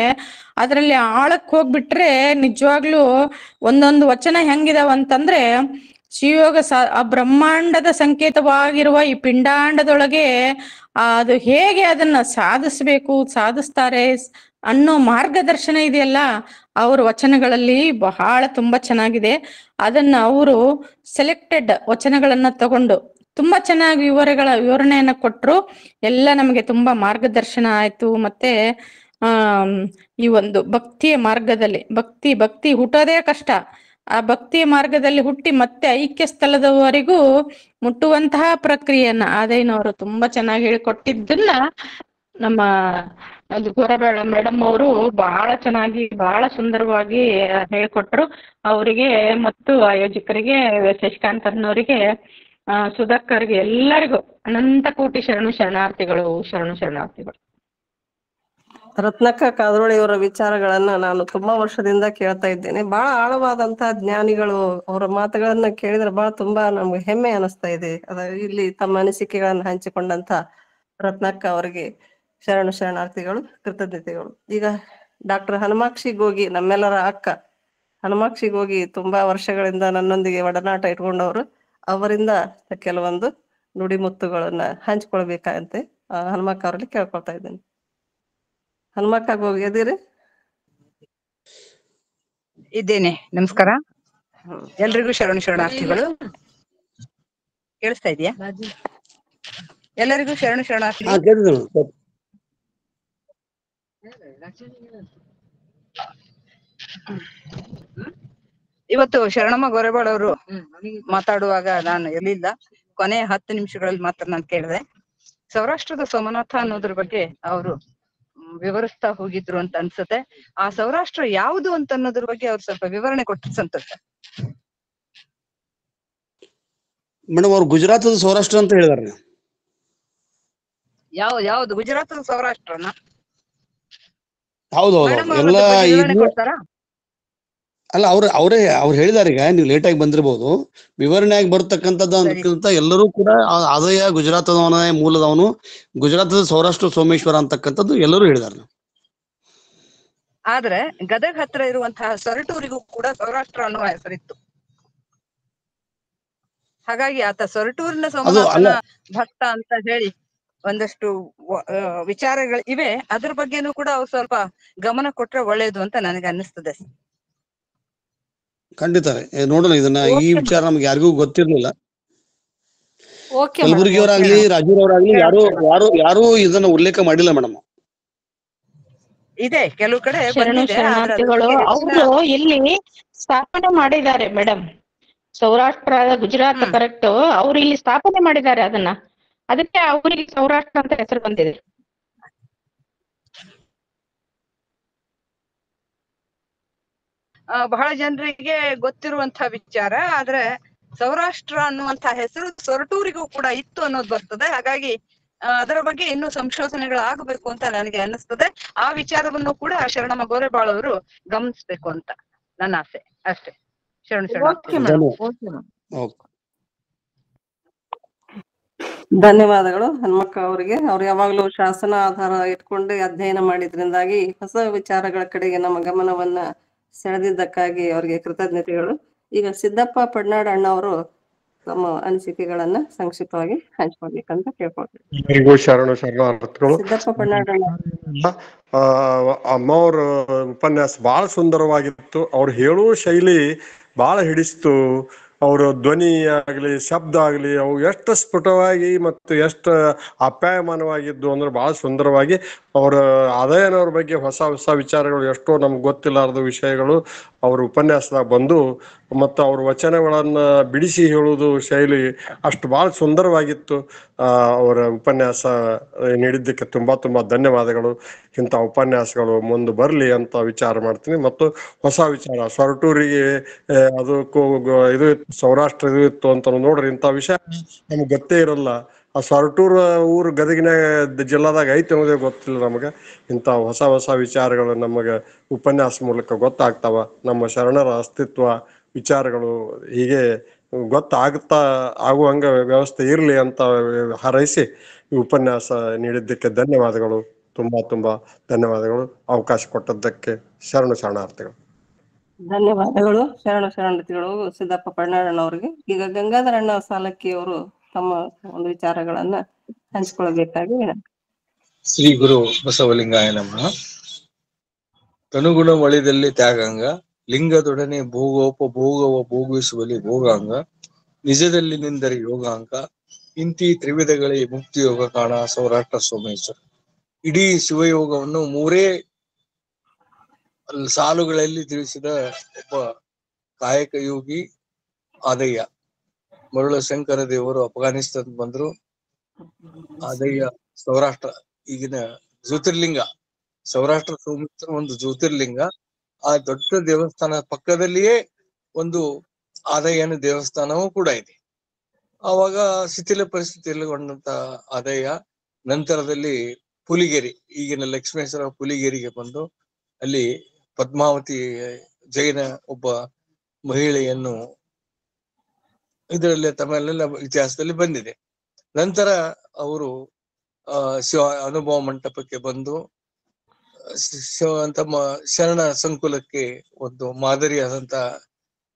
ಅದರಲ್ಲಿ ಆಳಕ್ಕೆ ಹೋಗ್ಬಿಟ್ರೆ ನಿಜವಾಗ್ಲೂ ಒಂದೊಂದು ವಚನ ಹೆಂಗಿದಾವಂತಂದ್ರೆ ಶಿವಯೋಗ ಆ ಬ್ರಹ್ಮಾಂಡದ ಸಂಕೇತವಾಗಿರುವ ಈ ಪಿಂಡಾಂಡದೊಳಗೆ ಅದು ಹೇಗೆ ಅದನ್ನ ಸಾಧಿಸ್ತಾರೆ ಅನ್ನೋ ಮಾರ್ಗದರ್ಶನ ಇದೆಯಲ್ಲ ಅವ್ರ ವಚನಗಳಲ್ಲಿ ಬಹಳ ತುಂಬಾ ಚೆನ್ನಾಗಿದೆ. ಅದನ್ನ ಅವರು ಸೆಲೆಕ್ಟೆಡ್ ವಚನಗಳನ್ನ ತಗೊಂಡು ತುಂಬಾ ಚೆನ್ನಾಗಿ ವಿವರಣೆಯನ್ನ ಕೊಟ್ರು. ಎಲ್ಲ ನಮಗೆ ತುಂಬಾ ಮಾರ್ಗದರ್ಶನ ಆಯ್ತು. ಮತ್ತೆ ಈ ಒಂದು ಭಕ್ತಿಯ ಮಾರ್ಗದಲ್ಲಿ ಭಕ್ತಿ ಹುಟ್ಟೋದೇ ಕಷ್ಟ. ಆ ಭಕ್ತಿಯ ಮಾರ್ಗದಲ್ಲಿ ಹುಟ್ಟಿ ಮತ್ತೆ ಐಕ್ಯ ಸ್ಥಳದವರೆಗೂ ಮುಟ್ಟುವಂತಹ ಪ್ರಕ್ರಿಯೆಯನ್ನ ಆದಯ್ಯನವರು ತುಂಬಾ ಚೆನ್ನಾಗಿ ಹೇಳಿಕೊಟ್ಟಿದ್ದನ್ನ ನಮ್ಮ ಗೋರೆಬಾಳ್ ಮೇಡಮ್ ಅವರು ಬಹಳ ಚೆನ್ನಾಗಿ ಬಹಳ ಸುಂದರವಾಗಿ ಹೇಳ್ಕೊಟ್ರು. ಅವರಿಗೆ ಮತ್ತು ಆಯೋಜಕರಿಗೆ, ಶಶಿಕಾಂತರ್ನವರಿಗೆ, ಸುಧಾಕರ್ಗೆ, ಎಲ್ಲರಿಗೂ ಅನಂತ ಕೋಟಿ ಶರಣಾರ್ಥಿಗಳು. ರತ್ನಕ್ಕ ಕಾದ್ರೋಳಿ ಅವರ ವಿಚಾರಗಳನ್ನ ನಾನು ತುಂಬಾ ವರ್ಷದಿಂದ ಕೇಳ್ತಾ ಇದ್ದೇನೆ. ಬಹಳ ಆಳವಾದಂತಹ ಜ್ಞಾನಿಗಳು. ಅವರ ಮಾತುಗಳನ್ನ ಕೇಳಿದ್ರೆ ತುಂಬಾ ನಮ್ಗೆ ಹೆಮ್ಮೆ ಅನಿಸ್ತಾ ಇದೆ. ಇಲ್ಲಿ ತಮ್ಮ ಅನಿಸಿಕೆಗಳನ್ನ ಹಂಚಿಕೊಂಡಂತ ರತ್ನಕ್ಕ ಅವರಿಗೆ ಶರಣಾರ್ಥಿಗಳು, ಕೃತಜ್ಞತೆಗಳು. ಈಗ ಡಾಕ್ಟರ್ ಹನುಮಾಕ್ಷಿ ಗೋಗಿ, ನಮ್ಮೆಲ್ಲರ ಅಕ್ಕ ಹನುಮಾಕ್ಷಿ ಗೋಗಿ ತುಂಬಾ ವರ್ಷಗಳಿಂದ ನನ್ನೊಂದಿಗೆ ಒಡನಾಟ ಇಟ್ಕೊಂಡವರು. ಅವರಿಂದ ಕೆಲವೊಂದು ನುಡಿಮುತ್ತುಗಳನ್ನ ಹಂಚ್ಕೊಳ್ಬೇಕಂತೆ ಹನುಮಕ್ಕ ಅವರಲ್ಲಿ ಕೇಳ್ಕೊಳ್ತಾ ಇದ್ದೇನೆ. ಹನುಮಕ್ಕ ಗೋಗಿ ಅದೀರಿ? ಇದ್ದೇನೆ. ನಮಸ್ಕಾರ ಎಲ್ರಿಗೂ ಶರಣಾರ್ಥಿಗಳು. ಕೇಳಿಸ್ತಾ ಇದೆಯಾ? ಎಲ್ಲರಿಗೂ ಶರಣಾರ್ಥಿಗಳು. ಇವತ್ತು ಶರಣಮ್ಮ ಗೋರೆಬಾಳ್ ಅವರು ಮಾತಾಡುವಾಗ ನಾನು ಇರ್ಲಿಲ್ಲ. ಕೊನೆ 10 ನಿಮಿಷಗಳಲ್ಲಿ ಮಾತ್ರ ನಾನು ಕೇಳಿದೆ. ಸೌರಾಷ್ಟ್ರದ ಸೋಮನಾಥ ಅನ್ನೋದ್ರ ಬಗ್ಗೆ ಅವರು ವಿವರಿಸ್ತಾ ಹೋಗಿದ್ರು ಅಂತ ಅನ್ಸುತ್ತೆ. ಆ ಸೌರಾಷ್ಟ್ರ ಯಾವುದು ಅಂತ ಅನ್ನೋದ್ರ ಬಗ್ಗೆ ಅವ್ರು ಸ್ವಲ್ಪ ವಿವರಣೆ ಕೊಟ್ಟರೆ ಸಂತೋಷ. ಮೇಡಮ್ ಅವ್ರು ಗುಜರಾತದ ಸೌರಾಷ್ಟ್ರ ಅಂತ ಹೇಳಿದಾರೆ. ಯಾವ್ದು ಗುಜರಾತದ ಸೌರಾಷ್ಟ್ರನ? ಹೌದೌದು ಎಲ್ಲ ಅಲ್ಲ ಅವ್ರು ಹೇಳಿದಾರೆ. ಈಗ ನೀವು ಲೇಟ್ ಆಗಿ ಬಂದಿರಬಹುದು. ವಿವರಣೆಯಾಗಿ ಬರ್ತಕ್ಕಂಥದ್ದು ಅನ್ನಕ್ಕಿಂತ ಎಲ್ಲರೂ ಕೂಡ ಆದಾಯ ಗುಜರಾತದವನ ಮೂಲದವನು, ಗುಜರಾತದ ಸೌರಾಷ್ಟ್ರ ಸೋಮೇಶ್ವರ ಅಂತಕ್ಕಂಥದ್ದು ಎಲ್ಲರೂ ಹೇಳಿದಾರೆ. ಆದ್ರೆ ಗದಗ್ ಹತ್ರ ಇರುವಂತಹ ಸೊರಟೂರಿಗೂ ಕೂಡ ಸೌರಾಷ್ಟ್ರ ಅನ್ನುವ ಹೆಸರಿತ್ತು. ಹಾಗಾಗಿ ಆತ ಸೊರಟೂರಿನ ಸೋಮನಾಥನ ಭಕ್ತ ಅಂತ ಹೇಳಿ ಒಂದಷ್ಟು ವಿಚಾರಗಳು ಇವೆ. ಅದ್ರ ಬಗ್ಗೆನೂ ಕೂಡ ಅವ್ರು ಸ್ವಲ್ಪ ಗಮನ ಕೊಟ್ರೆ ಒಳ್ಳೇದು ಅಂತ ನನಗೆ ಅನ್ನಿಸ್ತದೆ. ಖಂಡಿತ ನೋಡೋಣ ಇದನ್ನ. ಈ ವಿಚಾರ ನಮ್ಗೆ ಯಾರಿಗೂ ಗೊತ್ತಿರ್ಲಿಲ್ಲ. ಕಲಬುರ್ಗಿಯವರಾಗ್ಲಿ ರಾಜೂರವರಾಗ್ಲಿ ಯಾರು ಇದನ್ನ ಉಲ್ಲೇಖ ಮಾಡಿಲ್ಲ ಮೇಡಮ್. ಇದೆ ಕೆಲವು ಕಡೆ ಶರಣಾರ್ಥಿಗಳು ಅವರು ಇಲ್ಲಿ ಸ್ಥಾಪನೆ ಮಾಡಿದ್ದಾರೆ ಮೇಡಮ್. ಸೌರಾಷ್ಟ್ರ ಗುಜರಾತ್ ಕರೆಕ್ಟ್. ಅವ್ರು ಇಲ್ಲಿ ಸ್ಥಾಪನೆ ಮಾಡಿದ್ದಾರೆ ಅದನ್ನ. ಅದಕ್ಕೆ ಅವರಿಗೆ ಸೌರಾಷ್ಟ್ರ ಅಂತ ಹೆಸರು ಬಂದಿದೆ. ಬಹಳ ಜನರಿಗೆ ಗೊತ್ತಿರುವಂತಹ ವಿಚಾರ. ಆದ್ರೆ ಸೌರಾಷ್ಟ್ರ ಅನ್ನುವಂತ ಹೆಸರು ಸೊರಟೂರಿಗೂ ಕೂಡ ಇತ್ತು ಅನ್ನೋದು ಬರ್ತದೆ. ಹಾಗಾಗಿ ಅದರ ಬಗ್ಗೆ ಇನ್ನೂ ಸಂಶೋಧನೆಗಳು ಆಗಬೇಕು ಅಂತ ನನಗೆ ಅನ್ನಿಸ್ತದೆ. ಆ ವಿಚಾರವನ್ನು ಕೂಡ ಶರಣಮ್ಮ ಗೋರೆಬಾಳ್ ಅವರು ಗಮನಿಸ್ಬೇಕು ಅಂತ ನನ್ನ ಆಸೆ ಅಷ್ಟೇ. ಧನ್ಯವಾದಗಳು ಹನುಮಕ್ಕ ಅವರಿಗೆ. ಅವ್ರು ಯಾವಾಗ್ಲೂ ಶಾಸನ ಆಧಾರ ಇಟ್ಕೊಂಡು ಅಧ್ಯಯನ ಮಾಡಿದ್ರಿಂದಾಗಿ ಹೊಸ ವಿಚಾರಗಳ ಕಡೆಗೆ ನಮ್ಮ ಗಮನವನ್ನ ಸೆಳೆದಿದ್ದಕ್ಕಾಗಿ ಅವರಿಗೆ ಕೃತಜ್ಞತೆಗಳು. ಈಗ ಸಿದ್ದಪ್ಪ ಪಡ್ನಾಡ್ ಅಣ್ಣವರು ತಮ್ಮ ಅನಿಸಿಕೆಗಳನ್ನ ಸಂಕ್ಷಿಪ್ತವಾಗಿ ಹಂಚ್ಕೊಳ್ಬೇಕಂತ ಕೇಳ್ಕೊಳ್ತೀವಿ. ಶರಣಾರ್ಥಿಗಳು. ಸಿದ್ದಪ್ಪ ಪಡ್ನಾಡ್ ಅಣ್ಣ ಅಮ್ಮವ್ರ ಉಪನ್ಯಾಸ ಬಹಳ ಸುಂದರವಾಗಿತ್ತು. ಅವ್ರು ಹೇಳುವ ಶೈಲಿ ಬಹಳ ಹಿಡಿಸ್ತು. ಅವ್ರ ಧ್ವನಿ ಆಗ್ಲಿ ಶಬ್ದ ಆಗ್ಲಿ ಅವು ಎಷ್ಟು ಸ್ಫುಟವಾಗಿ ಮತ್ತು ಎಷ್ಟು ಅಪ್ಯಾಯಮಾನವಾಗಿದ್ದು ಅಂದ್ರೆ ಬಹಳ ಸುಂದರವಾಗಿ ಅವರ ಆದಾಯನವ್ರ ಬಗ್ಗೆ ಹೊಸ ಹೊಸ ವಿಚಾರಗಳು ಎಷ್ಟೋ ನಮ್ಗೆ ಗೊತ್ತಿಲ್ಲಾರ್ದ ವಿಷಯಗಳು ಅವ್ರ ಉಪನ್ಯಾಸದಾಗ ಬಂದು ಮತ್ತು ಅವ್ರ ವಚನಗಳನ್ನ ಬಿಡಿಸಿ ಹೇಳುವುದು ಶೈಲಿ ಅಷ್ಟು ಬಹಳ ಸುಂದರವಾಗಿತ್ತು. ಅವರ ಉಪನ್ಯಾಸ ನೀಡಿದ್ದಕ್ಕೆ ತುಂಬಾ ತುಂಬಾ ಧನ್ಯವಾದಗಳು. ಇಂಥ ಉಪನ್ಯಾಸಗಳು ಮುಂದೆ ಬರಲಿ ಅಂತ ವಿಚಾರ ಮಾಡ್ತೀನಿ. ಮತ್ತು ಹೊಸ ವಿಚಾರ ಸೊರಟೂರಿಗೆ ಅದಕ್ಕೂ ಇದು ಸೌರಾಷ್ಟ್ರ ಇದು ಇತ್ತು ಅಂತ ನೋಡ್ರಿ, ಇಂಥ ವಿಷಯ ನಮ್ಗೆ ಗೊತ್ತೇ ಇರಲ್ಲ. ಆ ಸೊರಟೂರ್ ಊರು ಗದಗಿನ ಜಿಲ್ಲಾದಾಗ ಐತಿ ಅನ್ನೋದೇ ಗೊತ್ತಿಲ್ಲ ನಮಗೆ. ಇಂಥ ಹೊಸ ಹೊಸ ವಿಚಾರಗಳು ನಮಗೆ ಉಪನ್ಯಾಸ ಮೂಲಕ ಗೊತ್ತಾಗ್ತಾವ. ನಮ್ಮ ಶರಣರ ಅಸ್ತಿತ್ವ ವಿಚಾರಗಳು ಹೀಗೆ ಆಗುವಂಗ ವ್ಯವಸ್ಥೆ ಇರಲಿ ಅಂತ ಹಾರೈಸಿ ಈ ಉಪನ್ಯಾಸ ನೀಡಿದ್ದಕ್ಕೆ ಧನ್ಯವಾದಗಳು. ತುಂಬಾ ತುಂಬಾ ಧನ್ಯವಾದಗಳು. ಅವಕಾಶ ಕೊಟ್ಟದ್ದಕ್ಕೆ ಶರಣಾರ್ಥಿಗಳು. ಧನ್ಯವಾದಗಳು. ಶರಣಾರ್ಥಿಗಳು ಸಿದ್ದಪ್ಪ ಪಡ್ನಾಳಣ್ಣವರಿಗೆ. ಈಗ ಗಂಗಾಧರಣ್ಣ ಸಾಲಕ್ಕಿ ಅವರು ತಮ್ಮ ಒಂದು ವಿಚಾರಗಳನ್ನ ಹಂಚಿಕೊಳ್ಳಬೇಕಾಗಿ ಶ್ರೀ ಗುರು ಬಸವಲಿಂಗಾಯ ನಮಃ. ತನುಗುಣ ಒಳಿದಲ್ಲಿ ತ್ಯಾಗಾಂಗ, ಲಿಂಗದೊಡನೆ ಭೋಗವ ಭೋಗಿಸುವಲ್ಲಿ ಭೋಗಾಂಗ, ನಿಜದಲ್ಲಿ ನಿಂದರೆ ಯೋಗಾಂಗ, ಇಂತಿ ತ್ರಿವಿಧಗಳೇ ಮುಕ್ತಿ ಯೋಗ ಕಾಣ ಸೌರಾಷ್ಟ್ರ ಸೋಮೇಶ್ವರ. ಇಡೀ ಶಿವಯೋಗವನ್ನು 3 ಸಾಲುಗಳಲ್ಲಿ ತಿಳಿಸಿದ ಒಬ್ಬ ಕಾಯಕ ಯೋಗಿ ಆದಯ್ಯ. ಮರುಳ ಶಂಕರ ದೇವರು ಅಫ್ಘಾನಿಸ್ತಾನ ಬಂದ್ರು. ಆದಯ್ಯ ಸೌರಾಷ್ಟ್ರ ಈಗಿನ ಜ್ಯೋತಿರ್ಲಿಂಗ, ಸೌರಾಷ್ಟ್ರ ಸೋಮೇಶ್ವರ ಒಂದು ಜ್ಯೋತಿರ್ಲಿಂಗ. ಆ ದೊಡ್ಡ ದೇವಸ್ಥಾನ ಪಕ್ಕದಲ್ಲಿಯೇ ಒಂದು ಆದಯ್ಯನ ದೇವಸ್ಥಾನವೂ ಕೂಡ ಇದೆ. ಆವಾಗ ಶಿಥಿಲ ಪರಿಸ್ಥಿತಿಯಲ್ಲಿ ಕೊಂಡಂತ ಆದಯ್ಯ ನಂತರದಲ್ಲಿ ಪುಲಿಗೆರಿ, ಈಗಿನ ಲಕ್ಷ್ಮೇಶ್ವರ ಪುಲಿಗೆರಿಗೆ ಬಂದು ಅಲ್ಲಿ ಪದ್ಮಾವತಿ ಜೈನ ಒಬ್ಬ ಮಹಿಳೆಯನ್ನು ಇದರಲ್ಲಿ ತಮ್ಮೆಲ್ಲ ಇತಿಹಾಸದಲ್ಲಿ ಬಂದಿದೆ. ನಂತರ ಅವರು ಶಿವ ಅನುಭವ ಮಂಟಪಕ್ಕೆ ಬಂದು ತಮ್ಮ ಶರಣ ಸಂಕುಲಕ್ಕೆ ಒಂದು ಮಾದರಿಯಾದಂತ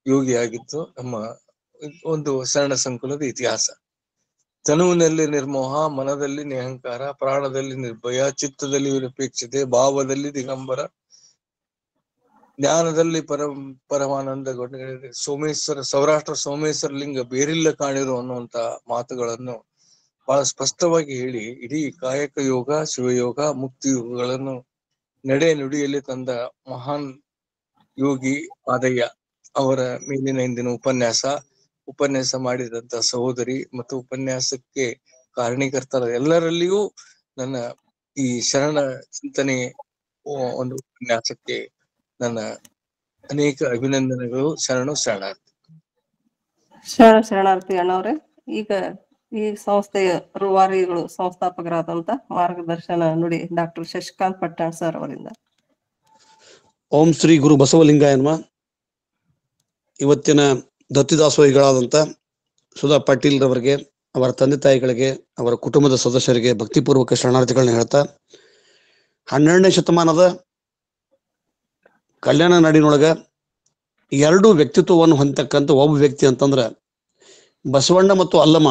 ಯೋಗಿಯಾಗಿತ್ತು ನಮ್ಮ ಒಂದು ಶರಣ ಸಂಕುಲದ ಇತಿಹಾಸ. ತನುವಿನಲ್ಲಿ ನಿರ್ಮೋಹ, ಮನದಲ್ಲಿ ನಿಹಂಕಾರ, ಪ್ರಾಣದಲ್ಲಿ ನಿರ್ಭಯ, ಚಿತ್ತದಲ್ಲಿ ನಿರಪೇಕ್ಷತೆ, ಭಾವದಲ್ಲಿ ದಿಗಂಬರ, ಜ್ಞಾನದಲ್ಲಿ ಪರಮಾನಂದಗೊಂಡ ಸೋಮೇಶ್ವರ ಸೌರಾಷ್ಟ್ರ ಸೋಮೇಶ್ವರ ಲಿಂಗ ಬೇರಿಲ್ಲ ಕಾಣಿರು ಅನ್ನುವಂತ ಮಾತುಗಳನ್ನು ಬಹಳ ಸ್ಪಷ್ಟವಾಗಿ ಹೇಳಿ ಇಡೀ ಕಾಯಕ ಯೋಗ, ಶಿವಯೋಗ, ಮುಕ್ತಿ ಯೋಗಗಳನ್ನು ನಡೆ ನುಡಿಯಲ್ಲಿ ತಂದ ಮಹಾನ್ ಯೋಗಿ ಆದಯ್ಯ ಅವರ ಮೇಲಿನ ಇಂದಿನ ಉಪನ್ಯಾಸ ಮಾಡಿದಂತ ಸಹೋದರಿ ಮತ್ತು ಉಪನ್ಯಾಸಕ್ಕೆ ಕಾರಣೀಕರ್ತರ ಎಲ್ಲರಲ್ಲಿಯೂ ನನ್ನ ಈ ಶರಣ ಚಿಂತನೆ ಒಂದು ಉಪನ್ಯಾಸಕ್ಕೆ ನನ್ನ ಅನೇಕ ಅಭಿನಂದನೆಗಳು. ಶರಣಾರ್ಥಿ ಅಣ್ಣವ್ರೆ. ಈಗ ಈ ಸಂಸ್ಥೆಯ ರೂವಾರಿಗಳು ಸಂಸ್ಥಾಪಕರಾದಂತ ಮಾರ್ಗದರ್ಶನ ನುಡಿ ಡಾಕ್ಟರ್ ಶಶಿಕಾಂತ್ ಪಟ್ಟಾಣ್ ಸರ್ ಅವರಿಂದ. ಓಂ ಶ್ರೀ ಗುರು ಬಸವಲಿಂಗಾಯ ನಮಃ. ಇವತ್ತಿನ ದತ್ತಿದಾಸೋಹಿಗಳಾದಂಥ ಸುಧಾ ಪಾಟೀಲ್ ರವರಿಗೆ, ಅವರ ತಂದೆ ತಾಯಿಗಳಿಗೆ, ಅವರ ಕುಟುಂಬದ ಸದಸ್ಯರಿಗೆ ಭಕ್ತಿಪೂರ್ವಕ ಶರಣಾರ್ಥಿಗಳನ್ನ ಹೇಳ್ತಾ, 12ನೇ ಶತಮಾನದ ಕಲ್ಯಾಣ ನಾಡಿನೊಳಗ 2 ವ್ಯಕ್ತಿತ್ವವನ್ನು ಹೊಂದತಕ್ಕಂಥ ಒಬ್ಬ ವ್ಯಕ್ತಿ ಅಂತಂದ್ರ ಬಸವಣ್ಣ ಮತ್ತು ಅಲ್ಲಮ.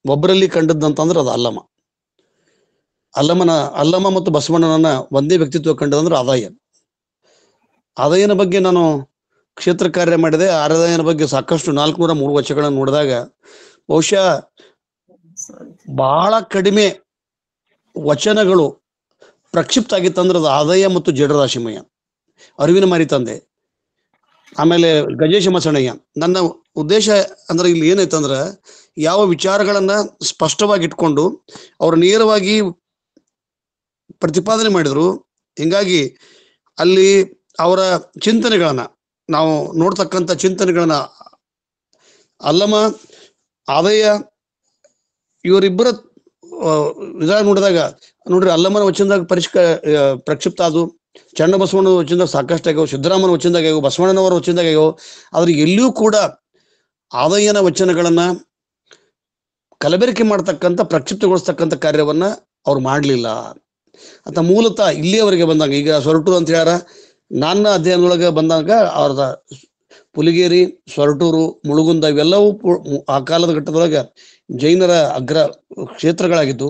ಒಬ್ಬರಲ್ಲಿ ಕಂಡದ್ದಂತಂದ್ರೆ ಅದು ಅಲ್ಲಮ ಮತ್ತು ಬಸವಣ್ಣನನ್ನ ಒಂದೇ ವ್ಯಕ್ತಿತ್ವ ಕಂಡದಂದ್ರೆ ಆದಾಯನ ಬಗ್ಗೆ ನಾನು ಕ್ಷೇತ್ರ ಕಾರ್ಯ ಮಾಡಿದೆ. ಆದಾಯನ ಬಗ್ಗೆ ಸಾಕಷ್ಟು 403 ವಚನಗಳನ್ನು ನೋಡಿದಾಗ ಬಹುಶಃ ಬಹಳ ಕಡಿಮೆ ವಚನಗಳು ಪ್ರಕ್ಷಿಪ್ತ ಆಗಿತ್ತಂದ್ರೆ ಅದು ಆದಾಯ ಮತ್ತು ಜಡರಾಶಿಮಯ್ಯ, ಅರಿವಿನ ಮಾರಿ ತಂದೆ, ಆಮೇಲೆ ಗಜೇಶ ಮಸಣಯ್ಯ. ನನ್ನ ಉದ್ದೇಶ ಅಂದ್ರೆ ಇಲ್ಲಿ ಏನೈತಂದ್ರ ಯಾವ ವಿಚಾರಗಳನ್ನ ಸ್ಪಷ್ಟವಾಗಿ ಇಟ್ಕೊಂಡು ಅವ್ರು ನೇರವಾಗಿ ಪ್ರತಿಪಾದನೆ ಮಾಡಿದ್ರು. ಹಿಂಗಾಗಿ ಅಲ್ಲಿ ಅವರ ಚಿಂತನೆಗಳನ್ನ ನಾವು ನೋಡ್ತಕ್ಕಂಥ ಚಿಂತನೆಗಳನ್ನ ಅಲ್ಲಮ ಆದಯ್ಯ ಇವರಿಬ್ಬರ ವಿಧಾನ ನೋಡಿದಾಗ ನೋಡ್ರಿ, ಅಲ್ಲಮನ ವಚನದಾಗ ಪ್ರಕ್ಷಿಪ್ತ ಅದು, ಚಣ್ಣ ಬಸವಣ್ಣನ ವಚನದಾಗ ಸಾಕಷ್ಟು ಆಗ್ಯಾವ, ಸಿದ್ದರಾಮನ ವಚನದಾಗ ಆಗ್ಯಾವ, ಬಸವಣ್ಣನವರ ವಚನದಾಗ ಆಗ್ಯಾವ. ಆದ್ರೆ ಎಲ್ಲಿಯೂ ಕೂಡ ಆದಯ್ಯನ ವಚನಗಳನ್ನ ಕಲಬೆರಕೆ ಮಾಡ್ತಕ್ಕಂಥ ಪ್ರಕ್ಷಿಪ್ತಗೊಳಿಸ್ತಕ್ಕಂಥ ಕಾರ್ಯವನ್ನ ಅವ್ರು ಮಾಡ್ಲಿಲ್ಲ ಅಂತ ಮೂಲತಃ ಇಲ್ಲಿಯವರೆಗೆ ಬಂದಾಗ. ಈಗ ಸೊರಟೂರು ಅಂತ ಹೇಳ್ಯಾರ, ನನ್ನ ಅಧ್ಯಯನದೊಳಗೆ ಬಂದಾಗ ಅವ್ರದ ಪುಲಿಗೇರಿ, ಸೊರಟೂರು, ಮುಳುಗುಂದ ಇವೆಲ್ಲವೂ ಆ ಕಾಲದ ಘಟ್ಟದೊಳಗೆ ಜೈನರ ಅಗ್ರ ಕ್ಷೇತ್ರಗಳಾಗಿದ್ದು.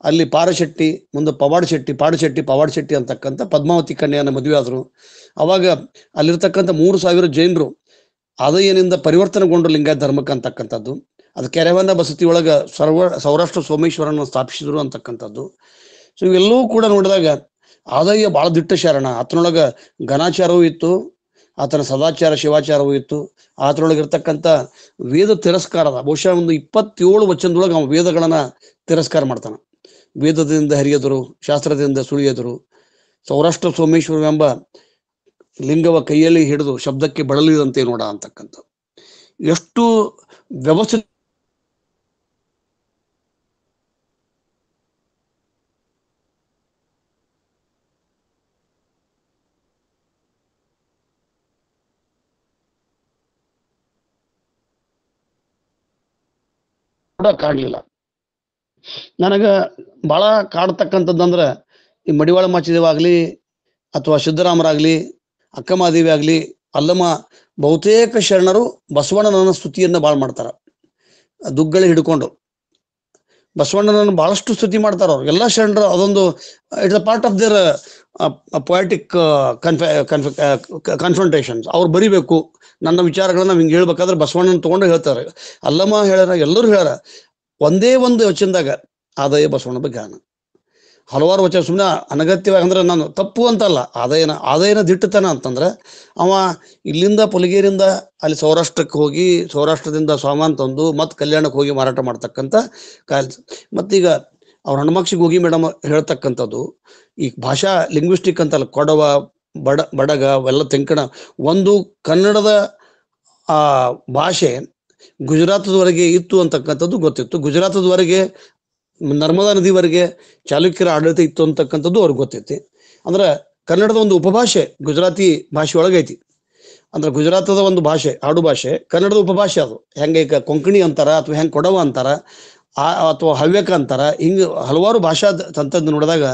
ಅಲ್ಲಿ ಪಾರಶೆಟ್ಟಿ, ಮುಂದೆ ಪವಾಡಶೆಟ್ಟಿ ಅಂತಕ್ಕಂಥ ಪದ್ಮಾವತಿ ಕನ್ಯೆಯನ್ನ ಮದುವೆ ಆದ್ರು. ಅವಾಗ ಅಲ್ಲಿರ್ತಕ್ಕಂಥ 3000 ಜೈನರು ಆದಯ್ಯನಿಂದ ಪರಿವರ್ತನೆಗೊಂಡು ಲಿಂಗಾಯತ ಧರ್ಮಕ್ಕೆ ಅಂತಕ್ಕಂಥದ್ದು. ಅದು ಕೆರೆವನ್ನ ಬಸತಿ ಒಳಗ ಸೌರಾಷ್ಟ್ರ ಸೋಮೇಶ್ವರನ ಸ್ಥಾಪಿಸಿದ್ರು ಅಂತಕ್ಕಂಥದ್ದು. ಸೊ ಇವೆಲ್ಲವೂ ಕೂಡ ನೋಡಿದಾಗ ಆದಾಯ ಬಹಳ ದಿಟ್ಟ ಶರಣ. ಆತನೊಳಗ ಘನಾಚಾರವೂ ಇತ್ತು, ಆತನ ಸದಾಚಾರ ಶಿವಾಚಾರವೂ ಇತ್ತು, ಆತನೊಳಗಿರ್ತಕ್ಕಂಥ ವೇದ ತಿರಸ್ಕಾರದ ಬಹುಶಃ ಒಂದು 27 ವಚನದೊಳಗೆ ಅವನು ವೇದಗಳನ್ನ ತಿರಸ್ಕಾರ ಮಾಡ್ತಾನ. ವೇದದಿಂದ ಹರಿಯದರು, ಶಾಸ್ತ್ರದಿಂದ ಸುಳಿಯದರು, ಸೌರಾಷ್ಟ್ರ ಸೋಮೇಶ್ವರವೆಂಬ ಲಿಂಗವ ಕೈಯಲ್ಲಿ ಹಿಡಿದು ಶಬ್ದಕ್ಕೆ ಬಳಲಿದಂತೆ ನೋಡ ಅಂತಕ್ಕಂಥ ಎಷ್ಟು ವ್ಯವಸ್ಥಿತ ಕೂಡ ಕಾಡ್ಲಿಲ್ಲ. ನನಗ ಬಹಳ ಕಾಡ್ತಕ್ಕಂಥದ್ದಂದ್ರ ಈ ಮಡಿವಾಳ ಮಾಚಿದೇವ ಆಗ್ಲಿ ಅಥವಾ ಸಿದ್ದರಾಮರಾಗ್ಲಿ ಅಕ್ಕಮಹಾದೇವಿ ಆಗ್ಲಿ ಅಲ್ಲಮ್ಮ ಬಹುತೇಕ ಶರಣರು ಬಸವಣ್ಣನ ಸ್ತುತಿಯನ್ನ ಭಾಳ ಮಾಡ್ತಾರ. ದುಗ್ಗಳಿ ಹಿಡ್ಕೊಂಡು ಬಸವಣ್ಣನನ್ನು ಬಹಳಷ್ಟು ಸ್ತುತಿ ಮಾಡ್ತಾರ ಅವ್ರು ಎಲ್ಲ ಶರಣರು. ಅದೊಂದು it's a part of their poetic confrontations. ಅವ್ರು ಬರಿಬೇಕು ನನ್ನ ವಿಚಾರಗಳನ್ನ ಹಿಂಗೆ ಹೇಳ್ಬೇಕಾದ್ರೆ ಬಸವಣ್ಣನ ತಗೊಂಡು ಹೇಳ್ತಾರೆ. ಅಲ್ಲಮ್ಮ ಹೇಳ್ಯಾರ, ಎಲ್ಲರೂ ಹೇಳ್ಯಾರ. ಒಂದೇ ಒಂದು ವಚನದಾಗ ಆದಾಯ ಬಸವಣ್ಣ ಬಗ್ಗೆ ಹಲವಾರು ವಚನ ಸುಮ್ಮನೆ ಅನಗತ್ಯವಾಗಿ ಅಂದ್ರೆ ನಾನು ತಪ್ಪು ಅಂತಲ್ಲ, ಆದಾಯನ ದಿಟ್ಟತನ ಅಂತಂದ್ರೆ ಅವ ಇಲ್ಲಿಂದ ಪುಲಗೇರಿಯಿಂದ ಅಲ್ಲಿ ಸೌರಾಷ್ಟ್ರಕ್ಕೆ ಹೋಗಿ ಸೌರಾಷ್ಟ್ರದಿಂದ ಸಾಮಾನು ತಂದು ಮತ್ತೆ ಕಲ್ಯಾಣಕ್ಕೆ ಹೋಗಿ ಮಾರಾಟ ಮಾಡ್ತಕ್ಕಂಥ ಮತ್ತೀಗ ಅವ್ರ ಹಣಮಕ್ಷಿಗೆ ಹೋಗಿ ಮೇಡಮ್ ಹೇಳ್ತಕ್ಕಂಥದ್ದು ಈ ಭಾಷಾ ಲಿಂಗ್ವಿಸ್ಟಿಕ್ ಅಂತಲ್ಲ, ಕೊಡವ ಬಡಗ ಅವೆಲ್ಲ ತೆಂಕಣ ಒಂದು ಕನ್ನಡದ ಭಾಷೆ ಗುಜರಾತದವರೆಗೆ ಇತ್ತು ಅಂತಕ್ಕಂಥದ್ದು ಗೊತ್ತಿತ್ತು. ಗುಜರಾತದವರೆಗೆ ನರ್ಮದಾ ನದಿವರೆಗೆ ಚಾಲುಕ್ಯರ ಆಡಳಿತ ಇತ್ತು ಅಂತಕ್ಕಂಥದ್ದು ಅವ್ರಿಗೆ ಗೊತ್ತೈತಿ. ಅಂದ್ರೆ ಕನ್ನಡದ ಒಂದು ಉಪಭಾಷೆ ಗುಜರಾತಿ ಭಾಷೆ ಒಳಗೈತಿ. ಅಂದ್ರೆ ಗುಜರಾತದ ಒಂದು ಭಾಷೆ ಆಡು ಭಾಷೆ ಕನ್ನಡದ ಉಪಭಾಷೆ. ಅದು ಹೆಂಗೆ ಈಗ ಕೊಂಕಣಿ ಅಂತಾರ ಅಥವಾ ಹೆಂಗೆ ಕೊಡವ ಅಂತಾರ ಅಥವಾ ಹವ್ಯಕ ಅಂತಾರ, ಹಿಂಗೆ ಹಲವಾರು ಭಾಷಾ ತಂತ್ರಜ್ಞ ನೋಡಿದಾಗ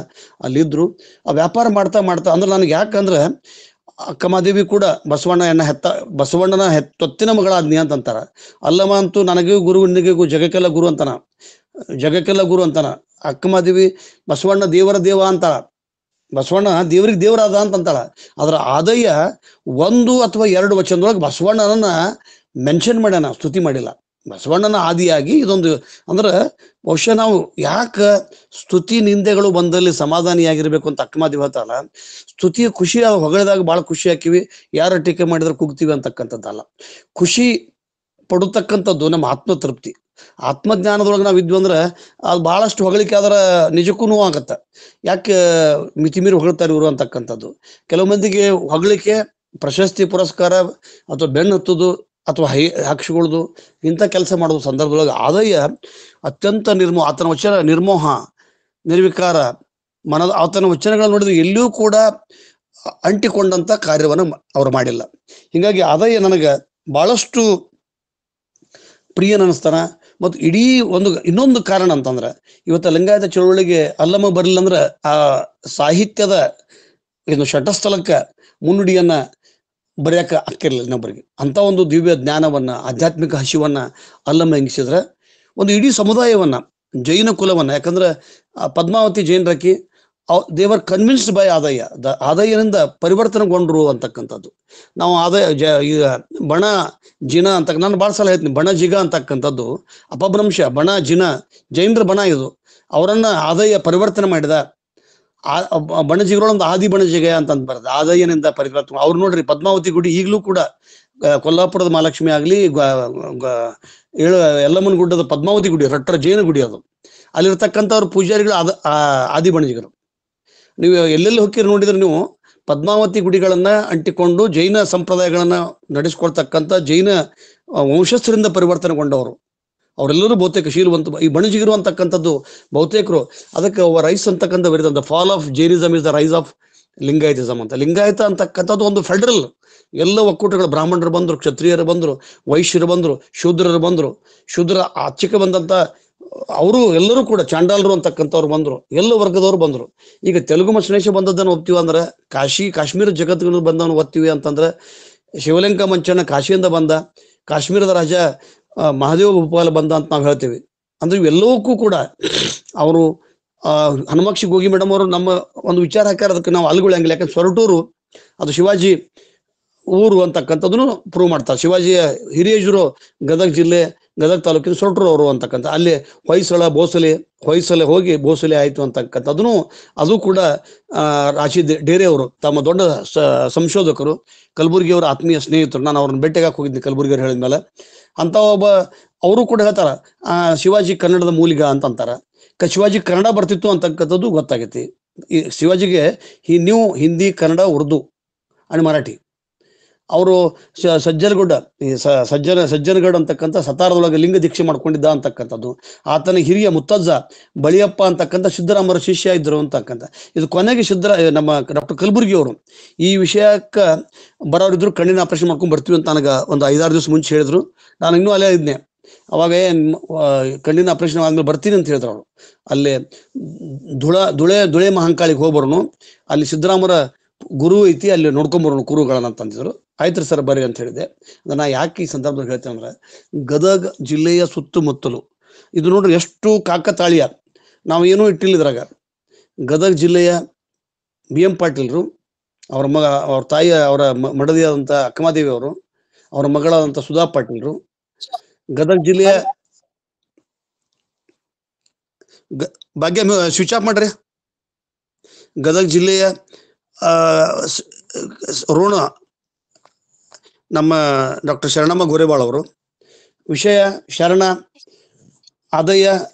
ಅಲ್ಲಿದ್ರು. ಆ ವ್ಯಾಪಾರ ಮಾಡ್ತಾ ಮಾಡ್ತಾ ಅಂದ್ರೆ ನನಗೆ ಯಾಕಂದ್ರೆ ಅಕ್ಕಮಹಾದೇವಿ ಕೂಡ ಬಸವಣ್ಣನ ತೊತ್ತಿನ ಮಗಳಾದ್ನಿ ಅಂತಂತಾರ. ಅಲ್ಲಮ್ಮ ಅಂತೂ ನನಗೂ ಗುರು ನಿನಗೂ ಜಗಕ್ಕೆಲ್ಲ ಗುರು ಅಂತಾನ, ಜಗಕ್ಕೆಲ್ಲ ಗುರು ಅಂತಾನ. ಅಕ್ಕಮಹಾದೇವಿ ಬಸವಣ್ಣ ದೇವರ ದೇವ ಅಂತಾಳ, ಬಸವಣ್ಣ ದೇವರಿಗೆ ದೇವರಾದ ಅಂತಂತಾಳ. ಅದರ ಆದಾಯ 1 ಅಥವಾ 2 ವಚನದೊಳಗೆ ಬಸವಣ್ಣನನ್ನ ಮೆನ್ಷನ್ ಮಾಡ್ಯಾನ, ಸ್ತುತಿ ಮಾಡಿಲ್ಲ. ಬಸವಣ್ಣನ ಆದಿಯಾಗಿ ಇದೊಂದು ಅಂದ್ರೆ ಬಹುಶಃ ನಾವು ಯಾಕೆ ಸ್ತುತಿ ನಿಂದೆಗಳು ಬಂದಲ್ಲಿ ಸಮಾಧಾನಿಯಾಗಿರ್ಬೇಕು ಅಂತ ಅಕ್ಕಮಹಾದೇವಿ ಹೇಳ್ತಾಳ. ಸ್ತುತಿಯ ಖುಷಿ ಹೊಗಳಿದಾಗ ಬಹಳ ಖುಷಿ ಹಾಕಿವಿ, ಯಾರ ಟೀಕೆ ಮಾಡಿದ್ರೆ ಕುಗ್ತೀವಿ ಅಂತಕ್ಕಂಥದ್ದಲ್ಲ. ಖುಷಿ ಪಡತಕ್ಕಂಥದ್ದು ನಮ್ಮ ಆತ್ಮತೃಪ್ತಿ. ಆತ್ಮಜ್ಞಾನದೊಳಗೆ ನಾವು ಇದ್ವಿ ಅಂದ್ರೆ ಅದು ಬಹಳಷ್ಟು ಹೊಗಳಿಕೆ ಆದ್ರ ನಿಜಕ್ಕೂ ನೋವಾಗತ್ತ. ಯಾಕೆ ಮಿತಿಮೀರಿ ಹೊಗಳ್ತಾರೆ ಇವರು ಅಂತಕ್ಕಂಥದ್ದು. ಕೆಲವು ಮಂದಿಗೆ ಹೊಗಳಿಕೆ, ಪ್ರಶಸ್ತಿ, ಪುರಸ್ಕಾರ ಅಥವಾ ಬೆನ್ನು ಹತ್ತುದು ಅಥವಾ ಹಾಕ್ಸಿಕೊಳ್ಳುದು ಇಂಥ ಕೆಲಸ ಮಾಡೋದು ಸಂದರ್ಭದೊಳಗೆ ಆದಾಯ ಅತ್ಯಂತ ಆತನ ವಚನ ನಿರ್ಮೋಹ, ನಿರ್ವಿಕಾರ ಮನದ ಆತನ ವಚನಗಳನ್ನ ನೋಡಿದ್ರೆ ಎಲ್ಲಿಯೂ ಕೂಡ ಅಂಟಿಕೊಂಡಂತ ಕಾರ್ಯವನ್ನು ಅವ್ರು ಮಾಡಿಲ್ಲ. ಹಿಂಗಾಗಿ ಆದಾಯ ನನಗೆ ಬಹಳಷ್ಟು ಪ್ರಿಯನನಿಸ್ತಾನ. ಮತ್ತು ಇಡೀ ಇನ್ನೊಂದು ಕಾರಣ ಅಂತಂದ್ರೆ ಇವತ್ತು ಲಿಂಗಾಯತ ಚಳುವಳಿಗೆ ಅಲ್ಲಮ್ಮ ಬರಲಿಲ್ಲ ಅಂದ್ರೆ ಆ ಸಾಹಿತ್ಯದ ಇದು ಶಟಸ್ಥಲಕ್ಕೆ ಮುನ್ನುಡಿಯನ್ನ ಬರೆಯಕ ಆಗ್ತಿರ್ಲಿಲ್ಲ ಇನ್ನೊಬ್ಬರಿಗೆ. ಅಂತ ಒಂದು ದಿವ್ಯ ಜ್ಞಾನವನ್ನ, ಆಧ್ಯಾತ್ಮಿಕ ಹಸಿವನ್ನ ಅಲ್ಲಮ್ಮ ಹೆಂಗಿಸಿದ್ರೆ ಒಂದು ಇಡೀ ಸಮುದಾಯವನ್ನ, ಜೈನ ಕುಲವನ್ನ, ಯಾಕಂದ್ರೆ ಪದ್ಮಾವತಿ ಜೈನರಾಕಿ ದೇವರ್ ಕನ್ವಿನ್ಸ್ಡ್ ಬೈ ಆದಾಯನಿಂದ ಪರಿವರ್ತನೆಗೊಂಡ್ರು ಅಂತಕ್ಕಂಥದ್ದು. ನಾವು ಈಗ ಬಣ ಜಿನ ಅಂತ ನಾನು ಭಾಳ ಸಲ ಹೇಳ್ತೀನಿ, ಬಣ ಜಿಗ ಅಂತಕ್ಕಂಥದ್ದು ಅಪಭ್ರಂಶ. ಬಣ ಜಿನ ಜೈನರ ಬಣ ಇದು. ಅವರನ್ನ ಆದಾಯ ಪರಿವರ್ತನೆ ಮಾಡಿದ. ಬಣಜಿಗಳೊಂದು ಆದಿ ಬಣಜಿಗ ಅಂತಂದ್ ಬರ್ತದೆ, ಆದಾಯನಿಂದ ಪರಿವರ್ತನೆ. ಅವ್ರು ನೋಡ್ರಿ ಪದ್ಮಾವತಿ ಗುಡಿ ಈಗಲೂ ಕೂಡ ಕೊಲ್ಲಾಪುರದ ಮಹಾಲಕ್ಷ್ಮಿ ಆಗ್ಲಿ, ಯಲ್ಲಮ್ಮನ ಗುಡ್ಡದ ಪದ್ಮಾವತಿ ಗುಡಿ ರಟ್ಟರ ಜೈನ ಗುಡಿ ಅದು. ಅಲ್ಲಿರ್ತಕ್ಕಂಥವ್ರು ಪೂಜಾರಿಗಳು ಆದಿ ಬಣಜಿಗರು. ನೀವು ಎಲ್ಲೆಲ್ಲಿ ಹೋಗಿರಿ ನೋಡಿದ್ರೆ ನೀವು ಪದ್ಮಾವತಿ ಗುಡಿಗಳನ್ನ ಅಂಟಿಕೊಂಡು ಜೈನ ಸಂಪ್ರದಾಯಗಳನ್ನ ನಡೆಸ್ಕೊಳ್ತಕ್ಕಂಥ ಜೈನ ವಂಶಸ್ಥರಿಂದ ಪರಿವರ್ತನೆಗೊಂಡವರು ಅವರೆಲ್ಲರೂ ಬಹುತೇಕ ಶೀಲವಂತ. ಈ ಬಣಜಿಗರು ಅಂತಕ್ಕಂಥದ್ದು ಬಹುತೇಕರು ಅದಕ್ಕೆ ರೈಸ್ ಅಂತಕ್ಕಂಥ ಬರೀತಂತ fall of Jainism is the rise of Lingayatism ಅಂತ. ಲಿಂಗಾಯತ ಅಂತಕ್ಕಂಥದ್ದು ಒಂದು ಫೆಡರಲ್, ಎಲ್ಲ ಒಕ್ಕೂಟಗಳು, ಬ್ರಾಹ್ಮಣರು ಬಂದ್ರು, ಕ್ಷತ್ರಿಯರು ಬಂದ್ರು, ವೈಶ್ಯರು ಬಂದ್ರು, ಶೂದ್ರರು ಬಂದ್ರು, ಶೂದ್ರ ಆಚೆಗೆ ಬಂದಂತ ಅವರು ಎಲ್ಲರೂ ಕೂಡ ಚಾಂಡಾಲರು ಅಂತಕ್ಕಂಥವ್ರು ಬಂದ್ರು, ಎಲ್ಲ ವರ್ಗದವ್ರು ಬಂದ್ರು. ಈಗ ತೆಲುಗು ಮಸನೇಶ ಬಂದದ್ದನ್ನು ಒಪ್ತೀವಿ ಅಂದ್ರೆ, ಕಾಶ್ಮೀರ ಜಗತ್ತಿನ ಬಂದವನು ಒತ್ತೀವಿ ಅಂತಂದ್ರೆ, ಶಿವಲಿಂಗ ಮಂಚಣ್ಣ ಕಾಶಿಯಿಂದ ಬಂದ, ಕಾಶ್ಮೀರದ ರಾಜ ಮಹಾದೇವ ಭೂಪಾಲ ಬಂದ ಅಂತ ನಾವು ಹೇಳ್ತೀವಿ. ಅಂದ್ರೆ ಇವೆಲ್ಲವಕ್ಕೂ ಕೂಡ ಅವರು ಹನುಮಕ್ಷಿಗೆ ಹೋಗಿ ಮೇಡಮ್ ಅವರು ನಮ್ಮ ಒಂದು ವಿಚಾರ ಹಾಕ್ಯಾರ. ಅದಕ್ಕೆ ನಾವು ಅಲ್ಗೊಳ್ಳಂಗಿಲ್ಲ, ಯಾಕಂದ್ರೆ ಸೊರಟೂರು ಅದು ಶಿವಾಜಿ ಊರು ಅಂತಕ್ಕಂಥದ್ದನ್ನು ಪ್ರೂವ್ ಮಾಡ್ತಾರೆ. ಶಿವಾಜಿಯ ಹಿರಿಯಜರು ಗದಗ ಜಿಲ್ಲೆ ಗದಗ ತಾಲೂಕಿನ ಸೊಟ್ರು ಅವರು ಅಂತಕ್ಕಂಥ, ಅಲ್ಲಿ ಹೊಯ್ಸಲೆ ಹೋಗಿ ಬೋಸಲೆ ಆಯ್ತು ಅಂತಕ್ಕಂಥದ್ದು. ಅದು ಕೂಡ ರಾಶಿ ಡೇರೆ ಅವರು ತಮ್ಮ ದೊಡ್ಡ ಸಂಶೋಧಕರು, ಕಲಬುರ್ಗಿಯವರ ಆತ್ಮೀಯ ಸ್ನೇಹಿತರು. ನಾನು ಅವ್ರನ್ನ ಭೇಟಿಯಾಗಿ ಹೋಗಿದ್ದೀನಿ ಕಲಬುರ್ಗಿಯವ್ರು ಹೇಳಿದ್ಮೇಲೆ. ಅಂತ ಒಬ್ಬ ಅವರು ಕೂಡ ಹೇಳ್ತಾರ ಶಿವಾಜಿ ಕನ್ನಡದ ಮೂಲಿಗ ಅಂತ ಅಂತಾರ. ಶಿವಾಜಿ ಕನ್ನಡ ಬರ್ತಿತ್ತು ಅಂತಕ್ಕಂಥದ್ದು ಗೊತ್ತಾಗೈತಿ. ಈ ಶಿವಾಜಿಗೆ ನ್ಯೂ ಹಿಂದಿ, ಕನ್ನಡ, ಉರ್ದು ಅಂಡ್ ಮರಾಠಿ. ಅವರು ಸಜ್ಜನಗೌಡ ಸಜ್ಜನಗೌಡ ಅಂತಕ್ಕಂಥ ಸತಾರದೊಳಗೆ ಲಿಂಗ ದೀಕ್ಷೆ ಮಾಡ್ಕೊಂಡಿದ್ದ ಅಂತಕ್ಕಂಥದ್ದು. ಆತನ ಹಿರಿಯ ಮುತ್ತಜ್ಜ ಬಳಿಯಪ್ಪ ಅಂತಕ್ಕಂಥ ಸಿದ್ದರಾಮರ ಶಿಷ್ಯ ಇದ್ರು ಅಂತಕ್ಕಂಥ. ಇದು ಕೊನೆಗೆ ನಮ್ಮ ಡಾಕ್ಟರ್ ಕಲಬುರ್ಗಿ ಅವರು ಈ ವಿಷಯಕ್ಕೆ ಬರೋರಿದ್ರು, ಕಣ್ಣಿನ ಆಪರೇಷನ್ ಮಾಡ್ಕೊಂಡು ಬರ್ತೀವಿ ಅಂತ ನನಗೆ ಒಂದು 5-6 ದಿವಸ ಮುಂಚೆ ಹೇಳಿದ್ರು. ನಾನು ಇನ್ನೂ ಅಲ್ಲೇ ಇದ್ನೆ. ಅವಾಗ ಕಣ್ಣಿನ ಆಪರೇಷನ್ ಆದ್ಮೇಲೆ ಬರ್ತೀನಿ ಅಂತ ಹೇಳಿದ್ರು ಅವರು. ಅಲ್ಲಿ ದುಳೆ ಮಹಂಕಾಳಿಗೆ ಹೋಗ್ಬರೋನು, ಅಲ್ಲಿ ಸಿದ್ದರಾಮರ ಗುರು ಐತಿ, ಅಲ್ಲಿ ನೋಡ್ಕೊಂಬರೋನು ಕುರುಗಳನ್ನ ಅಂತಂದಿದ್ರು. ಆಯ್ತು ಸರ್ ಬರ್ರಿ ಅಂತ ಹೇಳಿದೆ. ನಾ ಯಾಕೆ ಈ ಸಂದರ್ಭದಲ್ಲಿ ಹೇಳ್ತೇನೆ ಅಂದ್ರೆ, ಗದಗ ಜಿಲ್ಲೆಯ ಸುತ್ತಮುತ್ತಲು ಇದು ನೋಡ್ರಿ ಎಷ್ಟು ಕಾಕತಾಳೀಯ. ನಾವು ಏನೂ ಇಟ್ಟಿಲ್ಲಿದ್ರಾಗ. ಗದಗ ಜಿಲ್ಲೆಯ BM ಪಾಟೀಲ್ರು, ಅವ್ರ ತಾಯಿ ಅವರ ಮಡದಿಯಾದಂಥ ಅಕ್ಕಮಾದೇವಿ ಅವರು, ಅವರ ಮಗಳಾದಂಥ ಸುಧಾ ಪಾಟೀಲ್ರು, ಗದಗ ಜಿಲ್ಲೆಯ ಭಾಗ್ಯ ಸ್ವಿಚ್ ಆಫ್ ಮಾಡ್ರಿ. ಗದಗ ಜಿಲ್ಲೆಯ ರೋಣ ನಮ್ಮ ಡಾಕ್ಟರ್ ಶರಣಮ್ಮ ಗೋರೆಬಾಳ್ ಅವರು. ವಿಷಯ ಶರಣ ಆದಯ್ಯ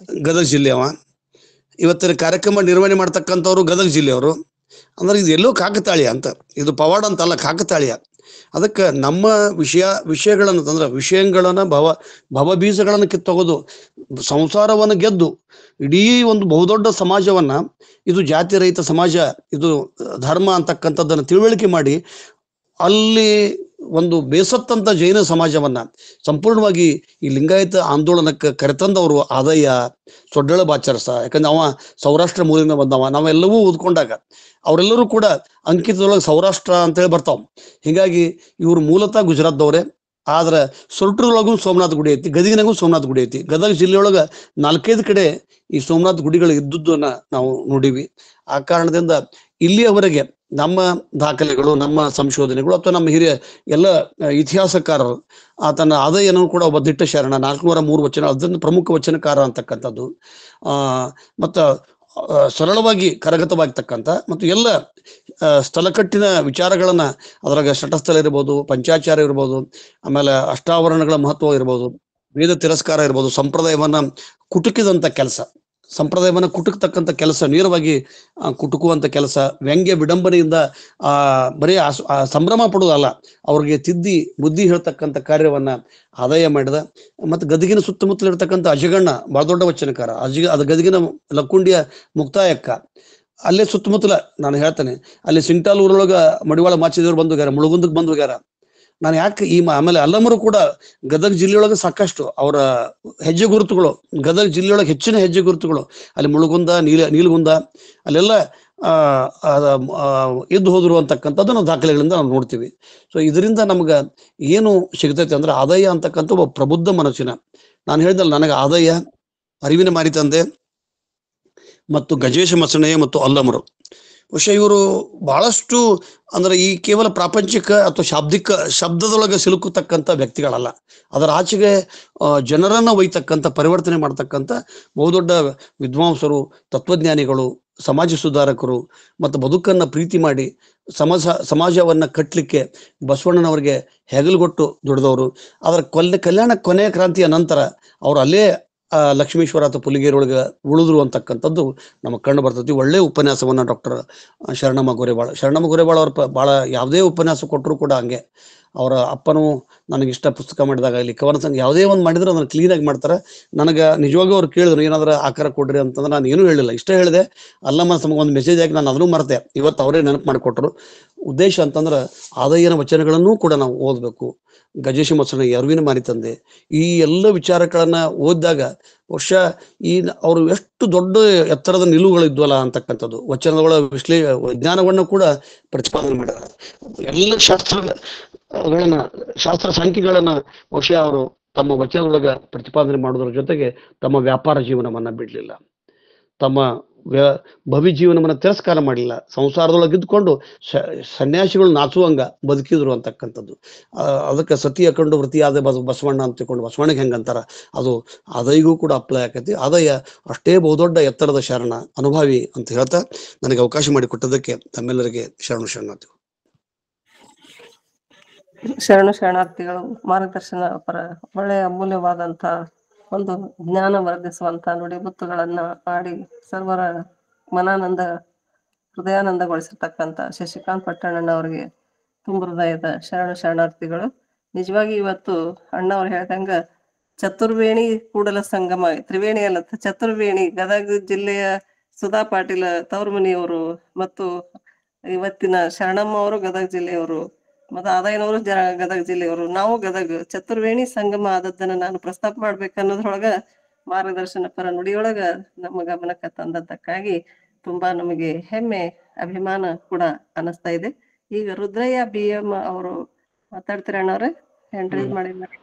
ಗದಗ ಜಿಲ್ಲೆಯವ. ಇವತ್ತಿನ ಕಾರ್ಯಕ್ರಮ ನಿರ್ವಹಣೆ ಮಾಡ್ತಕ್ಕಂಥವ್ರು ಗದಗ ಜಿಲ್ಲೆಯವರು. ಅಂದ್ರೆ ಇದು ಎಲ್ಲೋ ಕಾಕತಾಳೀಯ ಅಂತ, ಇದು ಪವಾಡ ಅಂತಲ್ಲ, ಕಾಕತಾಳೀಯ. ಅದಕ್ಕೆ ನಮ್ಮ ವಿಷಯಗಳನ್ನು ತಂದ್ರೆ ವಿಷಯಗಳನ್ನ ಭವಬೀಜಗಳನ್ನು ಕಿತ್ತೋಗೋದು, ಸಂಸಾರವನ್ನು ಗೆದ್ದು ಇಡೀ ಒಂದು ಬಹುದೊಡ್ಡ ಸಮಾಜವನ್ನ, ಇದು ಜಾತಿ ರಹಿತ ಸಮಾಜ, ಇದು ಧರ್ಮ ಅಂತಕ್ಕಂಥದ್ದನ್ನು ತಿಳುವಳಿಕೆ ಮಾಡಿ ಅಲ್ಲಿ ಒಂದು ಬೇಸತ್ತಂತ ಜೈನ ಸಮಾಜವನ್ನ ಸಂಪೂರ್ಣವಾಗಿ ಈ ಲಿಂಗಾಯತ ಆಂದೋಲನಕ್ಕೆ ಕರೆತಂದವರು ಆದಯ್ಯ ಸೊಡ್ಡಳ ಬಾಚರಸ. ಯಾಕಂದ್ರೆ ಅವ ಸೌರಾಷ್ಟ್ರ ಮೂಲದಿಂದ ಬಂದವ. ನಾವೆಲ್ಲವೂ ಓದ್ಕೊಂಡಾಗ ಅವರೆಲ್ಲರೂ ಕೂಡ ಅಂಕಿತದೊಳಗೆ ಸೌರಾಷ್ಟ್ರ ಅಂತೇಳಿ ಬರ್ತಾವ. ಹೀಗಾಗಿ ಇವರು ಮೂಲತಃ ಗುಜರಾತ್ದವ್ರೆ. ಆದ್ರೆ ಸೊರಟರೊಳಗೂ ಸೋಮನಾಥ ಗುಡಿ ಐತಿ, ಗದಗಿನಾಗೂ ಸೋಮನಾಥ ಗುಡಿ ಐತಿ. ಗದಗ ಜಿಲ್ಲೆಯೊಳಗ 4-5 ಕಡೆ ಈ ಸೋಮನಾಥ ಗುಡಿಗಳು ಇದ್ದುದನ್ನ ನಾವು ನೋಡಿವಿ. ಆ ಕಾರಣದಿಂದ ಇಲ್ಲಿಯವರೆಗೆ ನಮ್ಮ ದಾಖಲೆಗಳು, ನಮ್ಮ ಸಂಶೋಧನೆಗಳು ಅಥವಾ ನಮ್ಮ ಹಿರಿಯ ಎಲ್ಲ ಇತಿಹಾಸಕಾರರು ಆತನ ಆದಯ್ಯನೂ ಕೂಡ ಒಬ್ಬ ದಿಟ್ಟ ಶರಣ, 403 ವಚನ, ಅದನ್ನು ಪ್ರಮುಖ ವಚನಕಾರ ಅಂತಕ್ಕಂಥದ್ದು. ಮತ್ತ ಸರಳವಾಗಿ ಕರಗತವಾಗ್ತಕ್ಕಂಥ ಮತ್ತು ಎಲ್ಲ ಸ್ಥಳಕಟ್ಟಿನ ವಿಚಾರಗಳನ್ನ, ಅದರಾಗ ಶಟಸ್ಥಲ ಇರ್ಬೋದು, ಪಂಚಾಚಾರ ಇರ್ಬೋದು, ಆಮೇಲೆ ಅಷ್ಟಾವರಣಗಳ ಮಹತ್ವ ಇರ್ಬೋದು, ವೇದ ತಿರಸ್ಕಾರ ಇರ್ಬೋದು, ಸಂಪ್ರದಾಯವನ್ನ ಕುಟುಕಿದಂಥ ಕೆಲಸ, ಸಂಪ್ರದಾಯವನ್ನ ಕುಟುಕ್ತಕ್ಕಂಥ ಕೆಲಸ, ನೇರವಾಗಿ ಕುಟುಕುವಂಥ ಕೆಲಸ, ವ್ಯಂಗ್ಯ ವಿಡಂಬನೆಯಿಂದ ಬರೀ ಸಂಭ್ರಮ ಪಡುವುದಲ್ಲ, ಅವ್ರಿಗೆ ತಿದ್ದಿ ಬುದ್ಧಿ ಹೇಳ್ತಕ್ಕಂಥ ಕಾರ್ಯವನ್ನ ಆದಾಯ ಮಾಡಿದ. ಮತ್ತು ಗದಗಿನ ಸುತ್ತಮುತ್ತಲು ಇರ್ತಕ್ಕಂಥ ಅಜಗಣ್ಣ ಬಹಳ ದೊಡ್ಡ ವಚನಕಾರ. ಅದು ಗದಗಿನ ಲಕ್ಕುಂಡಿಯ ಮುಕ್ತಾಯಕ್ಕ, ಅಲ್ಲೇ ಸುತ್ತಮುತ್ತಲ ನಾನು ಹೇಳ್ತೇನೆ, ಅಲ್ಲಿ ಸಿಂಗ್ಟಾಲ್ ಊರೊಳಗ ಮಡಿವಾಳ ಮಾಚಿದೇವ್ರು ಬಂದು ಹೋಗ್ಯಾರ, ಮುಳುಗುಂದಕ್ಕೆ ಬಂದು ಹೋಗ್ಯಾರ. ನಾನು ಯಾಕೆ ಆಮೇಲೆ ಅಲ್ಲಮರು ಕೂಡ ಗದಗ ಜಿಲ್ಲೆಯೊಳಗೆ ಸಾಕಷ್ಟು ಅವರ ಹೆಜ್ಜೆ ಗುರುತುಗಳು, ಗದಗ ಜಿಲ್ಲೆಯೊಳಗೆ ಹೆಚ್ಚಿನ ಹೆಜ್ಜೆ ಗುರುತುಗಳು ಅಲ್ಲಿ ಮುಳುಗುಂದ, ನೀಲಗುಂದ ಅಲ್ಲೆಲ್ಲ ಎದ್ದು ಹೋದ್ರು ಅಂತಕ್ಕಂಥದ್ದು ನಾವು ದಾಖಲೆಗಳಿಂದ ನಾವು ನೋಡ್ತೀವಿ. ಸೊ ಇದರಿಂದ ನಮ್ಗೆ ಏನು ಸಿಗ್ತೈತೆ ಅಂದ್ರೆ, ಆದಾಯ ಅಂತಕ್ಕಂಥ ಒಬ್ಬ ಪ್ರಬುದ್ಧ ಮನಸ್ಸಿನ, ನಾನು ಹೇಳಿದಲ್ಲ, ನನಗೆ ಆದಾಯ, ಅರಿವಿನ ಮಾರಿತಂದೆ ಮತ್ತು ಗಜೇಶ ಮಸಣಯ್ಯ ಮತ್ತು ಅಲ್ಲಮರು, ಬಹುಶಃ ಇವರು ಬಹಳಷ್ಟು ಅಂದ್ರೆ ಈ ಕೇವಲ ಪ್ರಾಪಂಚಿಕ ಅಥವಾ ಶಾಬ್ದಿಕ ಶಬ್ದದೊಳಗೆ ಸಿಲುಕತಕ್ಕಂಥ ವ್ಯಕ್ತಿಗಳಲ್ಲ. ಅದರ ಆಚೆಗೆ ಜನರನ್ನ ಒಯ್ತಕ್ಕಂಥ, ಪರಿವರ್ತನೆ ಮಾಡ್ತಕ್ಕಂಥ ಬಹುದೊಡ್ಡ ವಿದ್ವಾಂಸರು, ತತ್ವಜ್ಞಾನಿಗಳು, ಸಮಾಜ ಸುಧಾರಕರು ಮತ್ತು ಬದುಕನ್ನ ಪ್ರೀತಿ ಮಾಡಿ ಸಮಾಜವನ್ನ ಕಟ್ಟಲಿಕ್ಕೆ ಬಸವಣ್ಣನವರಿಗೆ ಹೆಗಲುಗೊಟ್ಟು ದುಡಿದವರು. ಅದರ ಕಲ್ಯಾಣ ಕೊನೆಯ ಕ್ರಾಂತಿಯ ನಂತರ ಅವರು ಅಲ್ಲೇ ಲಕ್ಷ್ಮೀಶ್ವರ ಅಥವಾ ಪುಲಿಗೇರಿ ಒಳಗೆ ಉಳಿದ್ರು ಅಂತಕ್ಕಂಥದ್ದು ನಮಗೆ ಕಂಡು ಬರ್ತೈತಿ. ಒಳ್ಳೆ ಉಪನ್ಯಾಸವನ್ನ ಡಾಕ್ಟರ್ ಶರಣಮ್ಮ ಗೋರೆಬಾಳ್ ಅವ್ರ ಭಾಳ ಯಾವುದೇ ಉಪನ್ಯಾಸ ಕೊಟ್ಟರು ಕೂಡ ಹಂಗೆ. ಅವರ ಅಪ್ಪನು ನನಗಿಷ್ಟ ಪುಸ್ತಕ ಮಾಡಿದಾಗ ಇಲ್ಲಿ ಕವನ ಸಂಘ ಯಾವುದೇ ಒಂದು ಮಾಡಿದ್ರು ಅದನ್ನು ಕ್ಲೀನಾಗಿ ಮಾಡ್ತಾರೆ. ನನಗೆ ನಿಜವಾಗೂ ಅವ್ರು ಕೇಳಿದ್ರು ಏನಾದ್ರೂ ಆಕಾರ ಕೊಡ್ರಿ ಅಂತಂದ್ರೆ ನಾನು ಏನೂ ಹೇಳಿಲ್ಲ, ಇಷ್ಟೇ ಹೇಳಿದೆ. ಅಲ್ಲಮ್ಮ ಒಂದು ಮೆಸೇಜ್ ಆಗಿ ನಾನು ಅದನ್ನು ಮರೆತೆ. ಇವತ್ತು ಅವರೇ ನೆನಪು ಮಾಡಿಕೊಟ್ರು. ಉದ್ದೇಶ ಅಂತಂದ್ರೆ ಆದಾಯನ ವಚನಗಳನ್ನೂ ಕೂಡ ನಾವು ಓದಬೇಕು. ಗಜೇಶ ಮಸಣಯ್ಯ, ಅರಿವಿನ ಮಾರಿತಂದೆ, ಈ ಎಲ್ಲ ವಿಚಾರಗಳನ್ನ ಓದಿದಾಗ ಬಹುಶಃ ಅವರು ಎಷ್ಟು ದೊಡ್ಡ ಎತ್ತರದ ನಿಲುವುಗಳಿದ್ವಲ್ಲ ಅಂತಕ್ಕಂಥದ್ದು, ವಚನಗಳ ವಿಜ್ಞಾನವನ್ನು ಕೂಡ ಪ್ರತಿಪಾದನೆ ಮಾಡಿದ್ದಾರೆ. ಎಲ್ಲ ಶಾಸ್ತ್ರ ಸಂಖ್ಯೆಗಳನ್ನ ಬಹುಶಃ ಅವರು ತಮ್ಮ ವಚನದೊಳಗ ಪ್ರತಿಪಾದನೆ ಮಾಡೋದ್ರ ಜೊತೆಗೆ ತಮ್ಮ ವ್ಯಾಪಾರ ಜೀವನವನ್ನ ಬಿಡ್ಲಿಲ್ಲ. ತಮ್ಮ ಭವಿ ಜೀವನವನ್ನ ತಿರಸ್ಕಾರ ಮಾಡಿಲ್ಲ, ಸಂಸಾರದೊಳಗೆ ಇದ್ಕೊಂಡು ಸನ್ಯಾಸಿಗಳು ನಾಚುವಂಗ ಬದುಕಿದ್ರು ಅಂತಕ್ಕಂಥದ್ದು. ಅದಕ್ಕೆ ಸತಿ ಹಾಕೊಂಡು ವೃತ್ತಿಯಾದ ಬಸವಣ್ಣ ಅಂತ ತಿಳ್ಕೊಂಡು ಬಸವಣ್ಣಗೆ ಹೆಂಗಂತಾರ ಅದು ಅದೈಗೂ ಕೂಡ ಅಪ್ಲೈ ಆಕತಿ. ಅದಯ್ಯ ಅಷ್ಟೇ ಬಹುದೊಡ್ಡ ಎತ್ತರದ ಶರಣ ಅನುಭವಿ ಅಂತ ಹೇಳ್ತಾ ನನಗೆ ಅವಕಾಶ ಮಾಡಿಕೊಟ್ಟದಕ್ಕೆ ತಮ್ಮೆಲ್ಲರಿಗೆ ಶರಣಾರ್ಥಿಗಳು. ಶರಣಾರ್ಥಿಗಳು ಮಾರ್ಗದರ್ಶನ ಪರ ಒಳ್ಳೆಯ ಅಮೂಲ್ಯವಾದಂತ ಒಂದು ಜ್ಞಾನ ವರ್ಧಿಸುವಂತ ನುಡಿಮುತ್ತುಗಳನ್ನ ಆಡಿ ಸರ್ವರ ಮನಾನಂದ ಹೃದಯಾನಂದಗೊಳಿಸಿರ್ತಕ್ಕಂಥ ಶಶಿಕಾಂತ್ ಪಟ್ಟಣ್ಣಣ್ಣ ಅವರಿಗೆ ತುಂಬ ಹೃದಯದ ಶರಣಾರ್ಥಿಗಳು. ನಿಜವಾಗಿ ಇವತ್ತು ಅಣ್ಣವ್ರು ಹೇಳ್ದಂಗ ಚತುರ್ವೇಣಿ ಕೂಡಲ ಸಂಗಮ, ತ್ರಿವೇಣಿ ಅಲ್ಲ ಚತುರ್ವೇಣಿ, ಗದಗ ಜಿಲ್ಲೆಯ ಸುಧಾ ಪಾಟೀಲ್ ತವರ್ಮನಿಯವರು ಮತ್ತು ಇವತ್ತಿನ ಶರಣಮ್ಮ ಅವರು ಗದಗ ಜಿಲ್ಲೆಯವರು ಮತ್ತು ಆದಾಯನವರು ಗದಗ ಜಿಲ್ಲೆಯವರು, ನಾವು ಗದಗ ಚತುರ್ವೇಣಿ ಸಂಗಮ ಆದದ್ದನ್ನ ನಾನು ಪ್ರಸ್ತಾಪ ಮಾಡ್ಬೇಕನ್ನೋದ್ರೊಳಗ ಮಾರ್ಗದರ್ಶನ ಪರ ನುಡಿಯೊಳಗ ನಮ್ಮ ಗಮನಕ್ಕೆ ತಂದದ್ದಕ್ಕಾಗಿ ತುಂಬಾ ನಮಗೆ ಹೆಮ್ಮೆ ಅಭಿಮಾನ ಕೂಡ ಅನಿಸ್ತಾ ಇದೆ. ಈಗ ರುದ್ರಯ್ಯ BM ಅವರು ಮಾತಾಡ್ತೀರ ಅಣ್ಣವ್ರೆ, ಹ್ಯಾಂಡ್ ರೈಸ್ ಮಾಡಿದ್ದಾರೆ.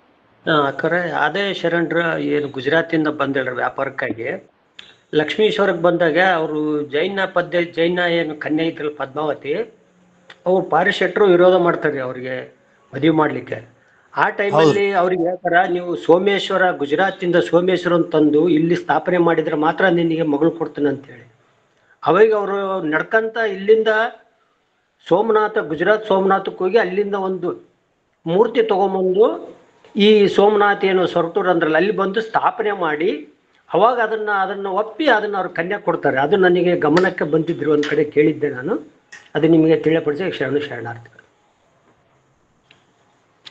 ಅಕ್ಕರೆ ಅದೇ ಶರಣರ ಏನು ಗುಜರಾತಿಂದ ಬಂದಿಳ್ರಿ ವ್ಯಾಪಾರಕ್ಕಾಗಿ ಲಕ್ಷ್ಮೀಶ್ವರಕ್ಕೆ ಬಂದಾಗ ಅವರು ಜೈನ ಏನು ಕನ್ಯೆ ಇದ್ರಲ್ಲ ಪದ್ಮಾವತಿ, ಅವ್ರು ಪಾರಿಶೆಟ್ರು ವಿರೋಧ ಮಾಡ್ತಾರೆ ಅವ್ರಿಗೆ ಮದುವೆ ಮಾಡ್ಲಿಕ್ಕೆ. ಆ ಟೈಮಲ್ಲಿ ಅವ್ರಿಗೆ ಹೇಳ್ತಾರ, ನೀವು ಸೋಮೇಶ್ವರ ಗುಜರಾತಿಂದ ಸೋಮೇಶ್ವರ ತಂದು ಇಲ್ಲಿ ಸ್ಥಾಪನೆ ಮಾಡಿದ್ರೆ ಮಾತ್ರ ನಿನಗೆ ಮಗಳು ಕೊಡ್ತೀನಿ ಅಂತೇಳಿ. ಅವಾಗ ಅವರು ನಡ್ಕಂತ ಇಲ್ಲಿಂದ ಗುಜರಾತ್ ಸೋಮನಾಥಕ್ಕೆ ಹೋಗಿ ಅಲ್ಲಿಂದ ಒಂದು ಮೂರ್ತಿ ತಗೊಂಬಂದು ಈ ಸೋಮನಾಥ್ ಏನು ಸೊರಟೂರ್ ಅಂದ್ರಲ್ಲ ಅಲ್ಲಿ ಬಂದು ಸ್ಥಾಪನೆ ಮಾಡಿ ಅವಾಗ ಅದನ್ನ ಒಪ್ಪಿ ಅದನ್ನ ಅವ್ರ ಕನ್ಯಾ ಕೊಡ್ತಾರೆ. ಅದು ನನಗೆ ಗಮನಕ್ಕೆ ಬಂದಿದ್ರು, ಒಂದ್ ಕಡೆ ಕೇಳಿದ್ದೆ ನಾನು, ಅದು ನಿಮಗೆ ತಿಳಿಯಪಡಿಸಿ ಶರಣಾರ್ಥಿಗಳು.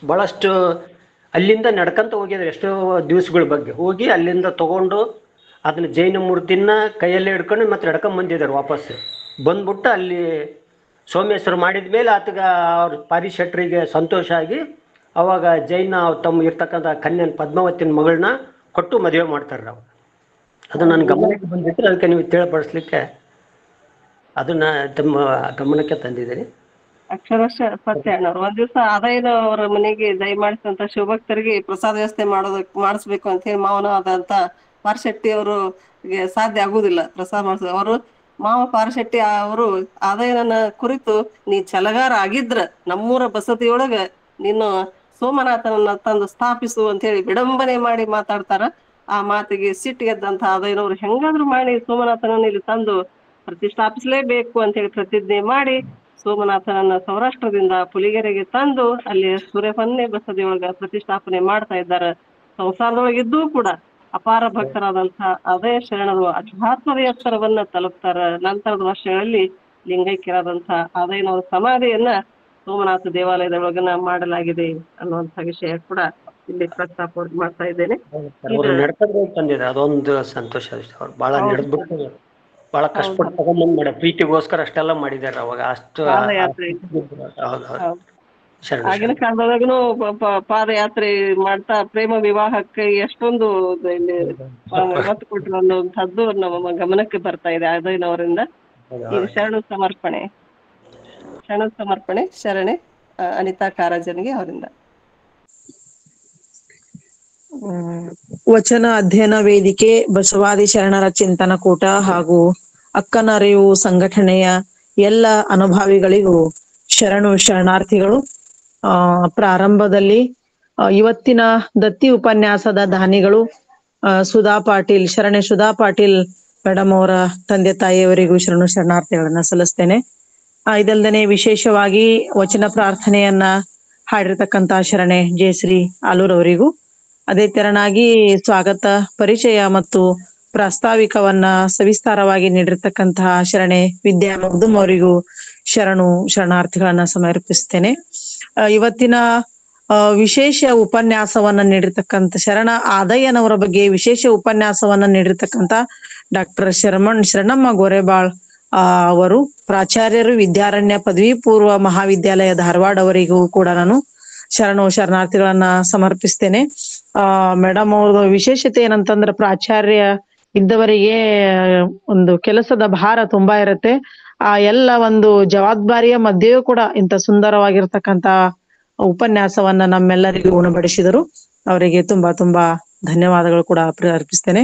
ಬಹಳಷ್ಟು ಅಲ್ಲಿಂದ ನಡ್ಕಂತ ಹೋಗಿದ್ರೆ ಎಷ್ಟೋ ದಿವಸಗಳ ಬಗ್ಗೆ ಹೋಗಿ ಅಲ್ಲಿಂದ ತಗೊಂಡು ಅದನ್ನ ಜೈನ ಮೂರ್ತಿನ ಕೈಯಲ್ಲೇ ಹಿಡ್ಕೊಂಡು ಮತ್ತೆ ನಡ್ಕೊಂಡ್ ಬಂದಿದ್ದಾರೆ ವಾಪಸ್. ಬಂದ್ಬಿಟ್ಟು ಅಲ್ಲಿ ಸೋಮೇಶ್ವರ ಮಾಡಿದ ಮೇಲೆ ಆತಗ ಅವ್ರ ಪಾರಿಶೆಟ್ರಿಗೆ ಸಂತೋಷ ಆಗಿ ಅವಾಗ ಜೈನ ತಮ್ಮ ಇರ್ತಕ್ಕಂಥ ಕನ್ಯನ್ ಪದ್ಮಾವತಿನ ಮಗಳನ್ನ ಕೊಟ್ಟು ಮದುವೆ ಮಾಡ್ತಾರೆ ನಾವು. ಅದು ನನ್ನ ಗಮನಕ್ಕೆ ಬಂದಿತ್ತು, ಅದಕ್ಕೆ ನೀವು ತಿಳಿಪಡಿಸ್ಲಿಕ್ಕೆ ಅದನ್ನ ತಮ್ಮ ಗಮನಕ್ಕೆ ತಂದಿದ್ದೀನಿ. ಅಕ್ಷರಶಃ ಸತ್ಯ ಅಣ್ಣವ್ರು. ಒಂದ್ ದಿವಸ ಆದಾಯನವರ ಮನೆಗೆ ದಯಮಾಡಿಸಿದಂತ ಶಿವಭಕ್ತರಿಗೆ ಪ್ರಸಾದ ವ್ಯವಸ್ಥೆ ಮಾಡಿಸ್ಬೇಕು ಅಂತ ಹೇಳಿ ಮಾವನಾದಂತ ಪಾರ್ಶೆಟ್ಟಿ ಅವರಿಗೆ ಸಾಧ್ಯ ಆಗುದಿಲ್ಲ ಪ್ರಸಾದ ಮಾಡಿಸೋದು. ಅವರು ಮಾವ ಪಾರ್ಶೆಟ್ಟಿ ಅವರು ಆದಾಯನ ಕುರಿತು ನೀ ಛಲಗಾರ ಆಗಿದ್ರ ನಮ್ಮೂರ ಬಸತಿಯೊಳಗ ನೀನು ಸೋಮನಾಥನನ್ನ ತಂದು ಸ್ಥಾಪಿಸು ಅಂತ ಹೇಳಿ ವಿಡಂಬನೆ ಮಾಡಿ ಮಾತಾಡ್ತಾರ. ಆ ಮಾತಿಗೆ ಸಿಟ್ಟಿಗೆದ್ದಂತ ಆದಾಯನವರು ಹೆಂಗಾದ್ರು ಮಾಡಿ ಸೋಮನಾಥನನ್ನ ಇಲ್ಲಿ ತಂದು ಪ್ರತಿಷ್ಠಾಪಿಸಲೇಬೇಕು ಅಂತ ಹೇಳಿ ಪ್ರತಿಜ್ಞೆ ಮಾಡಿ ಸೋಮನಾಥನನ್ನ ಸೌರಾಷ್ಟ್ರದಿಂದ ಪುಲಿಗೆರೆಗೆ ತಂದು ಅಲ್ಲಿ ಸೂರ್ಯಪನ್ನೆ ಬಸದಿಯೊಳಗ ಪ್ರತಿಷ್ಠಾಪನೆ ಮಾಡ್ತಾ ಇದ್ದಾರೆ. ಸಂಸಾರದೊಳಗಿದ್ದೂ ಕೂಡ ಅಪಾರ ಭಕ್ತರಾದಂತಹ ಅದೇ ಶರಣರು ಅಧ್ಯಾತ್ಮದ ಎತ್ತರವನ್ನ ತಲುಪ್ತಾರ. ನಂತರದ ವರ್ಷಗಳಲ್ಲಿ ಲಿಂಗೈಕ್ಯರಾದಂತಹ ಆದಾಯನವರ ಸಮಾಧಿಯನ್ನ ಸೋಮನಾಥ ದೇವಾಲಯದ ಒಳಗನ ಮಾಡಲಾಗಿದೆ ಅನ್ನುವಂಥ ವಿಷಯ ಕೂಡ ಇಲ್ಲಿ ಪ್ರಸ್ತಾಪ ಮಾಡ್ತಾ ಇದ್ದೇನೆ. ತಂದಿದೆ ಅದೊಂದು ಸಂತೋಷ. ಅವ್ರು ಬಹಳ ನಡೆದ್ಬಿಟ್ಟು ಬಹಳ ಕಷ್ಟಪಟ್ಟು ತಗೊಂಡ್ಬಂದ್ ಮಾಡ ಪ್ರೀತಿಗೋಸ್ಕರ ಅಷ್ಟೆಲ್ಲ ಮಾಡಿದ್ದಾರೆ ಅವಾಗ. ಅಷ್ಟು ಆಗಿನ ಕಾಲದೊಳಗನು ಪಾದಯಾತ್ರೆ ಮಾಡ್ತಾ ಪ್ರೇಮ ವಿವಾಹಕ್ಕೆ ಎಷ್ಟೊಂದು ಒತ್ತು ಕೊಟ್ಟರು ಅನ್ನುವಂಥದ್ದು ನಮ್ಮ ಗಮನಕ್ಕೆ ಬರ್ತಾ ಇದೆ ಆದಾಯನವರಿಂದ. ಈಗ ಶರಣ ಸಮರ್ಪಣೆ ಶರಣೆ ಅನಿತಾ ಕಾರಾಜನ್ಗೆ ಅವರಿಂದ. ವಚನ ಅಧ್ಯಯನ ವೇದಿಕೆ ಬಸವಾದಿ ಶರಣರ ಚಿಂತನ ಕೂಟ ಹಾಗೂ ಅಕ್ಕನರಿವು ಸಂಘಟನೆಯ ಎಲ್ಲ ಅನುಭಾವಿಗಳಿಗೂ ಶರಣಾರ್ಥಿಗಳು. ಪ್ರಾರಂಭದಲ್ಲಿ ಇವತ್ತಿನ ದತ್ತಿ ಉಪನ್ಯಾಸದ ದಾನಿಗಳು ಸುಧಾ ಪಾಟೀಲ್, ಶರಣೆ ಸುಧಾ ಪಾಟೀಲ್ ಮೇಡಮ್ ಅವರ ತಂದೆ ತಾಯಿಯವರಿಗೂ ಶರಣಾರ್ಥಿಗಳನ್ನ ಸಲ್ಲಿಸ್ತೇನೆ. ಇದಲ್ದೇನೆ ವಿಶೇಷವಾಗಿ ವಚನ ಪ್ರಾರ್ಥನೆಯನ್ನ ಹಾಡಿರ್ತಕ್ಕಂತ ಶರಣೆ ಜಯಶ್ರೀ ಆಲೂರ್ ಅವರಿಗೂ, ಅದೇ ತೆರನಾಗಿ ಸ್ವಾಗತ ಪರಿಚಯ ಮತ್ತು ಪ್ರಾಸ್ತಾವಿಕವನ್ನ ಸವಿಸ್ತಾರವಾಗಿ ನೀಡಿರ್ತಕ್ಕಂತಹ ಶರಣೆ ವಿದ್ಯಾ ಮಗ್ದುಮ್ ಅವರಿಗೂ ಶರಣಾರ್ಥಿಗಳನ್ನ ಸಮರ್ಪಿಸ್ತೇನೆ. ಇವತ್ತಿನ ವಿಶೇಷ ಉಪನ್ಯಾಸವನ್ನ ನೀಡಿರ್ತಕ್ಕಂಥ ಶರಣ ಆದಯ್ಯನವರ ಬಗ್ಗೆ ವಿಶೇಷ ಉಪನ್ಯಾಸವನ್ನ ನೀಡಿರ್ತಕ್ಕಂಥ ಡಾಕ್ಟರ್ ಶರಣಮ್ಮ ಗೋರೆಬಾಳ್ ಅವರು ಪ್ರಾಚಾರ್ಯರು, ವಿದ್ಯಾರಣ್ಯ ಪದವಿ ಪೂರ್ವ ಮಹಾವಿದ್ಯಾಲಯ ಧಾರವಾಡ ಅವರಿಗೂ ಕೂಡ ನಾನು ಶರಣಾರ್ಥಿಗಳನ್ನ ಸಮರ್ಪಿಸ್ತೇನೆ. ಮೇಡಮ್ ಅವ್ರದ್ದು ವಿಶೇಷತೆ ಏನಂತಂದ್ರೆ ಪ್ರಾಚಾರ್ಯ ಇದ್ದವರಿಗೆ ಒಂದು ಕೆಲಸದ ಭಾರ ತುಂಬಾ ಇರುತ್ತೆ. ಆ ಎಲ್ಲ ಒಂದು ಜವಾಬ್ದಾರಿಯ ಮಧ್ಯೆಯೂ ಕೂಡ ಇಂಥ ಸುಂದರವಾಗಿರ್ತಕ್ಕಂತ ಉಪನ್ಯಾಸವನ್ನ ನಮ್ಮೆಲ್ಲರಿಗೂ ಉಣಬಡಿಸಿದರು. ಅವರಿಗೆ ತುಂಬಾ ಧನ್ಯವಾದಗಳು ಕೂಡ ಅರ್ಪಿಸ್ತೇನೆ.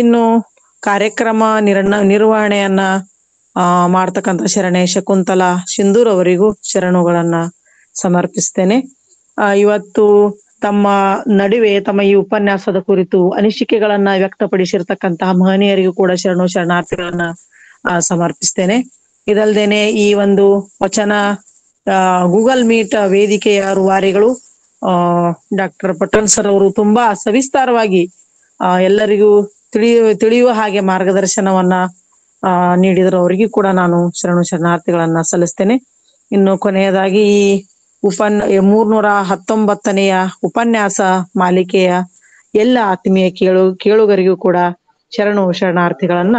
ಇನ್ನು ಕಾರ್ಯಕ್ರಮ ನಿರ್ವಹಣೆಯನ್ನ ಮಾಡ್ತಕ್ಕಂಥ ಶರಣೆ ಶಕುಂತಲಾ ಸಿಂಧೂರ್ ಅವರಿಗೂ ಶರಣುಗಳನ್ನ ಸಮರ್ಪಿಸ್ತೇನೆ. ಇವತ್ತು ತಮ್ಮ ನಡುವೆ ತಮ್ಮ ಈ ಉಪನ್ಯಾಸದ ಕುರಿತು ಅನಿಸಿಕೆಗಳನ್ನ ವ್ಯಕ್ತಪಡಿಸಿರ್ತಕ್ಕಂತಹ ಮಹನೀಯರಿಗೂ ಕೂಡ ಶರಣಾರ್ಥಿಗಳನ್ನ ಸಮರ್ಪಿಸ್ತೇನೆ. ಇದಲ್ದೇನೆ ಈ ಒಂದು ವಚನ ಗೂಗಲ್ ಮೀಟ್ ವೇದಿಕೆಯ ರೂವಾರಿಗಳು ಡಾಕ್ಟರ್ ಪಟೇಲ್ ಸರ್ ಅವರು ತುಂಬಾ ಸವಿಸ್ತಾರವಾಗಿ ಎಲ್ಲರಿಗೂ ತಿಳಿಯುವ ಹಾಗೆ ಮಾರ್ಗದರ್ಶನವನ್ನ ನೀಡಿದ್ರು. ಅವರಿಗೂ ಕೂಡ ನಾನು ಶರಣಾರ್ಥಿಗಳನ್ನ ಸಲ್ಲಿಸ್ತೇನೆ. ಇನ್ನು ಕೊನೆಯದಾಗಿ ಈ 319ನೆಯ ಉಪನ್ಯಾಸ ಮಾಲಿಕೆಯ ಎಲ್ಲ ಆತ್ಮೀಯ ಕೇಳುಗರಿಗೂ ಕೂಡ ಶರಣಾರ್ಥಿಗಳನ್ನ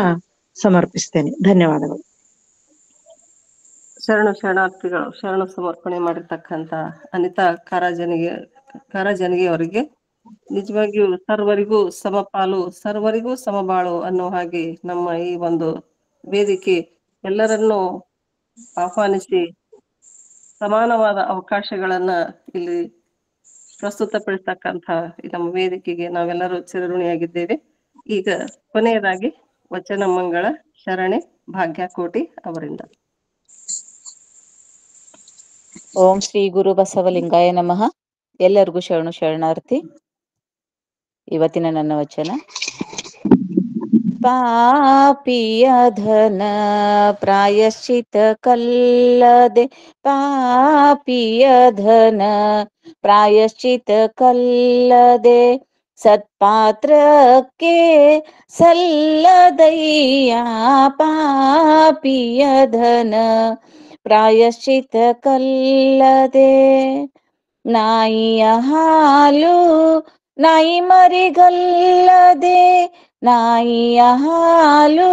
ಸಮರ್ಪಿಸ್ತೇನೆ. ಧನ್ಯವಾದಗಳು. ಶರಣಾರ್ಥಿಗಳು ಶರಣ ಸಮರ್ಪಣೆ ಮಾಡಿರ್ತಕ್ಕಂಥ ಅನಿತಾ ಕಾರಾಜನಿಗೆ ಅವರಿಗೆ ನಿಜವಾಗಿಯೂ ಸರ್ವರಿಗೂ ಸಮಪಾಲು ಸರ್ವರಿಗೂ ಸಮಬಾಳು ಅನ್ನೋ ಹಾಗೆ ನಮ್ಮ ಈ ಒಂದು ವೇದಿಕೆ ಎಲ್ಲರನ್ನೂ ಆಹ್ವಾನಿಸಿ ಸಮಾನವಾದ ಅವಕಾಶಗಳನ್ನ ಇಲ್ಲಿ ಪ್ರಸ್ತುತಪಡಿಸ್ತಕ್ಕಂಥ ನಮ್ಮ ವೇದಿಕೆಗೆ ನಾವೆಲ್ಲರೂ ಚಿರಋಣಿಯಾಗಿದ್ದೇವೆ. ಈಗ ಕೊನೆಯದಾಗಿ ವಚನ ಮಂಗಳ ಶರಣೆ ಭಾಗ್ಯಕೋಟಿ ಅವರಿಂದ. ಓಂ ಶ್ರೀ ಗುರು ಬಸವಲಿಂಗಾಯ ನಮಃ. ಎಲ್ಲರಿಗೂ ಶರಣಾರ್ಥಿ. ಇವತ್ತಿನ ನನ್ನ ವಚನ: ಪಾಪಿಯ ಧನ ಪ್ರಾಯಶ್ಚಿತ ಕಲ್ಲದೆ, ಪಾಪಿಯ ಧನ ಪ್ರಾಯಶ್ಚಿತ ಕಲ್ಲದೆ, ಸತ್ಪಾತ್ರಕ್ಕೆ ಸಲ್ಲದಯ್ಯ. ಪಾಪಿಯ ಧನ ಪ್ರಾಯಶ್ಚಿತ ಕಲ್ಲದೆ, ನಾಯಿಯ ಹಾಲು ನಾಯಿ ಮರಿಗಲ್ಲದೆ, ನಾಯಿಯ ಹಾಲು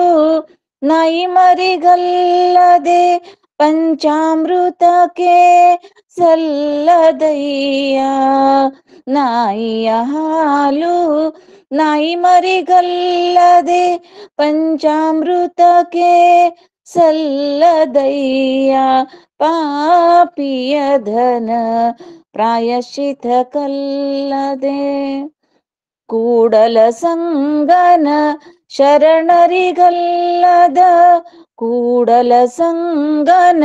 ನಾಯಿ ಮರಿಗಲ್ಲದೆ, ಪಂಚಾಮೃತಕ್ಕೆ ಸಲ್ಲದಯ್ಯ. ನಾಯಿಯ ಹಾಲು ನಾಯಿ ಮರಿಗಲ್ಲದೆ, ಪಂಚಾಮೃತಕ್ಕೆ ಸಲ್ಲದಯ್ಯ. ಪಾಪಿಯ ಧನ ಪ್ರಾಯಶ್ಚಿತ ಕಲ್ಲದೆ, ಕೂಡಲ ಸಂಗನ ಶರಣರಿಗಲ್ಲದ, ಕೂಡಲ ಸಂಗನ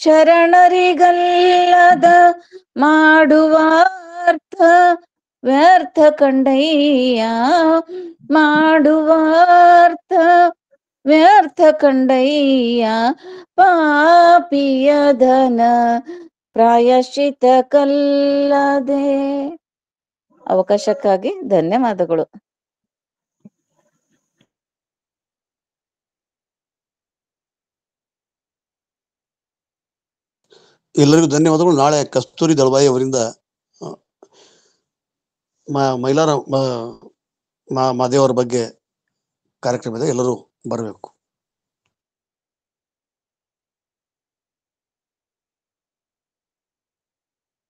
ಶರಣರಿಗಲ್ಲದ, ಮಾಡುವ ಅರ್ಥ ವ್ಯರ್ಥ ಕಂಡಯ್ಯ. ಮಾಡುವ ಅರ್ಥ ವ್ಯರ್ಥ ಕಂಡಯ್ಯ. ಪಾಪಿಯ ಧನ ಪ್ರಾಯಶ್ಚಿತ ಕಲ್ಲದೆ. ಅವಕಾಶಕ್ಕಾಗಿ ಧನ್ಯವಾದಗಳು. ಎಲ್ಲರಿಗೂ ಧನ್ಯವಾದಗಳು. ನಾಳೆ ಕಸ್ತೂರಿ ದಳವಾಯಿ ಅವರಿಂದ ಮೈಲಾರ ಮಾದೇವರ ಬಗ್ಗೆ ಕಾರ್ಯಕ್ರಮ ಇದೆ, ಎಲ್ಲರೂ ಬರಬೇಕು.